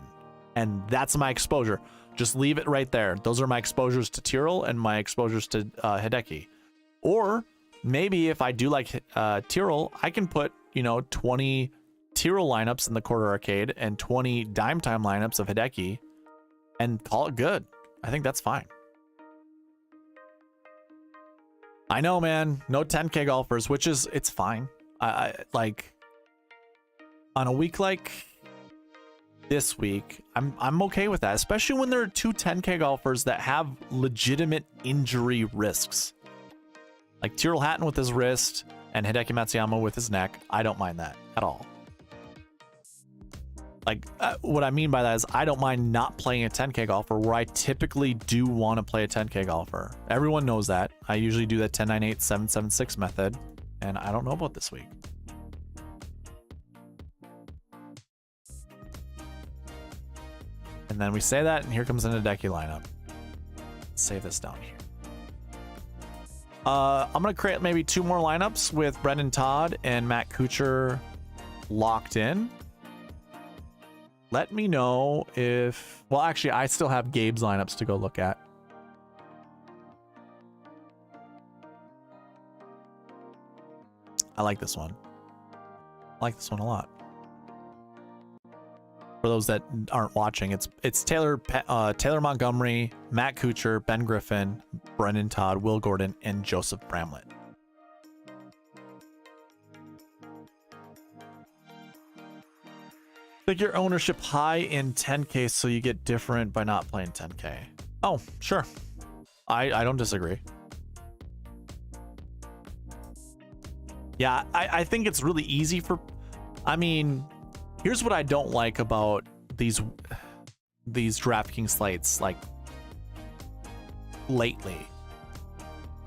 And that's my exposure. Just leave it right there. Those are my exposures to Tyrrell and my exposures to Hideki. Or maybe if I do like Tyrrell, I can put, you know, 20 Tyrrell lineups in the quarter arcade and 20 dime time lineups of Hideki and call it good. I think that's fine. I know, man, no 10K golfers, which is, it's fine. I like on a week like this week, I'm okay with that, especially when there are two 10K golfers that have legitimate injury risks. Like Tyrrell Hatton with his wrist and Hideki Matsuyama with his neck. I don't mind that at all. Like, what I mean by that is I don't mind not playing a 10K golfer where I typically do want to play a 10K golfer. Everyone knows that. I usually do that 10-9-8, 7-7-6 method, and I don't know about this week. And then we say that, and here comes an Hideki lineup. Save this down here. I'm going to create maybe 2 more lineups with Brendan Todd and Matt Kuchar locked in. Let me know if... Well, actually, I still have Gabe's lineups to go look at. I like this one. I like this one a lot. For those that aren't watching, it's Taylor Montgomery, Matt Kuchar, Ben Griffin, Brendan Todd, Will Gordon, and Joseph Bramlett. Pick your ownership high in 10K so you get different by not playing 10K. Oh, sure. I don't disagree. Yeah, I think it's really easy for... I mean, here's what I don't like about these DraftKings slates, like, lately.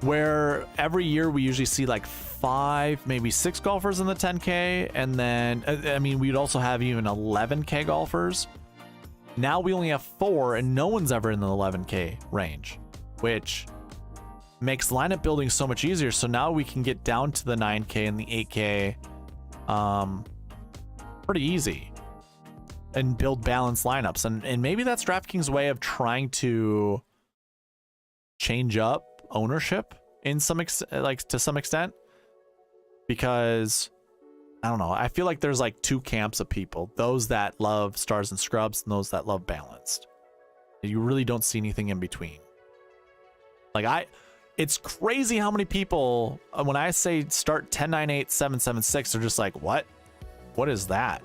Where every year we usually see like 5, maybe 6 golfers in the 10K, and then I mean we'd also have even 11K golfers. Now we only have 4, and no one's ever in the 11K range, which makes lineup building so much easier. So now we can get down to the 9K and the 8K pretty easy and build balanced lineups, and maybe that's DraftKings' way of trying to change up ownership in some to some extent, because I don't know, I feel like there's like 2 camps of people: those that love stars and scrubs and those that love balanced. You really don't see anything in between. Like, it's crazy how many people, when I say start 10-9-8 7-7-6, they're just like, what is that?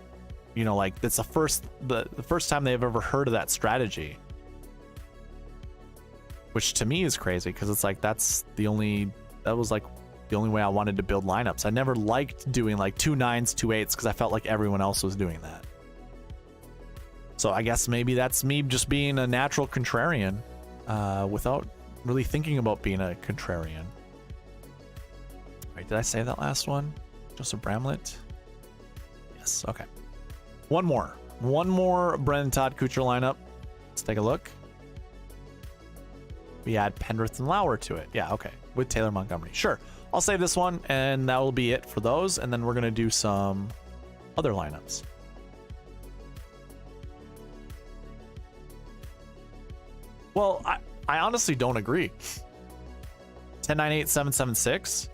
You know, like, it's the first time they've ever heard of that strategy. Which to me is crazy, because it's like that was like the only way I wanted to build lineups. I never liked doing like 2 9s, 2 8s, because I felt like everyone else was doing that. So I guess maybe that's me just being a natural contrarian, without really thinking about being a contrarian. Wait, did I say that last one? Joseph Bramlett? Yes, okay. One more Brendan Todd Kuchar lineup. Let's take a look. We add Pendrith and Lauer to it. Yeah, okay. With Taylor Montgomery. Sure. I'll save this one, and that will be it for those. And then we're going to do some other lineups. Well, I honestly don't agree. 10-9-8, 7-7-6.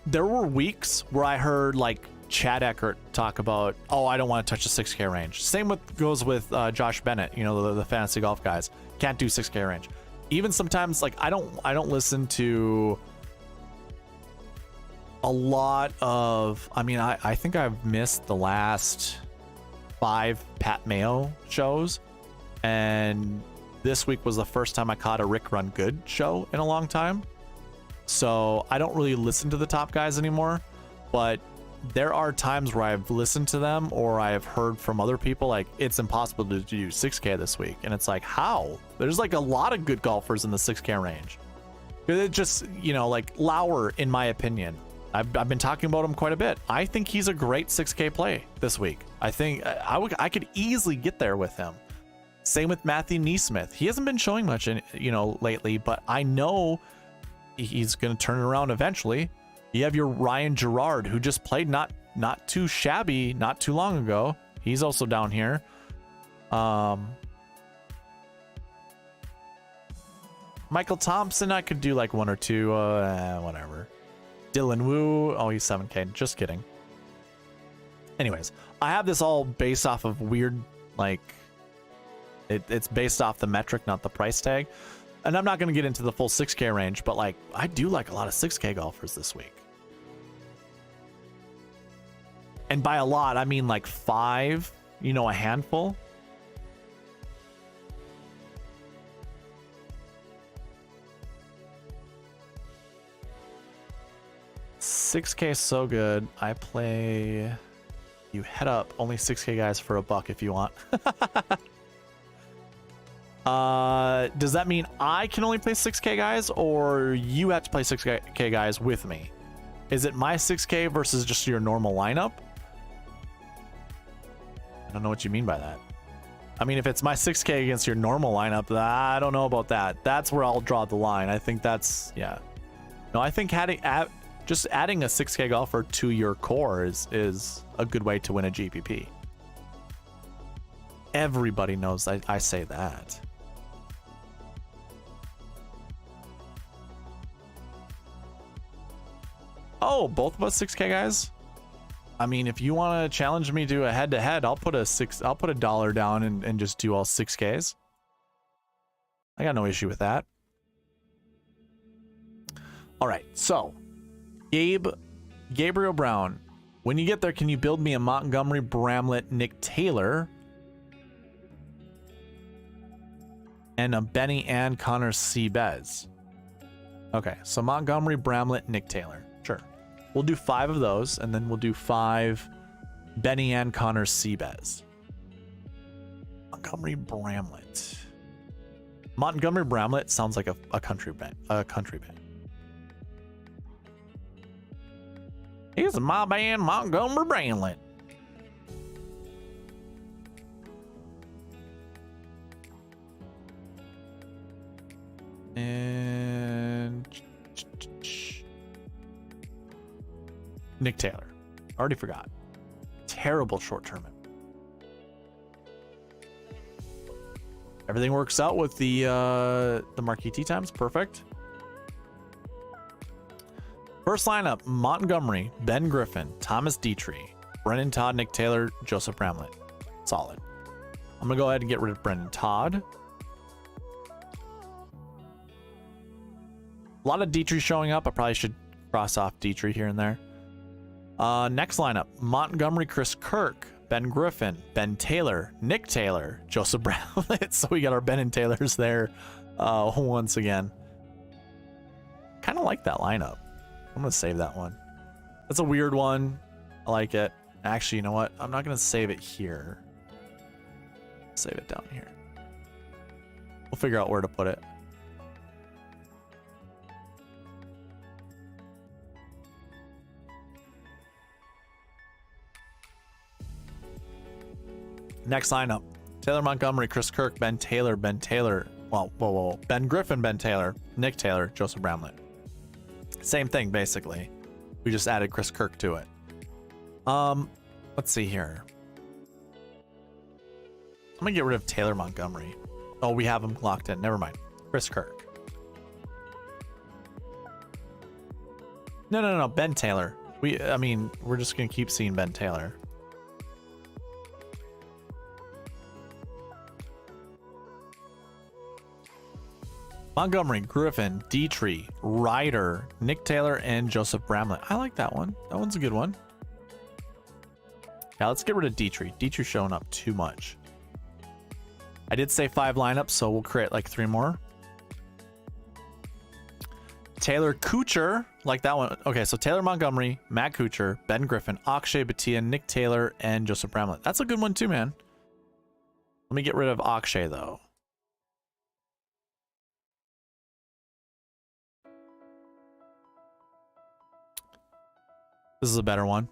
There were weeks where I heard, like, Chad Eckert talk about, oh, I don't want to touch the 6K range. Same goes with Josh Bennett, you know, the fantasy golf guys. Can't do 6K range. Even sometimes, like, I don't listen to a lot of, I mean, I think I've missed the last 5 Pat Mayo shows, and this week was the first time I caught a Rick Run Good show in a long time. So I don't really listen to the top guys anymore, but there are times where I've listened to them, or I have heard from other people like, it's impossible to do 6K this week. And it's like, how? There's like a lot of good golfers in the 6K range. It just, you know, like Lauer, in my opinion, I've been talking about him quite a bit. I think he's a great 6K play this week. I think I could easily get there with him. Same with Matthew Neesmith. He hasn't been showing much, lately, but I know he's going to turn it around eventually. You have your Ryan Gerard, who just played not too shabby not too long ago. He's also down here. Michael Thompson, I could do like 1 or 2, whatever. Dylan Wu, oh, he's 7K. Just kidding. Anyways, I have this all based off of weird, like, it's based off the metric, not the price tag. And I'm not going to get into the full 6K range, but like, I do like a lot of 6K golfers this week. And by a lot, I mean like 5, a handful. $6K is so good. I play You head up. Only 6K guys for a buck if you want. Does that mean I can only play 6K guys, or you have to play 6K guys with me? Is it my 6K versus just your normal lineup? I don't know what you mean by that. I mean, if it's my 6K against your normal lineup, I don't know about that. That's where I'll draw the line. I think that's, yeah. No, I think just adding a 6K golfer to your core is a good way to win a GPP. Everybody knows I say that. Oh, both of us 6K guys? I mean, if you want to challenge me to a head-to-head, I'll put a dollar down and just do all 6Ks. I got no issue with that. All right, so Gabriel Brown. When you get there, can you build me a Montgomery, Bramlett, Nick Taylor, and a Benny and Connor Seabez? Okay, so Montgomery, Bramlett, Nick Taylor. Sure. We'll do 5 of those, and then we'll do 5 Benny and Connor Seabez. Montgomery Bramlett. Montgomery Bramlett sounds like a country band. Here's my band, Montgomery Bramlett. And Nick Taylor. Already forgot. Terrible short tournament. Everything works out with the marquee tee times. Perfect. First lineup: Montgomery, Ben Griffin, Thomas Dietrich, Brendan Todd, Nick Taylor, Joseph Bramlett. Solid. I'm gonna go ahead and get rid of Brendan Todd. A lot of Dietrich showing up. I probably should cross off Dietrich here and there. Next lineup: Montgomery, Chris Kirk, Ben Griffin, Ben Taylor, Nick Taylor, Joseph Bramlett. So we got our Ben and Taylors there once again. Kind of like that lineup. I'm going to save that one. That's a weird one. I like it. Actually, you know what? I'm not going to save it here. Save it down here. We'll figure out where to put it. Next lineup: Taylor Montgomery, Chris Kirk, Ben Taylor. Well, whoa. Ben Griffin, Ben Taylor, Nick Taylor, Joseph Bramlett. Same thing, basically. We just added Chris Kirk to it. Let's see here. I'm gonna get rid of Taylor Montgomery. Oh, we have him locked in. Never mind. Chris Kirk. No. Ben Taylor. I mean, we're just gonna keep seeing Ben Taylor. Montgomery, Griffin, Dietrich, Ryder, Nick Taylor, and Joseph Bramlett. I like that one. That one's a good one. Yeah, let's get rid of Dietrich. Dietrich showing up too much. I did say 5 lineups, so we'll create like 3 more. Taylor Kuchar, like that one. Okay, so Taylor Montgomery, Matt Kuchar, Ben Griffin, Akshay Bhatia, Nick Taylor, and Joseph Bramlett. That's a good one too, man. Let me get rid of Akshay though. This is a better one.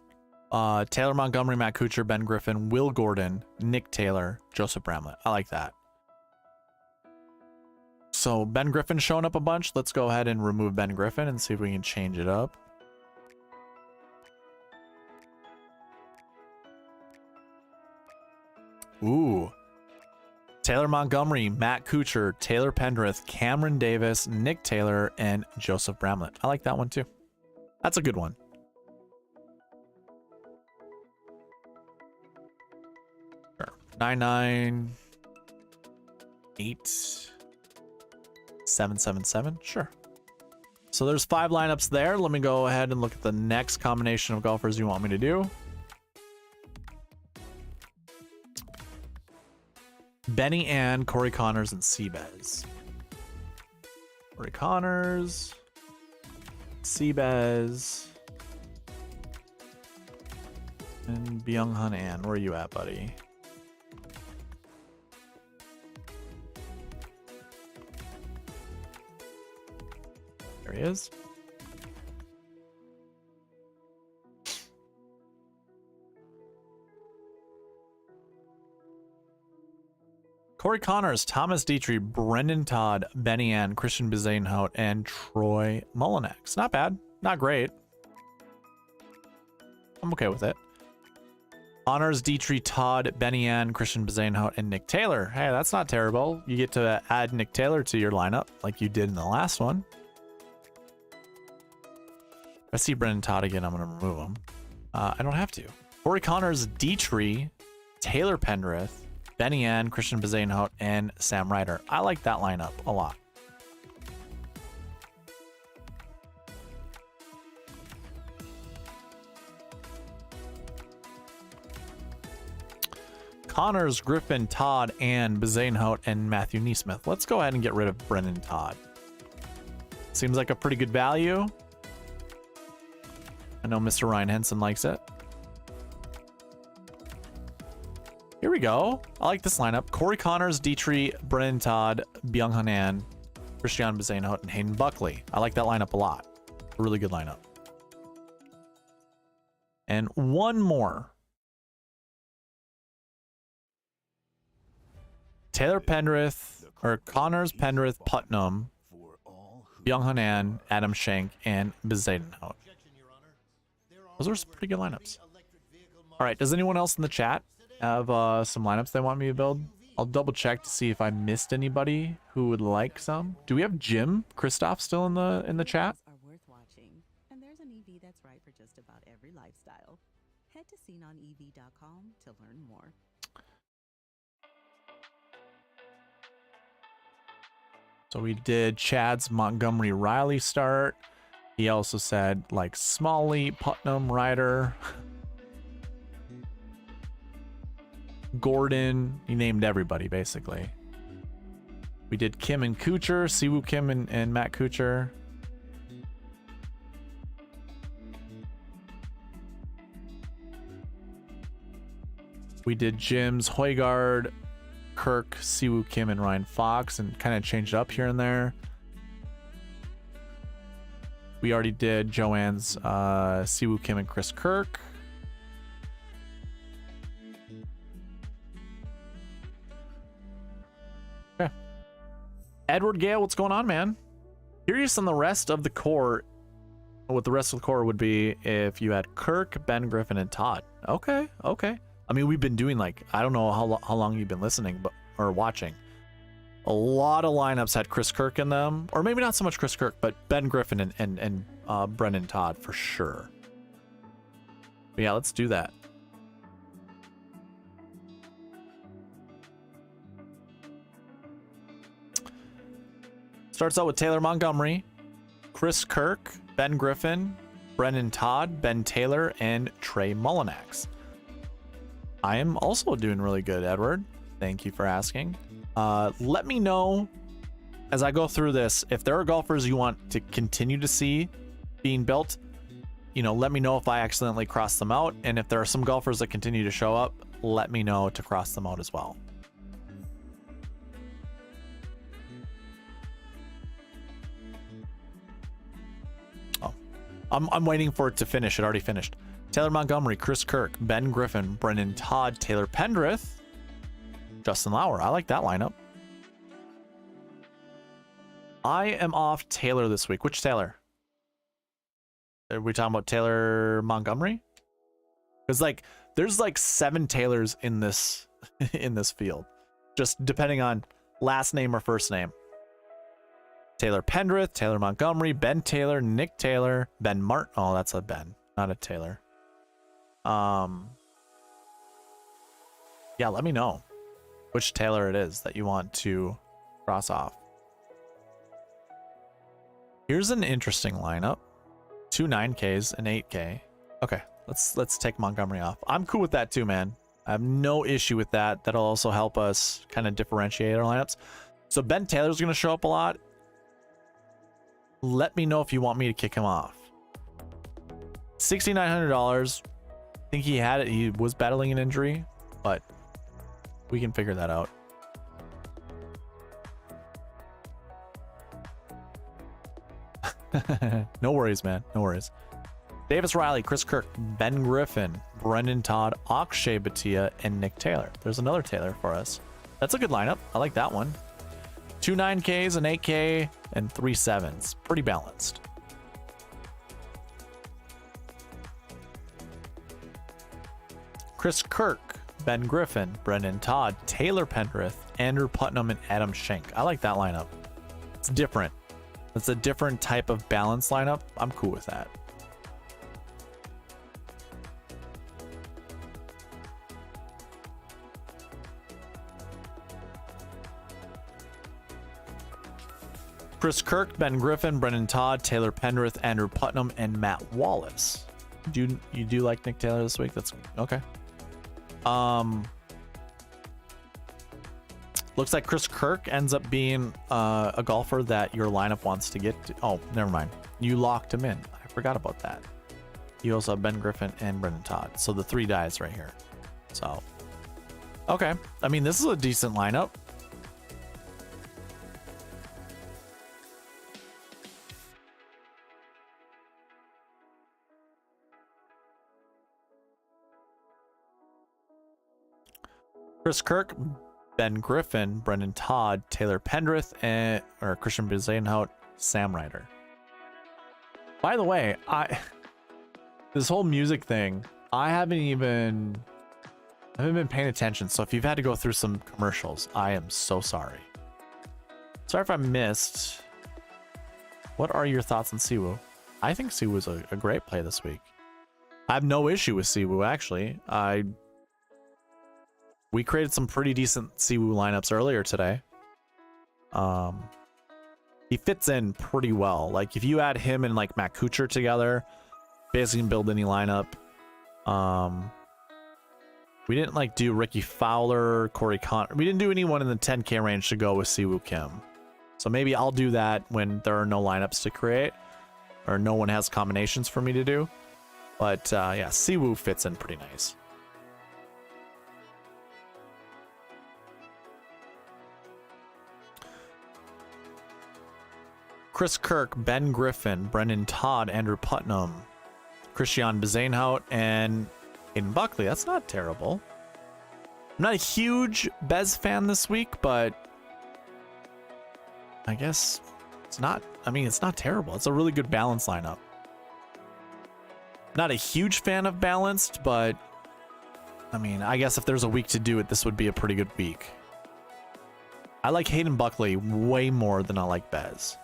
Taylor Montgomery, Matt Kuchar, Ben Griffin, Will Gordon, Nick Taylor, Joseph Bramlett. I like that. So Ben Griffin showing up a bunch. Let's go ahead and remove Ben Griffin and see if we can change it up. Ooh. Taylor Montgomery, Matt Kuchar, Taylor Pendrith, Cameron Davis, Nick Taylor, and Joseph Bramlett. I like that one too. That's a good one. Sure. 998-777. Sure. So there's 5 lineups there. Let me go ahead and look at the next combination of golfers you want me to do. Benny and Corey Connors and Seabez. Corey Connors, Seabez. And Byung-Hun An, where are you at, buddy? There he is. Corey Connors, Thomas Dietrich, Brendan Todd, Benny Ann, Christian Bezainhout, and Troy Mullinax. Not bad. Not great. I'm okay with it. Connors, Dietrich, Todd, Benny Ann, Christian Bezainhout, and Nick Taylor. Hey, that's not terrible. You get to add Nick Taylor to your lineup like you did in the last one. If I see Brendan Todd again, I'm going to remove him. I don't have to. Corey Connors, Dietrich, Taylor Pendrith, Benny Ann, Christian Bezainhout, and Sam Ryder. I like that lineup a lot. Connors, Griffin, Todd, and Bezainhout, and Matthew Neesmith. Let's go ahead and get rid of Brendan Todd. Seems like a pretty good value. I know Mr. Ryan Henson likes it. Here we go. I like this lineup. Corey Connors, Dietrich, Brendan Todd, Byung-Hun An, Christian Bezainhout, and Hayden Buckley. I like that lineup a lot. A really good lineup. And one more. Taylor Pendrith, or Connors, Pendrith, Putnam, Byung-Hun An, Adam Schenk, and Bezainhout. Those are some pretty good lineups. All right, does anyone else in the chat have some lineups they want me to build? I'll double check to see if I missed anybody who would like some. Do we have Jim Christoph still in the chat? Are worth watching, and there's an EV that's right for just about every lifestyle. Head to SeenOnEV.com to learn more. So we did Chad's Montgomery Riley start. He also said like Smalley, Putnam, Ryder, Gordon. He named everybody basically. We did Kim and Kuchar, Siwoo Kim and Matt Kuchar. We did Jim's Højgaard, Kirk, Siwoo Kim, and Ryan Fox, and kind of changed up here and there. We already did Joanne's Siwoo Kim and Chris Kirk. Okay. Edward Gale, what's going on, man? Curious on the rest of the core. What the rest of the core would be if you had Kirk, Ben Griffin, and Todd. Okay, okay. I mean, we've been doing like, I don't know how long you've been listening or watching. A lot of lineups had Chris Kirk in them, or maybe not so much Chris Kirk, but Ben Griffin and Brendan Todd for sure. But yeah, let's do that. Starts out with Taylor Montgomery, Chris Kirk, Ben Griffin, Brendan Todd, Ben Taylor, and Trey Mullinax. I am also doing really good, Edward. Thank you for asking. Let me know as I go through this if there are golfers you want to continue to see being built. You know, let me know if I accidentally cross them out, and if there are some golfers that continue to show up, let me know to cross them out as well. Oh, I'm waiting for it to finish. It already finished. Taylor Montgomery, Chris Kirk, Ben Griffin, Brendan Todd, Taylor Pendrith, Justin Lauer. I like that lineup. I am off Taylor this week. Which Taylor? Are we talking about Taylor Montgomery? Because like there's like 7 Taylors in this in this field, just depending on last name or first name. Taylor Pendrith, Taylor Montgomery, Ben Taylor, Nick Taylor, Ben Martin. Oh, that's a Ben, not a Taylor. Yeah, let me know which Taylor it is that you want to cross off. Here's an interesting lineup. 2 9Ks and 8K. Okay, let's take Montgomery off. I'm cool with that too, man. I have no issue with that. That'll also help us kind of differentiate our lineups. So Ben Taylor's going to show up a lot. Let me know if you want me to kick him off. $6,900. think he had it. He was battling an injury, but we can figure that out. No worries, man. No worries. Davis Riley, Chris Kirk, Ben Griffin, Brendan Todd, Akshay Bhatia, and Nick Taylor. There's another Taylor for us. That's a good lineup. I like that one. 2 9Ks, an 8K, and 3 7s. Pretty balanced. Chris Kirk, Ben Griffin, Brendan Todd, Taylor Pendrith, Andrew Putnam, and Adam Schenk. I like that lineup. It's different. It's a different type of balance lineup. I'm cool with that. Chris Kirk, Ben Griffin, Brendan Todd, Taylor Pendrith, Andrew Putnam, and Matt Wallace. You do like Nick Taylor this week? That's okay. Looks like Chris Kirk ends up being a golfer that your lineup wants to get to. Oh, never mind. You locked him in. I forgot about that. You also have Ben Griffin and Brendan Todd. So the 3 guys right here. So, okay. I mean, this is a decent lineup. Chris Kirk, Ben Griffin, Brendan Todd, Taylor Pendrith, and Christian Bezuidenhout, Sam Ryder. By the way, this whole music thing, I haven't been paying attention. So if you've had to go through some commercials, I am so sorry. Sorry if I missed. What are your thoughts on Siwoo? I think Siwoo is a great play this week. I have no issue with Siwoo, actually. We created some pretty decent Siwoo lineups earlier today. He fits in pretty well. Like if you add him and like Matt Kuchar together, basically can build any lineup. We didn't like do Ricky Fowler, Corey Connor. We didn't do anyone in the 10K range to go with Siwoo Kim. So maybe I'll do that when there are no lineups to create or no one has combinations for me to do. But yeah, Siwoo fits in pretty nice. Chris Kirk, Ben Griffin, Brendan Todd, Andrew Putnam, Christian Bezuidenhout, and Aiden Buckley. That's not terrible. I'm not a huge Bez fan this week, but I guess it's not, I mean, it's not terrible. It's a really good balanced lineup. Not a huge fan of balanced, but I mean, I guess if there's a week to do it, this would be a pretty good week. I like Hayden Buckley way more than I like Bez.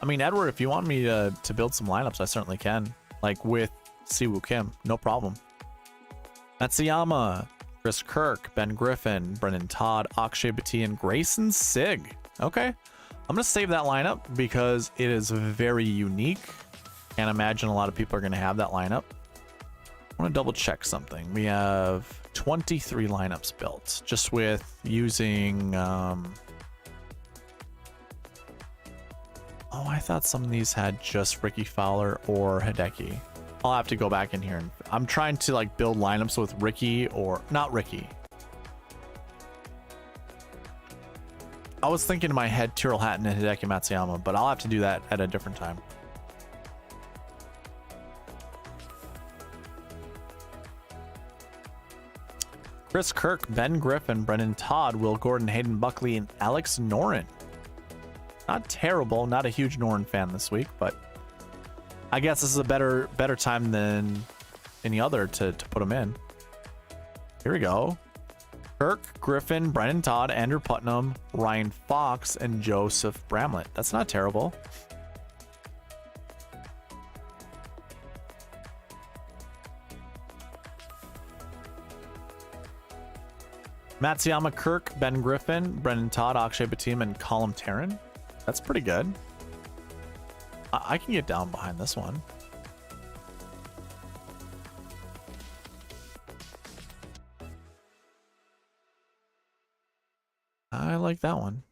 I mean, Edward, if you want me to build some lineups, I certainly can. Like with Siwoo Kim, no problem. Matsuyama, Chris Kirk, Ben Griffin, Brendan Todd, Akshay Bhatia, and Grayson Sig. Okay. I'm going to save that lineup because it is very unique. Can't imagine a lot of people are going to have that lineup. I want to double check something. We have 23 lineups built just with using... Oh, I thought some of these had just Ricky Fowler or Hideki. I'll have to go back in here. And I'm trying to like build lineups with Ricky or not Ricky. I was thinking in my head Tyrrell Hatton and Hideki Matsuyama, but I'll have to do that at a different time. Chris Kirk, Ben Griffin, Brendan Todd, Will Gordon, Hayden Buckley, and Alex Noren. Not terrible. Not a huge Noren fan this week, but I guess this is a better time than any other to put him in. Here we go. Kirk, Griffin, Brendan Todd, Andrew Putnam, Ryan Fox, and Joseph Bramlett. That's not terrible. Matsuyama, Kirk, Ben Griffin, Brendan Todd, Akshay Bhatia, and Colin Taryn. That's pretty good. I can get down behind this one. like that one.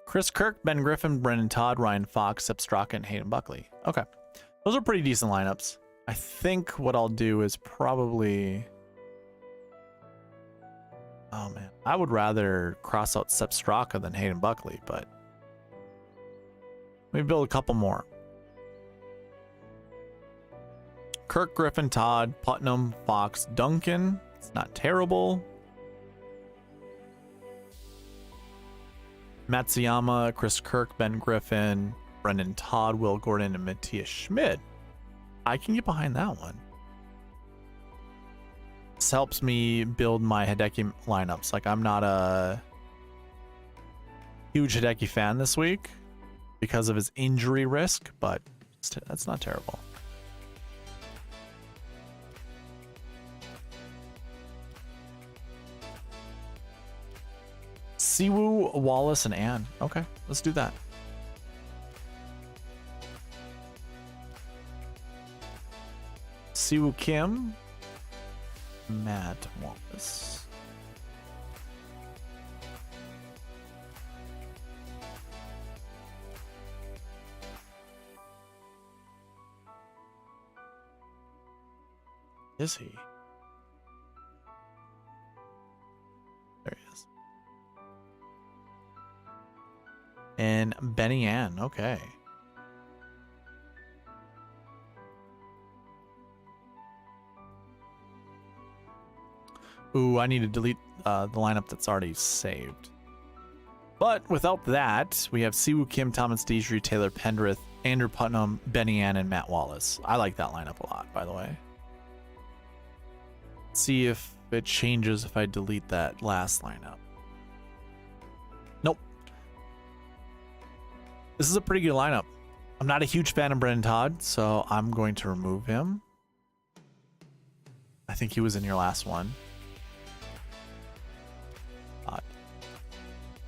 Chris Kirk, Ben Griffin, Brendan Todd, Ryan Fox, Sepp Straka, and Hayden Buckley. Okay. Those are pretty decent lineups. I think what I'll do is probably... Oh, man. I would rather cross out Sepp Straka than Hayden Buckley, but... maybe build a couple more. Kirk, Griffin, Todd, Putnam, Fox, Duncan. It's not terrible. Matsuyama, Chris Kirk, Ben Griffin, Brendan Todd, Will Gordon, and Matthias Schmidt. I can get behind that one. This helps me build my Hideki lineups. Like, I'm not a huge Hideki fan this week because of his injury risk, but that's not terrible. Siwoo, Wallace, and Ann. Okay, let's do that. Siwoo Kim, Matt Wallace. Is he? There he is. And Benny Ann, okay. Ooh, I need to delete the lineup that's already saved. But without that, we have Siwoo Kim, Thomas Dejri, Taylor Pendrith, Andrew Putnam, Benny Ann, and Matt Wallace. I like that lineup a lot, by the way. Let's see if it changes if I delete that last lineup. Nope. This is a pretty good lineup. I'm not a huge fan of Brendan Todd, so I'm going to remove him. I think he was in your last one.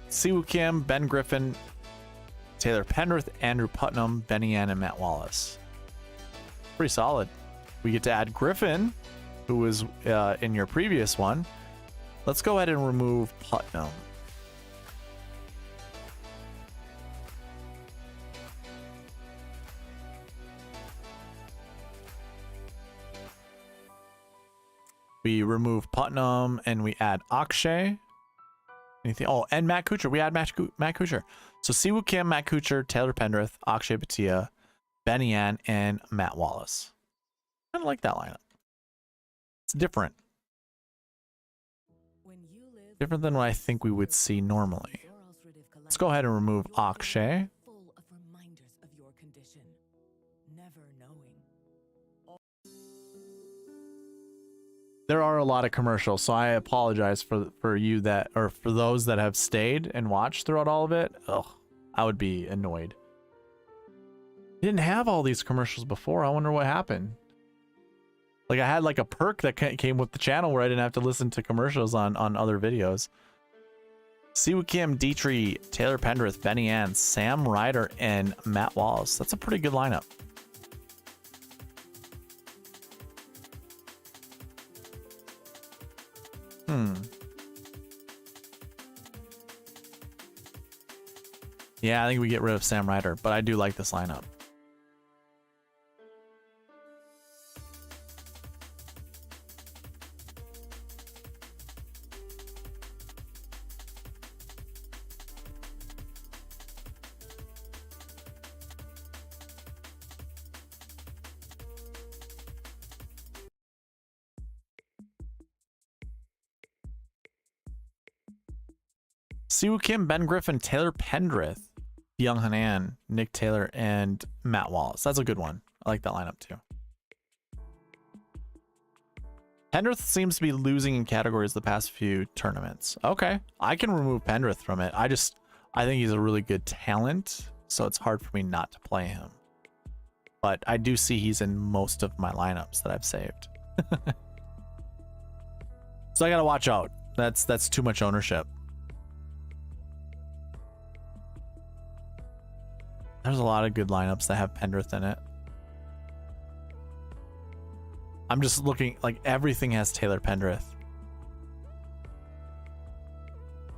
Siwoo Kim, Ben Griffin, Taylor Pendrith, Andrew Putnam, Benny Ann, and Matt Wallace. Pretty solid. We get to add Griffin, who was in your previous one. Let's go ahead and remove Putnam. We remove Putnam and we add Akshay. Anything? Oh, and Matt Kuchar. We add Matt Kuchar. So Siwoo Kim, Matt Kuchar, Taylor Pendrith, Akshay Bhatia, Benny Ann, and Matt Wallace. I kind of like that lineup. It's different. Different than what I think we would see normally. Let's go ahead and remove Akshay. There are a lot of commercials, so I apologize for you that, or for those that have stayed and watched throughout all of it. Ugh, I would be annoyed. You didn't have all these commercials before. I wonder what happened. Like, I had like a perk that came with the channel where I didn't have to listen to commercials on other videos. Siwoo Kim, Dietrich, Taylor Pendrith, Benny Ann, Sam Ryder, and Matt Wallace. That's a pretty good lineup. Yeah, I think we get rid of Sam Ryder, but I do like this lineup. Siwoo Kim, Ben Griffin, Taylor Pendrith, Young Hanan, Nick Taylor, and Matt Wallace. That's a good one. I like that lineup too. Pendrith seems to be losing in categories the past few tournaments. Okay, I can remove Pendrith from it. I think he's a really good talent, so it's hard for me not to play him. But I do see he's in most of my lineups that I've saved. So I gotta watch out. That's too much ownership. There's a lot of good lineups that have Pendrith in it. I'm just looking, like, everything has Taylor Pendrith.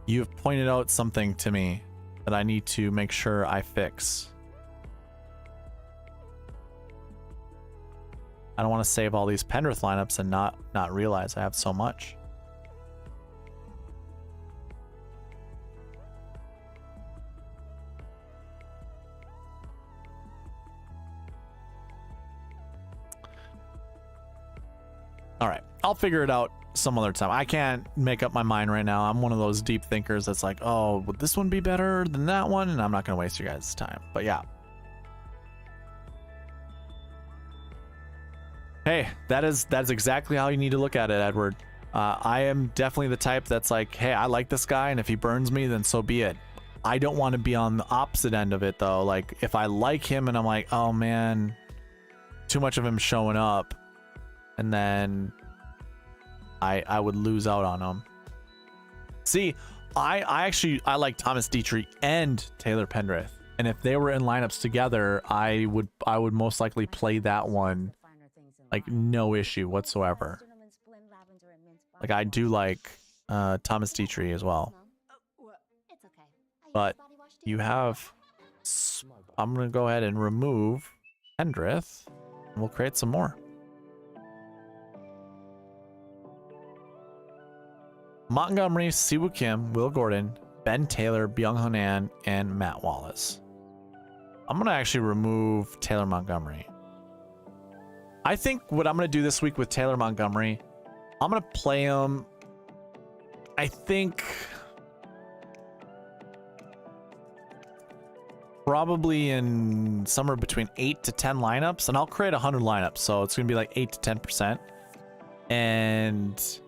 You've pointed out something to me that I need to make sure I fix. I don't want to save all these Pendrith lineups and not realize I have so much. All right, I'll figure it out some other time. I can't make up my mind right now. I'm one of those deep thinkers that's like, oh, would this one be better than that one? And I'm not going to waste your guys' time. But yeah. Hey, that's exactly how you need to look at it, Edward. I am definitely the type that's like, hey, I like this guy, and if he burns me, then so be it. I don't want to be on the opposite end of it, though. Like, if I like him and I'm like, oh, man, too much of him showing up, and then I would lose out on him. See, I like Thomas Dietrich and Taylor Pendrith, and if they were in lineups together, I would most likely play that one, like, no issue whatsoever. Like, I do like Thomas Dietrich as well. But you have... I'm going to go ahead and remove Pendrith, and we'll create some more. Montgomery, Siwoo Kim, Will Gordon, Ben Taylor, Byung-Hun An, and Matt Wallace. I'm going to actually remove Taylor Montgomery. I think what I'm going to do this week with Taylor Montgomery, I'm going to play him, I think, probably in somewhere between 8 to 10 lineups, and I'll create 100 lineups, so it's going to be like 8 to 10%. And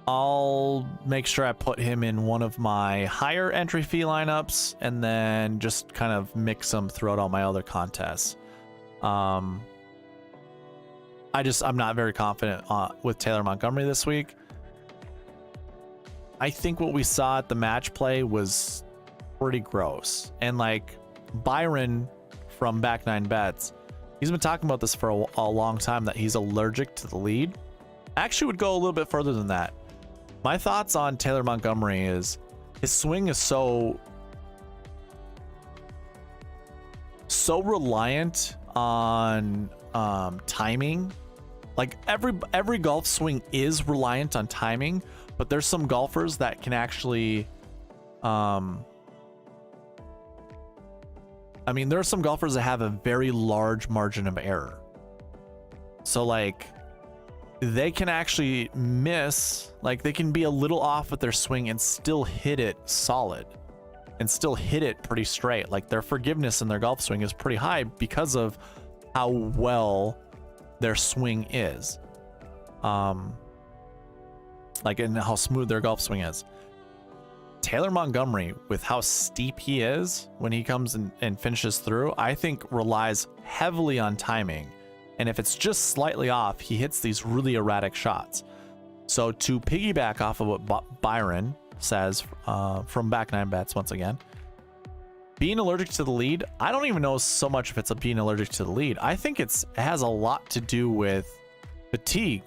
I'll make sure I put him in one of my higher entry fee lineups, and then just kind of mix them throughout all my other contests. I'm not very confident with Taylor Montgomery this week. I think what we saw at the match play was pretty gross. And like Byron from Back Nine Bets, he's been talking about this for a long time, that he's allergic to the lead. I actually would go a little bit further than that. My thoughts on Taylor Montgomery is his swing is so reliant on timing. Like every golf swing is reliant on timing, but there's some golfers that can actually there are some golfers that have a very large margin of error. So like they can actually miss, like they can be a little off with their swing and still hit it solid and still hit it pretty straight. Like their forgiveness in their golf swing is pretty high because of how well their swing is. Like, and how smooth their golf swing is. Taylor Montgomery, with how steep he is when he comes and finishes through, I think relies heavily on timing. And if it's just slightly off, he hits these really erratic shots. So to piggyback off of what Byron says from Back Nine Bets once again, being allergic to the lead, I don't even know so much if it's being allergic to the lead. I think it has a lot to do with fatigue.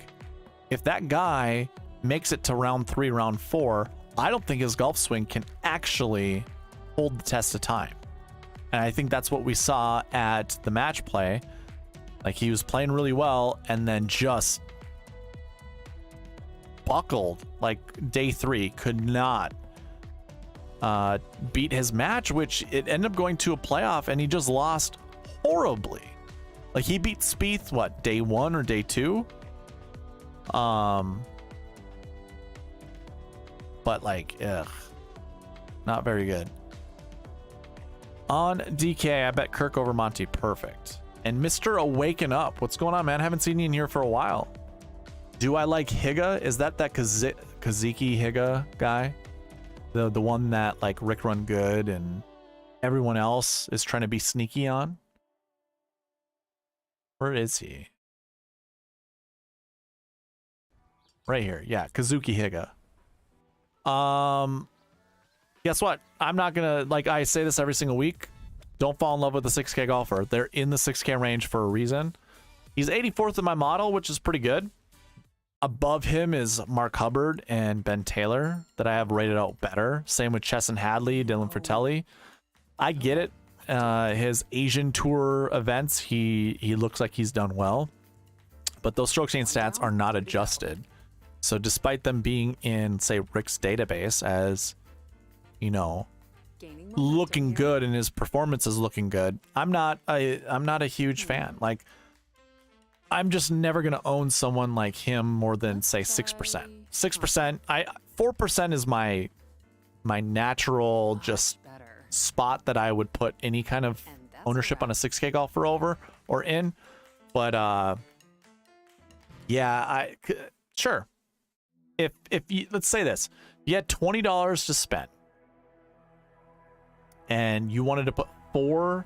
If that guy makes it to round 3, round 4, I don't think his golf swing can actually hold the test of time. And I think that's what we saw at the match play. Like, he was playing really well and then just buckled. Like, day 3 could not beat his match, which it ended up going to a playoff, and he just lost horribly. Like, he beat Spieth, what, day 1 or day 2? But like, ugh, not very good. On DK, I bet Kirk over Monty. Perfect. And Mr. Awaken Up, what's going on, man? Haven't seen you in here for a while. Do I like Higa? Is that Kazuki Higa guy? The one that like Rick Run Good and everyone else is trying to be sneaky on? Where is he? Right here. Yeah, Kazuki Higa. Guess what? I'm not gonna, like I say this every single week. Don't fall in love with the 6K golfer. They're in the 6K range for a reason. He's 84th in my model, which is pretty good. Above him is Mark Hubbard and Ben Taylor that I have rated out better. Same with Chesson Hadley, Dylan Fratelli. I get it. His Asian Tour events, he looks like he's done well. But those stroke chain stats are not adjusted. So despite them being in, say, Rick's database as, you know, looking good and his performance is looking good, I'm not a huge fan. Like, I'm just never gonna own someone like him more than, say, 6%. 6%. 4% is my natural just spot that I would put any kind of ownership on a 6K golfer over or in. But yeah, sure. If you, let's say this, you had $20 to spend and you wanted to put 4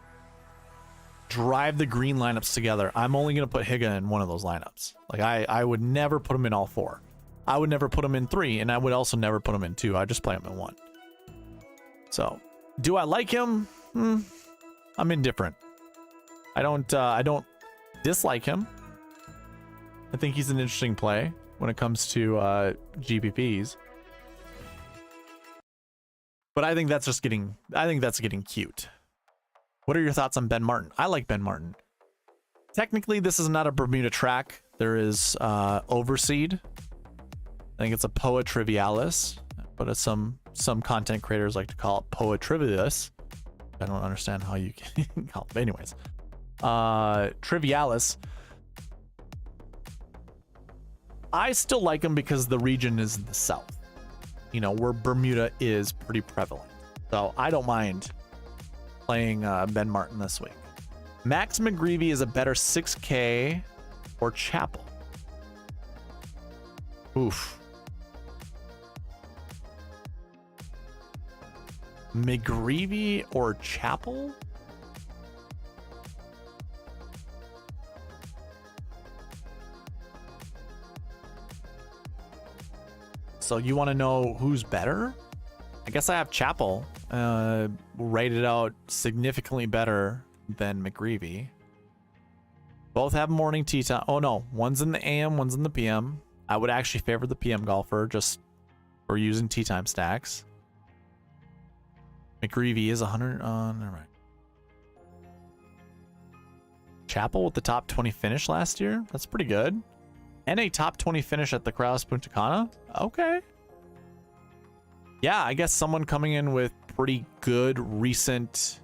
drive the green lineups together, I'm only going to put Higa in one of those lineups. Like, I would never put him in all 4. I would never put him in 3, and I would also never put him in 2. I just play him in 1. So, do I like him? I'm indifferent. I don't dislike him. I think he's an interesting play when it comes to GPPs. But I think that's just getting cute. What are your thoughts on Ben Martin? I like Ben Martin. Technically, this is not a Bermuda track. There is Overseed. I think it's a Poa Trivialis, but it's some content creators like to call it Poa Trivialis. I don't understand how you can call it. But anyways, Trivialis. I still like him because the region is in the south, you know, where Bermuda is pretty prevalent. So I don't mind playing Ben Martin this week. Max McGreevy is a better 6K or Chapel. Oof. McGreevy or Chapel? So you want to know who's better? I guess I have Chapel rated out significantly better than McGreevy. Both have morning tee time. Oh no, one's in the AM, one's in the PM. I would actually favor the PM golfer just for using tee time stacks. McGreevy is 100 on. All right. Chapel with the top 20 finish last year. That's pretty good. And a top 20 finish at the Corrales Punta Cana. Okay. Yeah, I guess someone coming in with pretty good recent,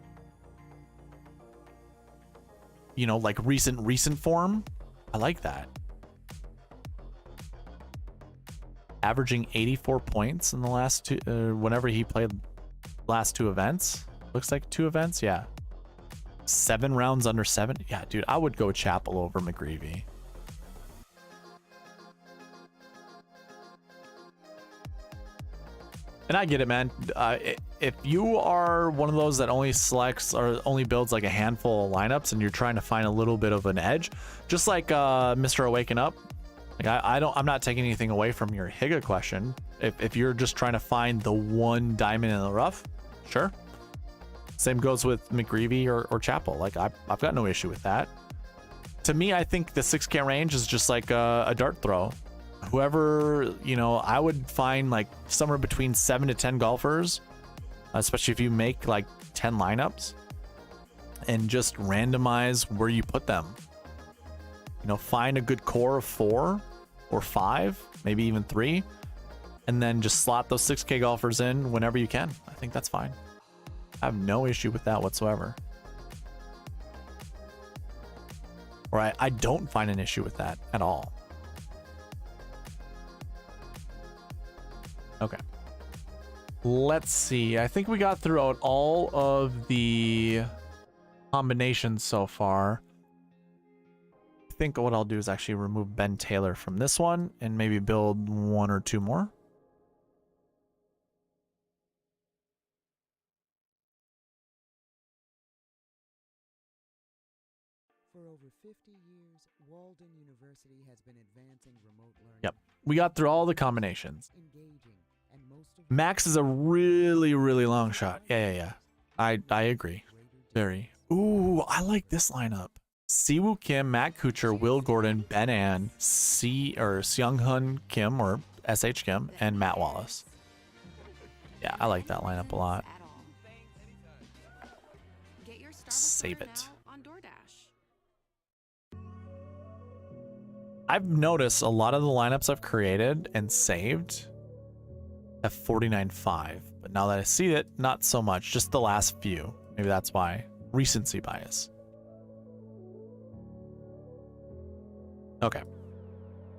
you know, like recent form. I like that. Averaging 84 points in the last 2, whenever he played last 2 events. Looks like 2 events, yeah. 7 rounds under 7. Yeah, dude, I would go Chapel over McGreevy. And I get it, man. If you are one of those that only selects or only builds like a handful of lineups and you're trying to find a little bit of an edge, just like Mr. Awaken Up, like I'm not taking anything away from your Higa question. If you're just trying to find the one diamond in the rough, sure. Same goes with McGreevy or Chapel. Like I've got no issue with that. To me, I think the 6K range is just like a dart throw. Whoever, you know, I would find like somewhere between 7 to 10 golfers, especially if you make like 10 lineups, and just randomize where you put them. You know, find a good core of 4 or 5, maybe even 3, and then just slot those 6K golfers in whenever you can. I think that's fine. I have no issue with that whatsoever. Or I don't find an issue with that at all. Okay. Let's see. I think we got throughout all of the combinations so far. I think what I'll do is actually remove Ben Taylor from this one and maybe build 1 or 2 more. For over 50 years, Walden University has been advancing remote learning. Yep. We got through all the combinations. Engaging, and most of Max is a really long shot. Yeah. I agree. Very. Ooh, I like this lineup. Siwoo Kim, Matt Kuchar, Will Gordon, Ben An, Seung Hun Kim or SH Kim, and Matt Wallace. Yeah, I like that lineup a lot. Save it. I've noticed a lot of the lineups I've created and saved have 49.5, but now that I see it, not so much. Just the last few. Maybe that's why. Recency bias. Okay.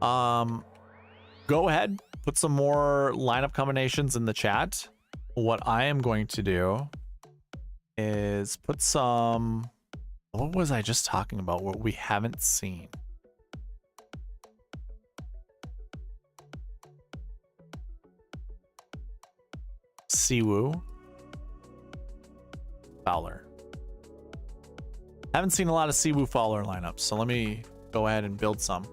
Go ahead, put some more lineup combinations in the chat. What I am going to do is put some. What was I just talking about? What we haven't seen. Siwoo, Fowler. Haven't seen a lot of Siwoo Fowler lineups, so let me go ahead and build some.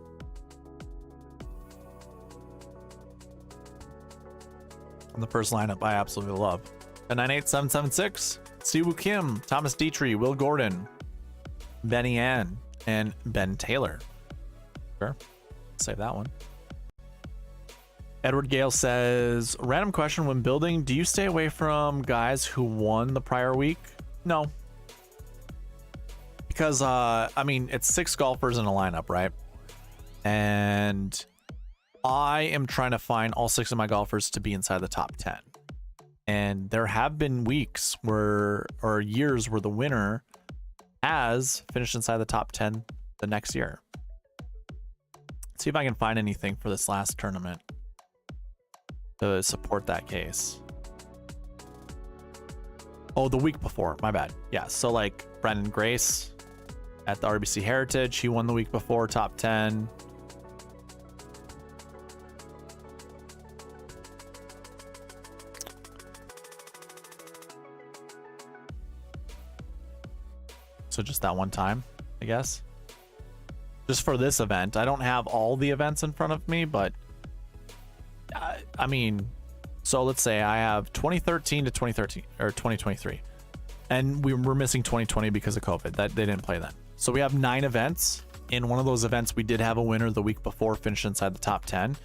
And the first lineup I absolutely love. A 98776, Siwoo Kim, Thomas Dietrich, Will Gordon, Benny Ann, and Ben Taylor. Sure. Save that one. Edward Gale says, random question, when building, do you stay away from guys who won the prior week? No. Because, I mean, it's 6 golfers in a lineup, right? And I am trying to find all 6 of my golfers to be inside the top 10. And there have been weeks where, or years where the winner has finished inside the top 10 the next year. Let's see if I can find anything for this last tournament to support that case. Oh, the week before, my bad. Yeah, so like Brendan Grace at the RBC Heritage, he won the week before, top 10. So just that one time, I guess. Just for this event. I don't have all the events in front of me, but I mean, so let's say I have 2013 to 2013 or 2023, and we were missing 2020 because of COVID. That they didn't play then. So we have 9 events. In one of those events, we did have a winner the week before, finished inside the top 10.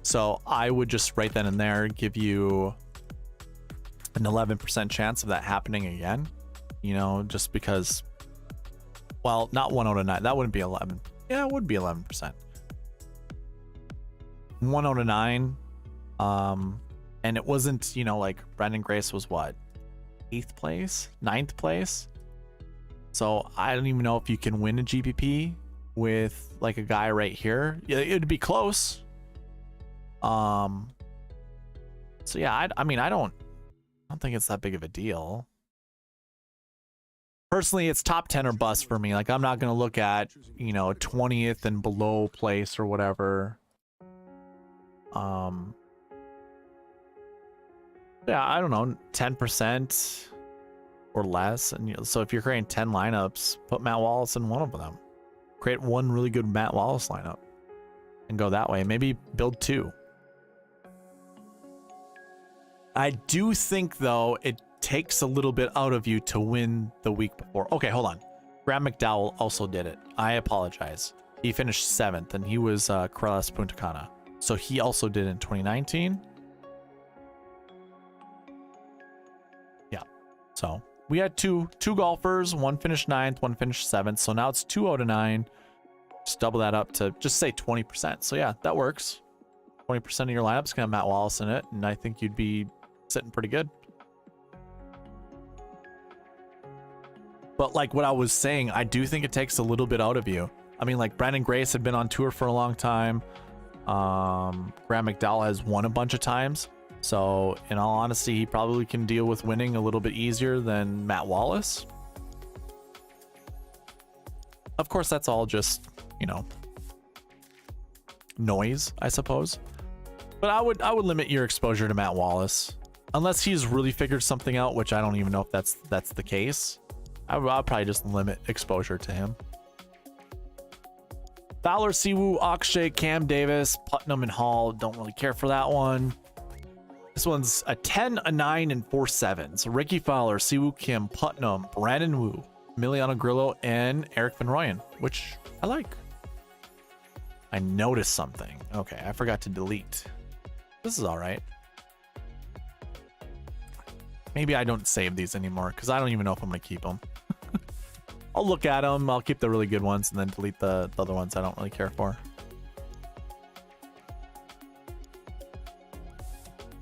So I would just right then and there give you an 11% chance of that happening again. You know, just because. Well, not 1 out of 9. That wouldn't be 11. Yeah, it would be 11%. 1 out of 9. And it wasn't, you know, like Brendan Grace was what? 8th place? 9th place? So I don't even know if you can win a GPP with like a guy right here. Yeah, it'd be close. So yeah, I mean, I don't think it's that big of a deal. Personally, it's top 10 or bust for me. Like, I'm not going to look at, you know, 20th and below place or whatever. Yeah, I don't know, 10% or less. And so if you're creating 10 lineups, put Matt Wallace in one of them. Create one really good Matt Wallace lineup and go that way. Maybe build 2. I do think, though, it takes a little bit out of you to win the week before. Okay, hold on. Graham McDowell also did it. I apologize. He finished 7th, and he was Corrales Punta Cana. So he also did it in 2019. Yeah. So we had two golfers. One finished 9th, one finished 7th. So now it's 2 out of 9. Just double that up to just say 20%. So yeah, that works. 20% of your lineup's gonna have Matt Wallace in it, and I think you'd be sitting pretty good. But like what I was saying, I do think it takes a little bit out of you. I mean, like Brandon Grace had been on tour for a long time. Graham McDowell has won a bunch of times. So in all honesty, he probably can deal with winning a little bit easier than Matt Wallace. Of course, that's all just, you know, noise, I suppose. But I would limit your exposure to Matt Wallace. Unless he's really figured something out, which I don't even know if that's the case. I'll probably just limit exposure to him. Fowler, Siwoo, Akshay, Cam Davis, Putnam, and Hall. Don't really care for that one. This one's a 10, a 9, and 4 7s. Ricky Fowler, Siwoo Kim, Putnam, Brandon Wu, Emiliano Grillo, and Eric Van Rooyen, which I like. I noticed something. Okay, I forgot to delete. This is all right. Maybe I don't save these anymore because I don't even know if I'm going to keep them. I'll look at them. I'll keep the really good ones and then delete the other ones I don't really care for.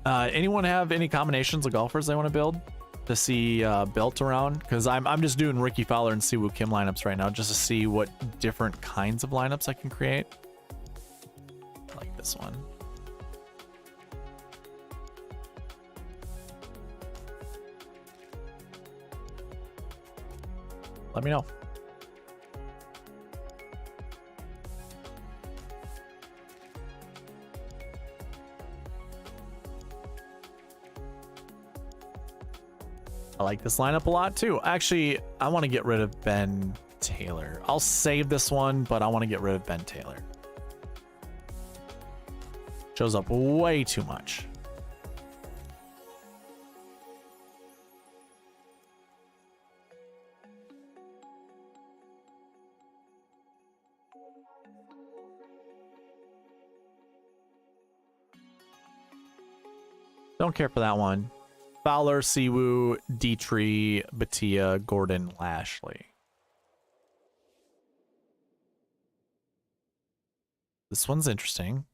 Anyone have any combinations of golfers they want to build to see built around? Because I'm just doing Ricky Fowler and Siwoo Kim lineups right now just to see what different kinds of lineups I can create. Like this one. Let me know. I like this lineup a lot too. Actually, I want to get rid of Ben Taylor. I'll save this one, but I want to get rid of Ben Taylor. Shows up way too much. Don't care for that one. Fowler, Siwoo, Dietrich, Batia, Gordon, Lashley. This one's interesting.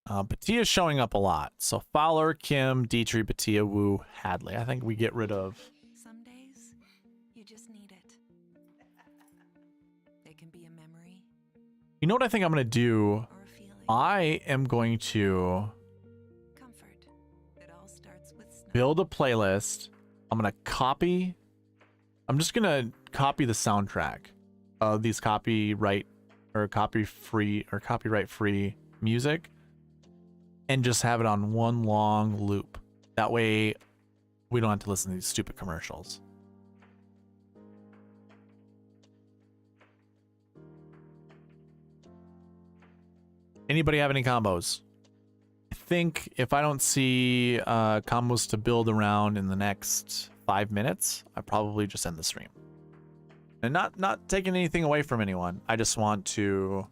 Batia's showing up a lot. So Fowler, Kim, Dietrich, Batia, Wu, Hadley. I think we get rid of... Some days, you just need it. It can be a memory. You know what I think I'm going to do? Or a feeling. I am going to... Comfort. It all starts with snow. build a playlist. I'm gonna copy. I'm just gonna copy the soundtrack of these copyright free music and just have it on one long loop. That way we don't have to listen to these stupid commercials. Anybody have any combos? I think if I don't see combos to build around in the next 5 minutes, I probably just end the stream. And not taking anything away from anyone. I just want to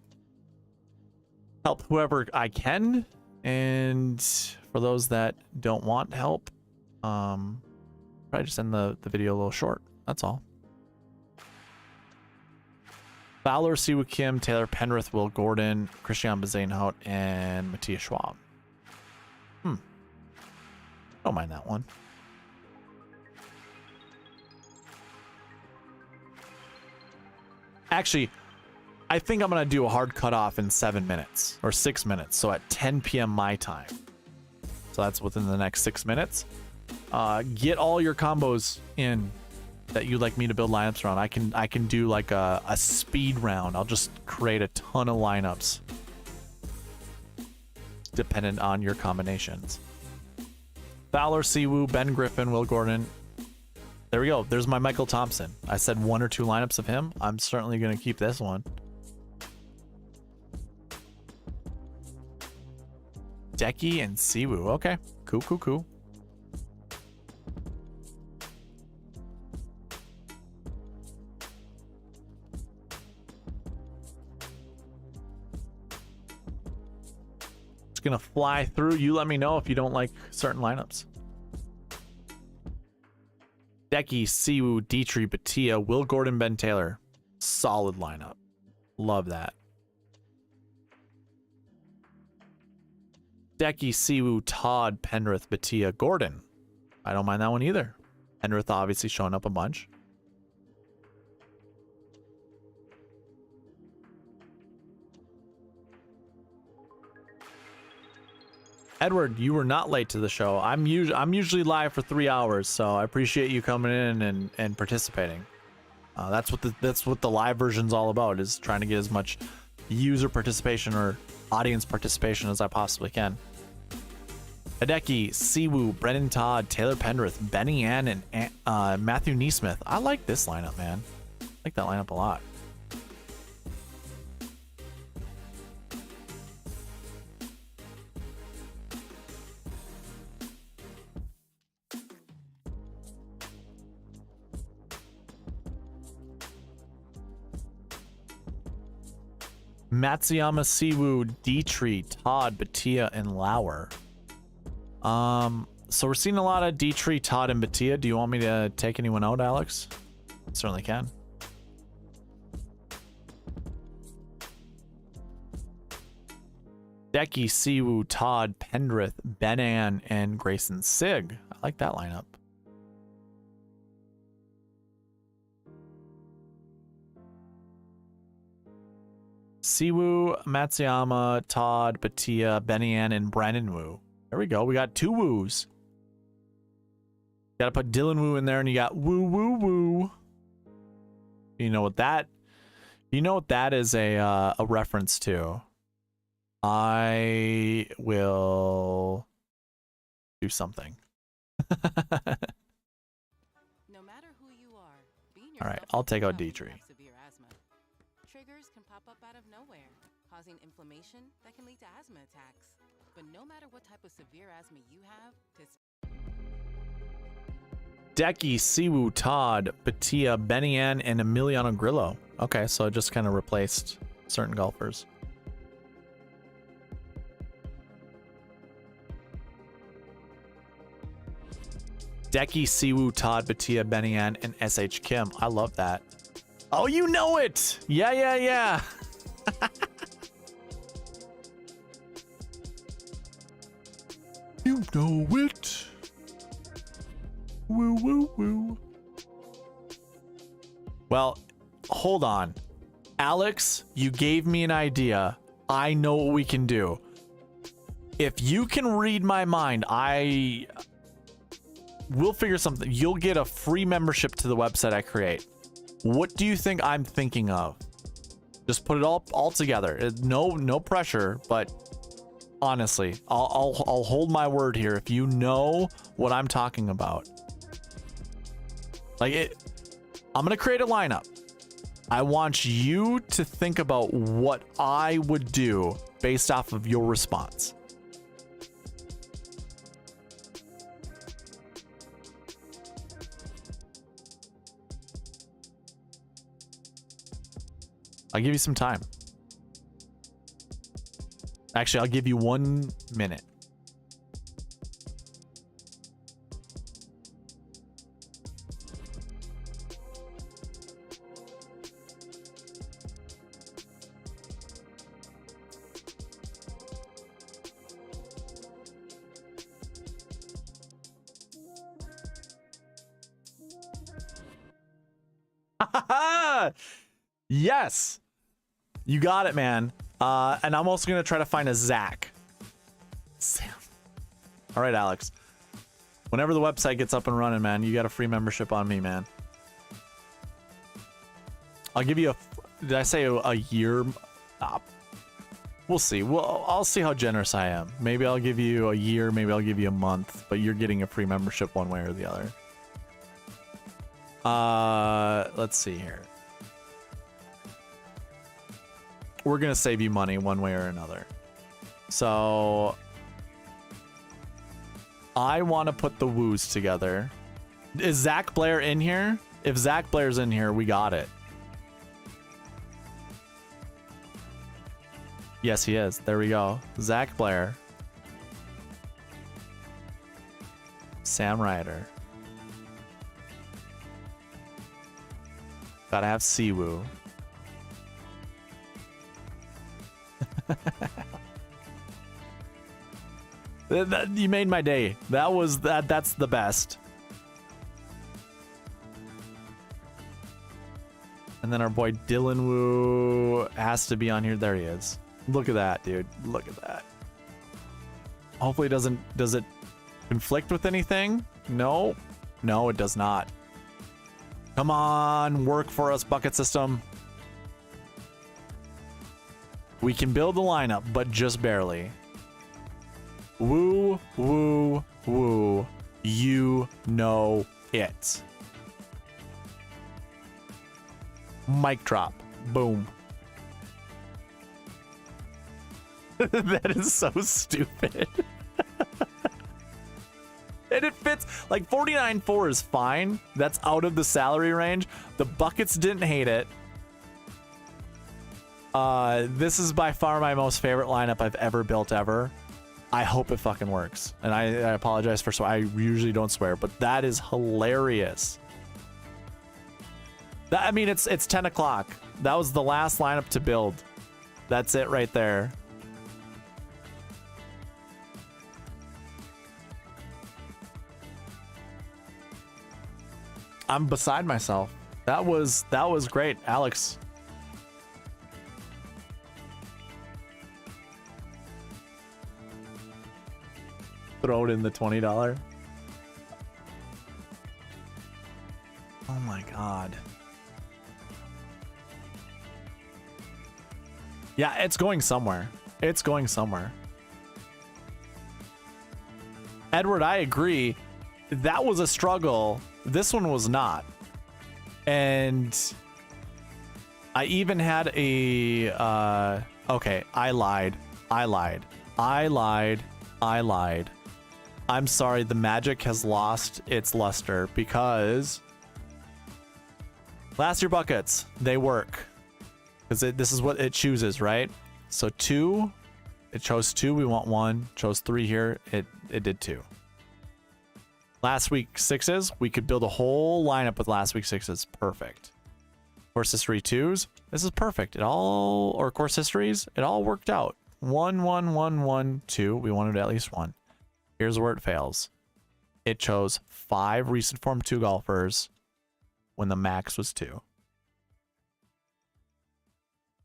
help whoever I can. And for those that don't want help, probably just end the video a little short. That's all. Fowler, Siwoo Kim, Taylor Penrith, Will Gordon, Christian Bezainhout, and Matthias Schwab. Don't mind that one. Actually, I think I'm going to do a hard cutoff in 7 minutes or 6 minutes. So at 10 p.m. my time. So that's within the next 6 minutes. Get all your combos in that you'd like me to build lineups around. I can do like a speed round. I'll just create a ton of lineups dependent on your combinations. Fowler, Siwoo, Ben Griffin, Will Gordon. There we go. There's my Michael Thompson. I said 1 or 2 lineups of him. I'm certainly going to keep this one. Decky and Siwoo. Okay. Cool. Gonna fly through. You let me know if you don't like certain lineups. Decky, Siwoo, Dietrich, Batia, Will Gordon, Ben Taylor. Solid lineup. Love that. Decky, Siwoo, Todd, Penrith, Batia, Gordon. I don't mind that one either. Penrith obviously showing up a bunch. Edward, you were not late to the show. I'm usually live for 3 hours, so I appreciate you coming in and participating. That's what the live version's all about, is trying to get as much user participation or audience participation as I possibly can. Hideki, Siwoo, Brendan Todd, Taylor Penrith, Benny Ann, and Matthew Neesmith. I like this lineup, man. I like that lineup a lot. Matsuyama, Siwoo, Dietrich, Todd, Batia, and Lauer. So we're seeing a lot of Dietrich, Todd, and Batia. Do you want me to take anyone out, Alex? Certainly can. Decky, Siwoo, Todd, Pendrith, Benan, and Grayson Sig. I like that lineup. Siwoo, Matsuyama, Todd, Batia, Benan, and Brandon Wu. There we go. We got 2 Woos. Gotta put Dylan Wu in there, and you got Woo Woo Woo. You know what that is a reference to. I will do something. No matter who you are, being All right, yourself I'll is take out enough when you Dietrich. have severe asthma. Triggers can pop up out of nowhere, causing inflammation that can lead to asthma attacks. But no matter what type of severe asthma you have, Decky, Siwoo, Todd, Batia, Benian, and Emiliano Grillo. Okay, so it just kind of replaced certain golfers. Decky, Siwoo, Todd, Batia, Benian, and SH Kim. I love that. Oh, you know it! Yeah, yeah, yeah. You know it. Woo, woo, woo. Well, hold on. Alex, you gave me an idea. I know what we can do. If you can read my mind, we'll figure something. You'll get a free membership to the website I create. What do you think I'm thinking of? Just put it all together. No pressure, but honestly, I'll hold my word here. If you know what I'm talking about, I'm gonna create a lineup. I want you to think about what I would do based off of your response. I'll give you some time. Actually, I'll give you 1 minute. Yes, you got it, man. And I'm also gonna try to find a Zach. Sam. All right, Alex. Whenever the website gets up and running, man, you got a free membership on me, man. I'll give you did I say a year? We'll see. Well, I'll see how generous I am. Maybe I'll give you a year, maybe I'll give you a month, but you're getting a free membership one way or the other. Let's see here. We're gonna save you money one way or another. So I want to put the woos together. Is Zach Blair in here? If Zach Blair's in here, we got it. Yes, he is. There we go. Zach Blair. Sam Ryder. Gotta have Siwoo. You made my day. That's the best. And then our boy Dylan Wu has to be on here. There he is. Look at that, dude. Look at that. Hopefully does it conflict with anything? No, it does not. Come on, work for us, bucket system. We can build the lineup, but just barely. Woo, woo, woo. You know it. Mic drop. Boom. That is so stupid. And it fits. Like 49.4 is fine. That's out of the salary range. The buckets didn't hate it. This is by far my most favorite lineup I've ever built ever. I hope it fucking works. And I apologize for I usually don't swear, but that is hilarious. That, I mean, it's 10 o'clock. That was the last lineup to build. That's it right there. I'm beside myself. That was great, Alex. Throw it in the $20. Oh my god. Yeah, it's going somewhere. It's going somewhere. Edward, I agree. That was a struggle. This one was not. And I even had a okay, I lied. I'm sorry, the magic has lost its luster because last year buckets, they work. Because this is what it chooses, right? So 2, it chose 2, we want 1. Chose 3 here, it did 2. Last week 6s, we could build a whole lineup with last week 6s. Perfect. Course history 2s, this is perfect. It all, or course histories, it all worked out. 1, 1, 1, 1, 2. We wanted at least 1. Here's where it fails. It chose 5 recent form 2 golfers when the max was 2.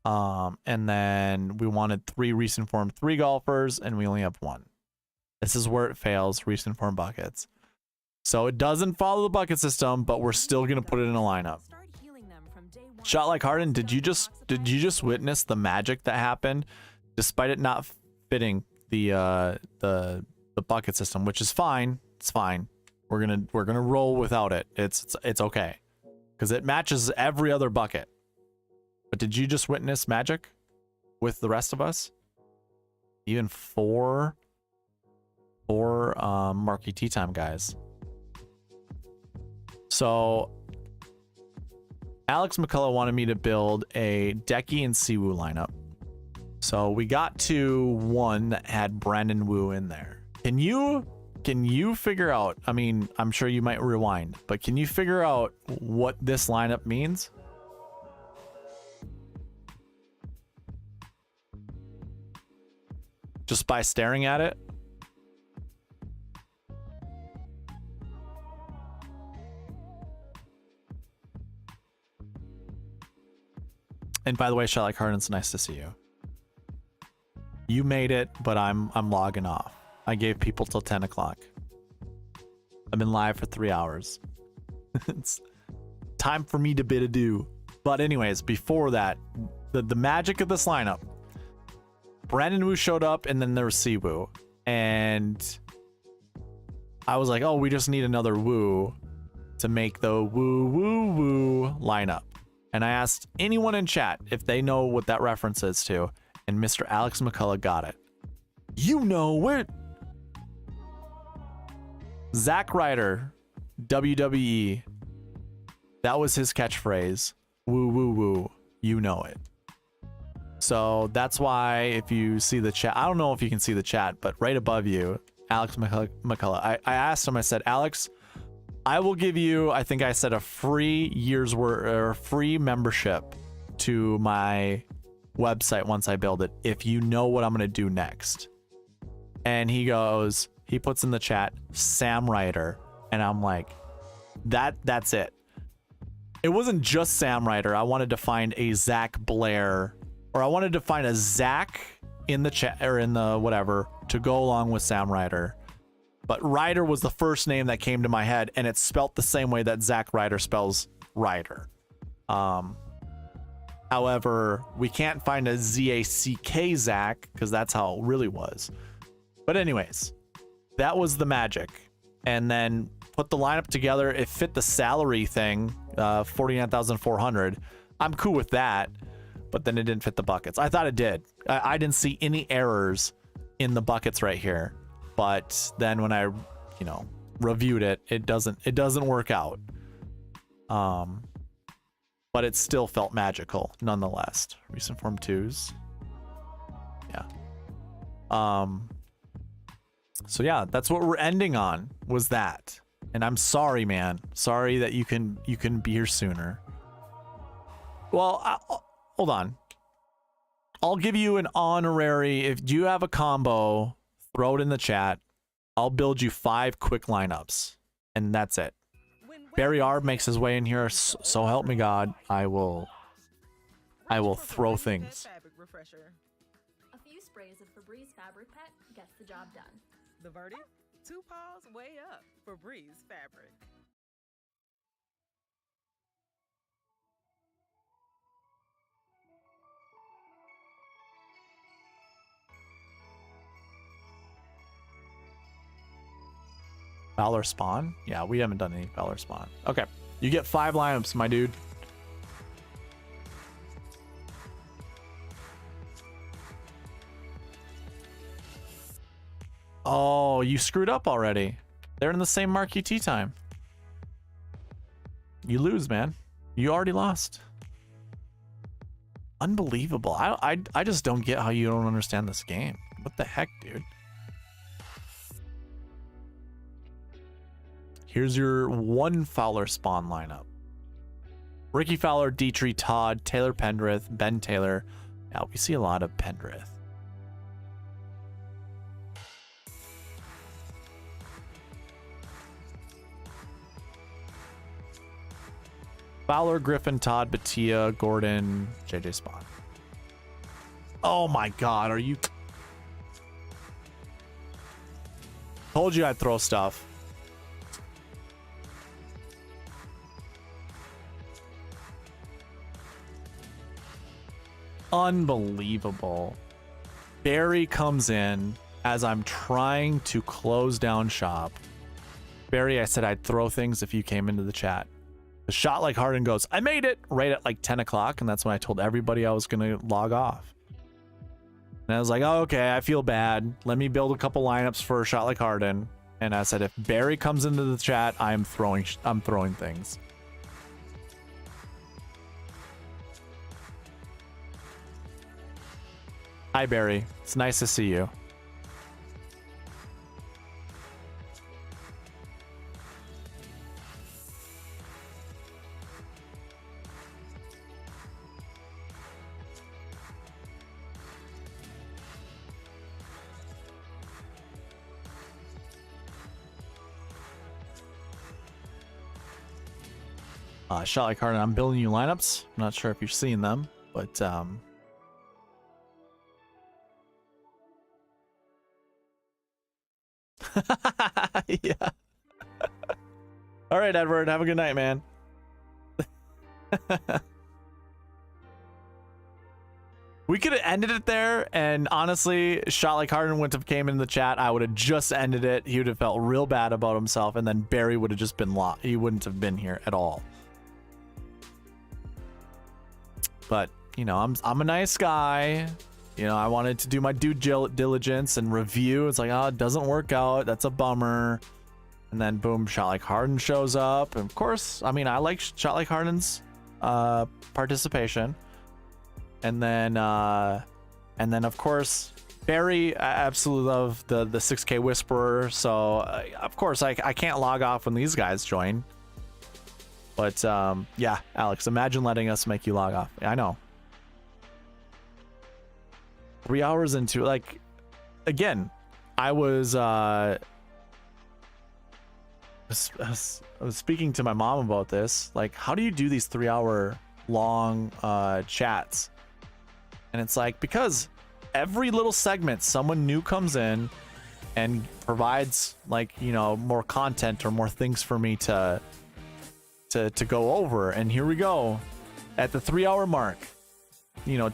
And then we wanted 3 recent form 3 golfers and we only have 1. This is where it fails, recent form buckets. So it doesn't follow the bucket system, but we're still gonna put it in a lineup. Shot like Harden, did you just witness the magic that happened despite it not fitting the bucket system, which is fine. It's fine. We're gonna roll without it. It's okay. Because it matches every other bucket. But did you just witness magic with the rest of us? Even four Marquee Tea Time guys. So Alex McCullough wanted me to build a Decky and Siwoo lineup. So we got to one that had Brandon Wu in there. Can you figure out, I mean, I'm sure you might rewind, but can you figure out what this lineup means? Just by staring at it? And by the way, Shylock Harden, it's nice to see you. You made it, but I'm logging off. I gave people till 10 o'clock. I've been live for 3 hours. It's time for me to bid adieu. But anyways, before that, the magic of this lineup. Brandon Wu showed up, and then there was Siwoo. And I was like, oh, we just need another Wu to make the woo lineup. And I asked anyone in chat if they know what that reference is to, and Mr. Alex McCullough got it. You know where? Zack Ryder, WWE. That was his catchphrase. Woo, woo, woo. You know it. So that's why if you see the chat, I don't know if you can see the chat, but right above you, Alex McCullough. I asked him, I said, Alex, I will give you, I think I said a free year's worth or free membership to my website once I build it, if you know what I'm going to do next. And he goes, he puts in the chat, Sam Ryder. And I'm like, that's it. It wasn't just Sam Ryder. I wanted to find a Zach Blair, or I wanted to find a Zach in the chat or in the whatever to go along with Sam Ryder. But Ryder was the first name that came to my head, and it's spelt the same way that Zack Ryder spells Ryder. However, we can't find a Z-A-C-K Zach, because that's how it really was. But anyways, that was the magic. And then put the lineup together. It fit the salary thing, 49,400. I'm cool with that, but then it didn't fit the buckets. I thought it did. I didn't see any errors in the buckets right here. But then when I, reviewed it, it doesn't work out. But but it still felt magical nonetheless. Recent form 2s. Yeah. So yeah, that's what we're ending on, was that. And I'm sorry, man. Sorry that you can be here sooner. Well, hold on. I'll give you an honorary. If you have a combo, throw it in the chat. I'll build you 5 quick lineups, and that's it. Barry Arb makes his way in here, so help me God, I will throw things. A few sprays of Febreze Fabric Pet gets the job done. The verdict? 2 paws way up for Breeze Fabric. Valor spawn? Yeah, we haven't done any Valor spawn. Okay, you get 5 lineups, my dude. Oh, you screwed up already. They're in the same marquee tee time. You lose, man. You already lost. Unbelievable. I just don't get how you don't understand this game. What the heck, dude? Here's your 1 Fowler spawn lineup. Ricky Fowler, Dietrich, Todd, Taylor Pendrith, Ben Taylor. Yeah, we see a lot of Pendrith. Fowler, Griffin, Todd, Batia, Gordon, JJ Spawn. Oh my God, are you... Told you I'd throw stuff. Unbelievable. Barry comes in as I'm trying to close down shop. Barry, I said I'd throw things if you came into the chat. The shot like Harden goes, I made it right at like 10 o'clock. And that's when I told everybody I was going to log off. And I was like, oh, okay, I feel bad. Let me build a couple lineups for a shot like Harden. And I said, if Barry comes into the chat, I'm throwing things. Hi, Barry. It's nice to see you. Shot like Harden. I'm building you lineups. I'm not sure if you're seeing them, but yeah. All right, Edward. Have a good night, man. We could have ended it there, and honestly, shot like Harden wouldn't have came in the chat. I would have just ended it. He would have felt real bad about himself, and then Barry would have just been lost. He wouldn't have been here at all. But you know, I'm a nice guy. You know, I wanted to do my due diligence and review. It's like, oh, it doesn't work out. That's a bummer. And then boom, shot like Harden shows up. And of course, I mean, I like shot like Harden's participation. And then of course, Barry, I absolutely love the 6K Whisperer. So of course, I can't log off when these guys join. But yeah, Alex, imagine letting us make you log off. I know. 3 hours into, like, again, I was speaking to my mom about this. Like, how do you do these 3 hour long chats? And it's like, because every little segment, someone new comes in and provides, like, you know, more content or more things for me to go over. And here we go at the 3 hour mark. You know,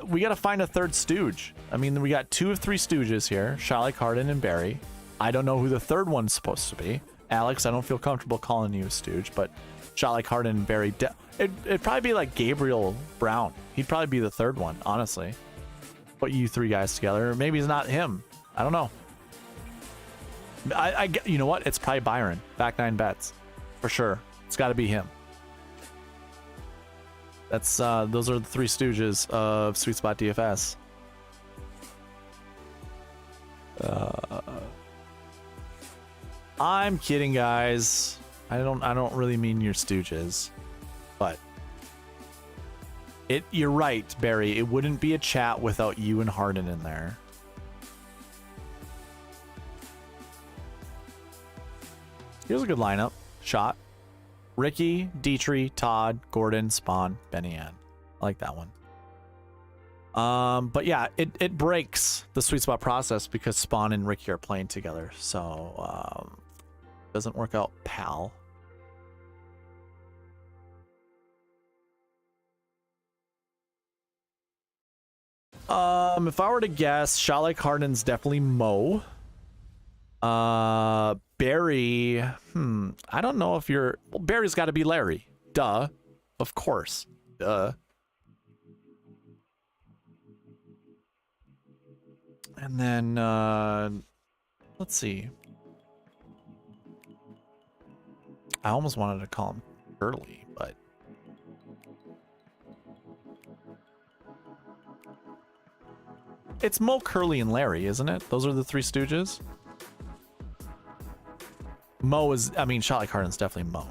we got to find a third stooge. I mean, we got 2 of 3 stooges here, shot like Harden and Barry. I don't know who the third one's supposed to be. Alex, I don't feel comfortable calling you a stooge, but shot like Harden and Barry, it'd probably be like Gabriel Brown. He'd probably be the third one, honestly. Put you 3 guys together. Maybe it's not him. I don't know. You know what? It's probably Byron. Back 9 bets. For sure. It's got to be him. That's those are the three stooges of SweetSpotDFS. I'm kidding, guys. I don't really mean your stooges, but you're right, Barry. It wouldn't be a chat without you and Harden in there. Here's a good lineup. Shot. Ricky, Dietrich, Todd, Gordon, Spawn, Benny Ann. I like that one. But yeah, it breaks the sweet spot process because Spawn and Ricky are playing together. So doesn't work out, pal. If I were to guess, shot like Harden's definitely Mo. Barry, I don't know if you're... Well, Barry's got to be Larry. Duh. Of course. Duh. And then, let's see. I almost wanted to call him Curly, but... It's Mo, Curly, and Larry, isn't it? Those are the three stooges? Mo is, I mean, shot like Harden's definitely Mo.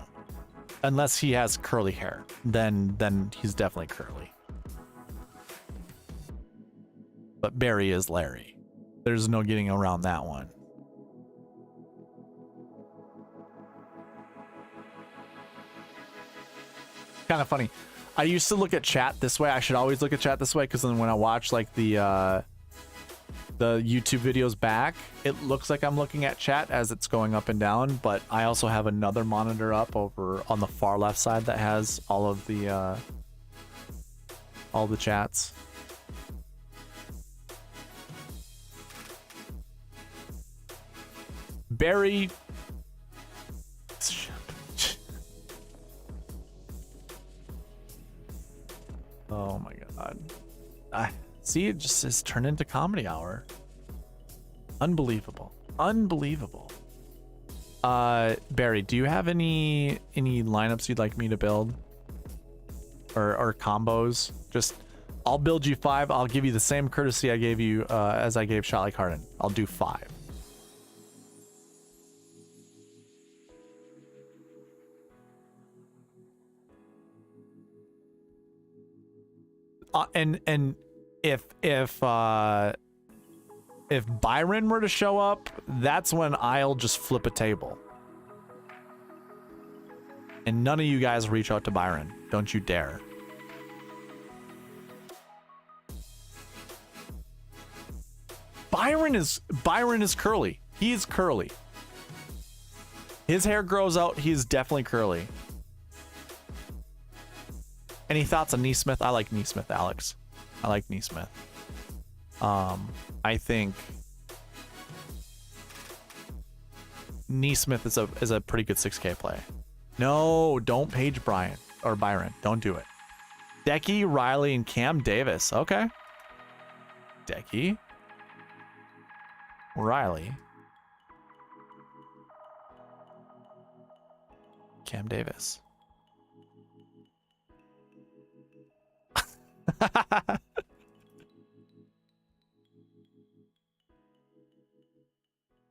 Unless he has curly hair, then he's definitely Curly. But Barry is Larry. There's no getting around that one. Kind of funny. I used to look at chat this way. I should always look at chat this way because then when I watch like the YouTube videos back, it looks like I'm looking at chat as it's going up and down, but I also have another monitor up over on the far left side that has all the chats. Barry. Oh my god. See, it just has turned into comedy hour. Unbelievable. Unbelievable. Barry, do you have any lineups you'd like me to build? Or combos? Just, I'll build you 5. I'll give you the same courtesy I gave you as I gave Shot Like Harden. I'll do 5. And if Byron were to show up, that's when I'll just flip a table. And none of you guys reach out to Byron. Don't you dare. Byron is curly. He's curly. His hair grows out. He's definitely curly. Any thoughts on Neesmith? I like Neesmith, Alex. I like Neesmith. I think Neesmith is a pretty good 6K play. No, don't page Brian or Byron. Don't do it. Decky, Riley, and Cam Davis. Okay. Decky, Riley, Cam Davis.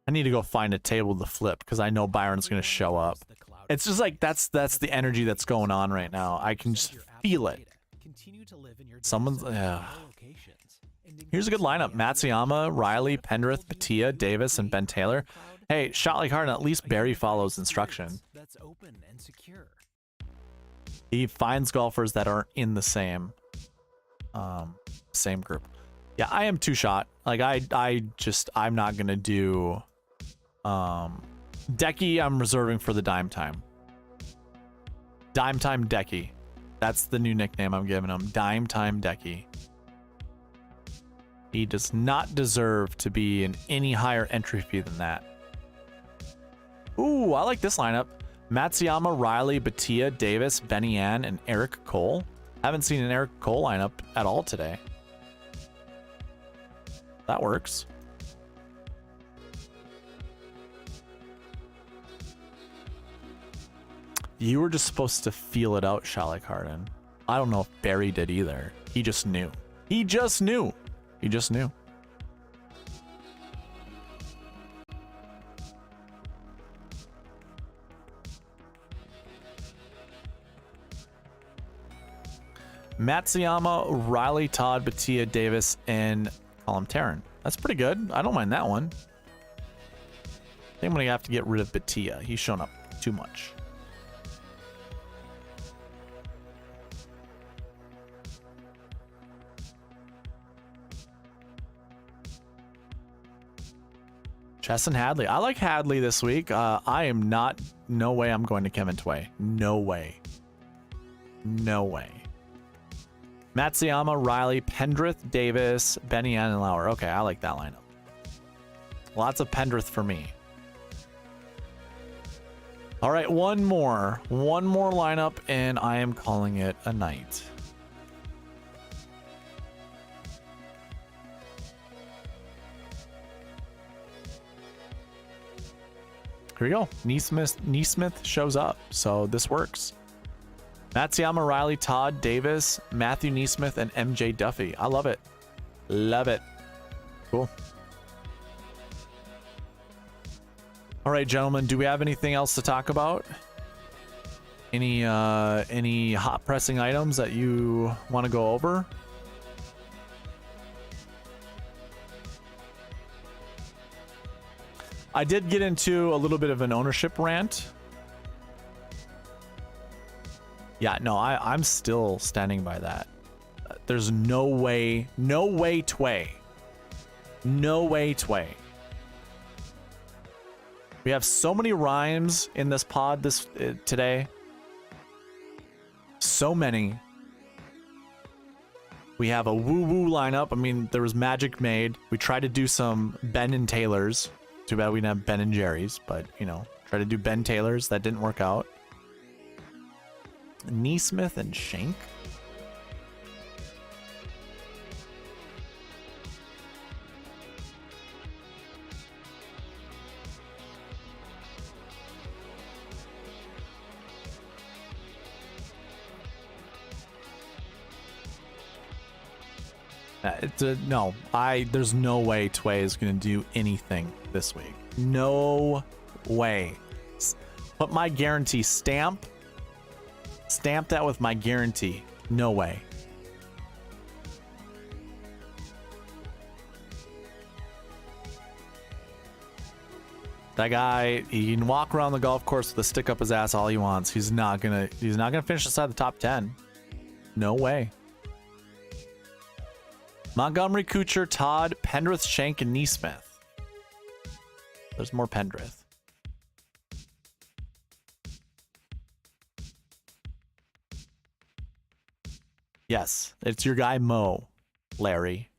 I need to go find a table to flip because I know Byron's going to show up. It's just like that's the energy that's going on right now. I can just feel it. Someone's Here's a good lineup. Matsuyama, Riley, Pendrith, Batia, Davis, and Ben Taylor. Hey, Shot Like Harden, at least Barry follows instruction. He finds golfers that aren't in the same group. Yeah, I am 2-shot. Like I'm not gonna do Decky. I'm reserving for the Dime Time. Dime Time Decky. That's the new nickname I'm giving him. Dime Time Decky. He does not deserve to be in any higher entry fee than that. Ooh, I like this lineup. Matsuyama, Riley, Batia, Davis, Benny Ann, and Eric Cole. Haven't seen an Eric Cole lineup at all today. That works. You were just supposed to feel it out, Shot Like Harden. I don't know if Barry did either. He just knew. He just knew. He just knew. Matsuyama, Riley, Todd, Batia, Davis, and Colin Taryn. That's pretty good. I don't mind that one. I think I'm going to have to get rid of Batia. He's shown up too much. Chess and Hadley. I like Hadley this week. I am not... No way I'm going to Kevin Tway. No way. No way. Matsuyama, Riley, Pendrith, Davis, Benny, and Lauer. Okay, I like that lineup. Lots of Pendrith for me. All right, one more lineup, and I am calling it a night. Here we go. Neesmith shows up, so this works. Matsuyama, Riley, Todd, Davis, Matthew Neesmith, and MJ Duffy. I love it. Love it. Cool. All right, gentlemen, do we have anything else to talk about? Any hot pressing items that you want to go over? I did get into a little bit of an ownership rant. Yeah, no, I'm still standing by that. There's no way Tway. No way Tway. We have so many rhymes in this pod today. So many. We have a woo-woo lineup. I mean, there was Magic Made. We tried to do some Ben and Taylors. Too bad we didn't have Ben and Jerry's, but, you know, try to do Ben Taylor's. That didn't work out. Neesmith and Shank. No, there's no way Tway is going to do anything this week. No way. Put my guarantee stamp that with my guarantee. No way. That guy, he can walk around the golf course with a stick up his ass all he wants. He's not gonna finish inside the top 10. No way. Montgomery, Kuchar, Todd, Pendrith, Shank, and Neesmith. There's more Pendrith. Yes, it's your guy Mo, Larry.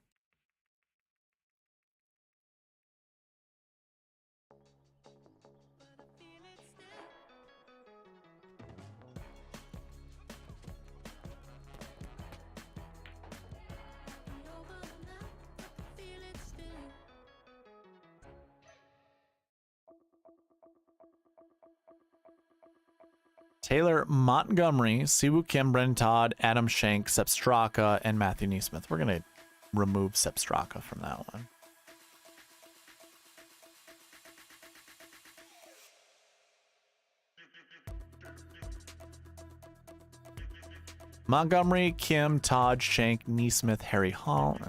Taylor, Montgomery, Siwoo Kim, Brennan Todd, Adam Shank, Sepp Straka, and Matthew Neesmith. We're going to remove Sepp Straka from that one. Montgomery, Kim, Todd, Shank, Neesmith, Harry Hall.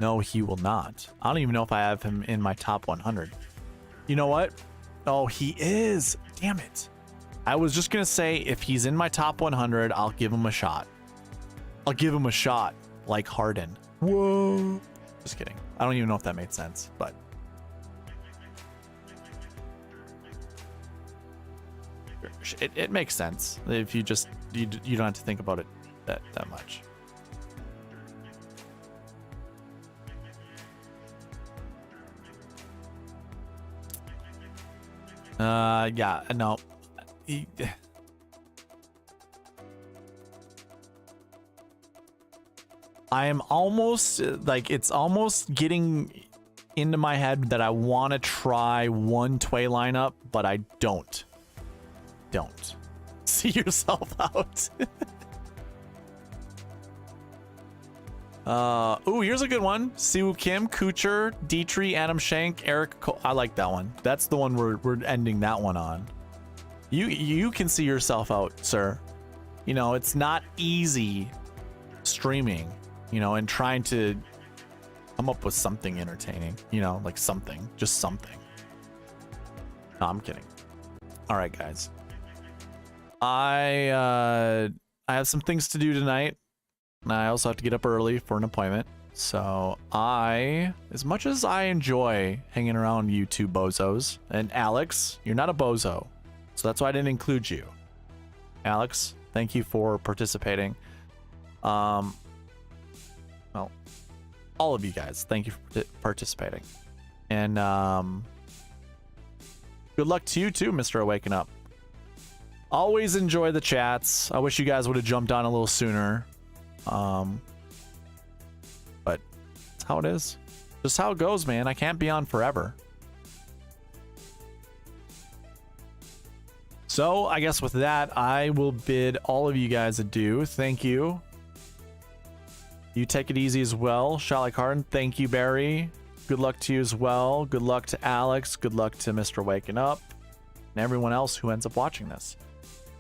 No, he will not. I don't even know if I have him in my top 100. You know what? Oh, he is. Damn it. I was just going to say, if he's in my top 100, I'll give him a shot. I'll give him a shot, like Harden. Whoa. Just kidding. I don't even know if that made sense, but. It makes sense if you just, you don't have to think about it that much. Yeah, no. I am almost, like, it's almost getting into my head that I want to try one Tway lineup, but I don't. Don't. See yourself out. Ooh, here's a good one. Siwoo Kim, Kuchar, Dietrich, Adam Schenk, Eric Cole. I like that one. That's the one we're ending that one on. You can see yourself out, sir. You know, it's not easy streaming, you know, and trying to come up with something entertaining, you know, like something, just something. No, I'm kidding. All right, guys. I have some things to do tonight. And I also have to get up early for an appointment. So as much as I enjoy hanging around you two bozos, and Alex, you're not a bozo. So that's why I didn't include you. Alex, thank you for participating. Well, all of you guys, thank you for participating. And good luck to you too, Mr. Awaken Up. Always enjoy the chats. I wish you guys would have jumped on a little sooner. But that's how it is. Just how it goes, man. I can't be on forever. So I guess with that, I will bid all of you guys adieu. Thank you. You take it easy as well. Shalai Carden, thank you, Barry. Good luck to you as well. Good luck to Alex. Good luck to Mr. Waking Up and everyone else who ends up watching this.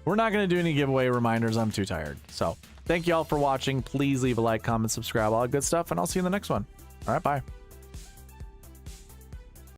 We're not going to do any giveaway reminders. I'm too tired. So thank you all for watching. Please leave a like, comment, subscribe, all that good stuff, and I'll see you in the next one. All right, bye.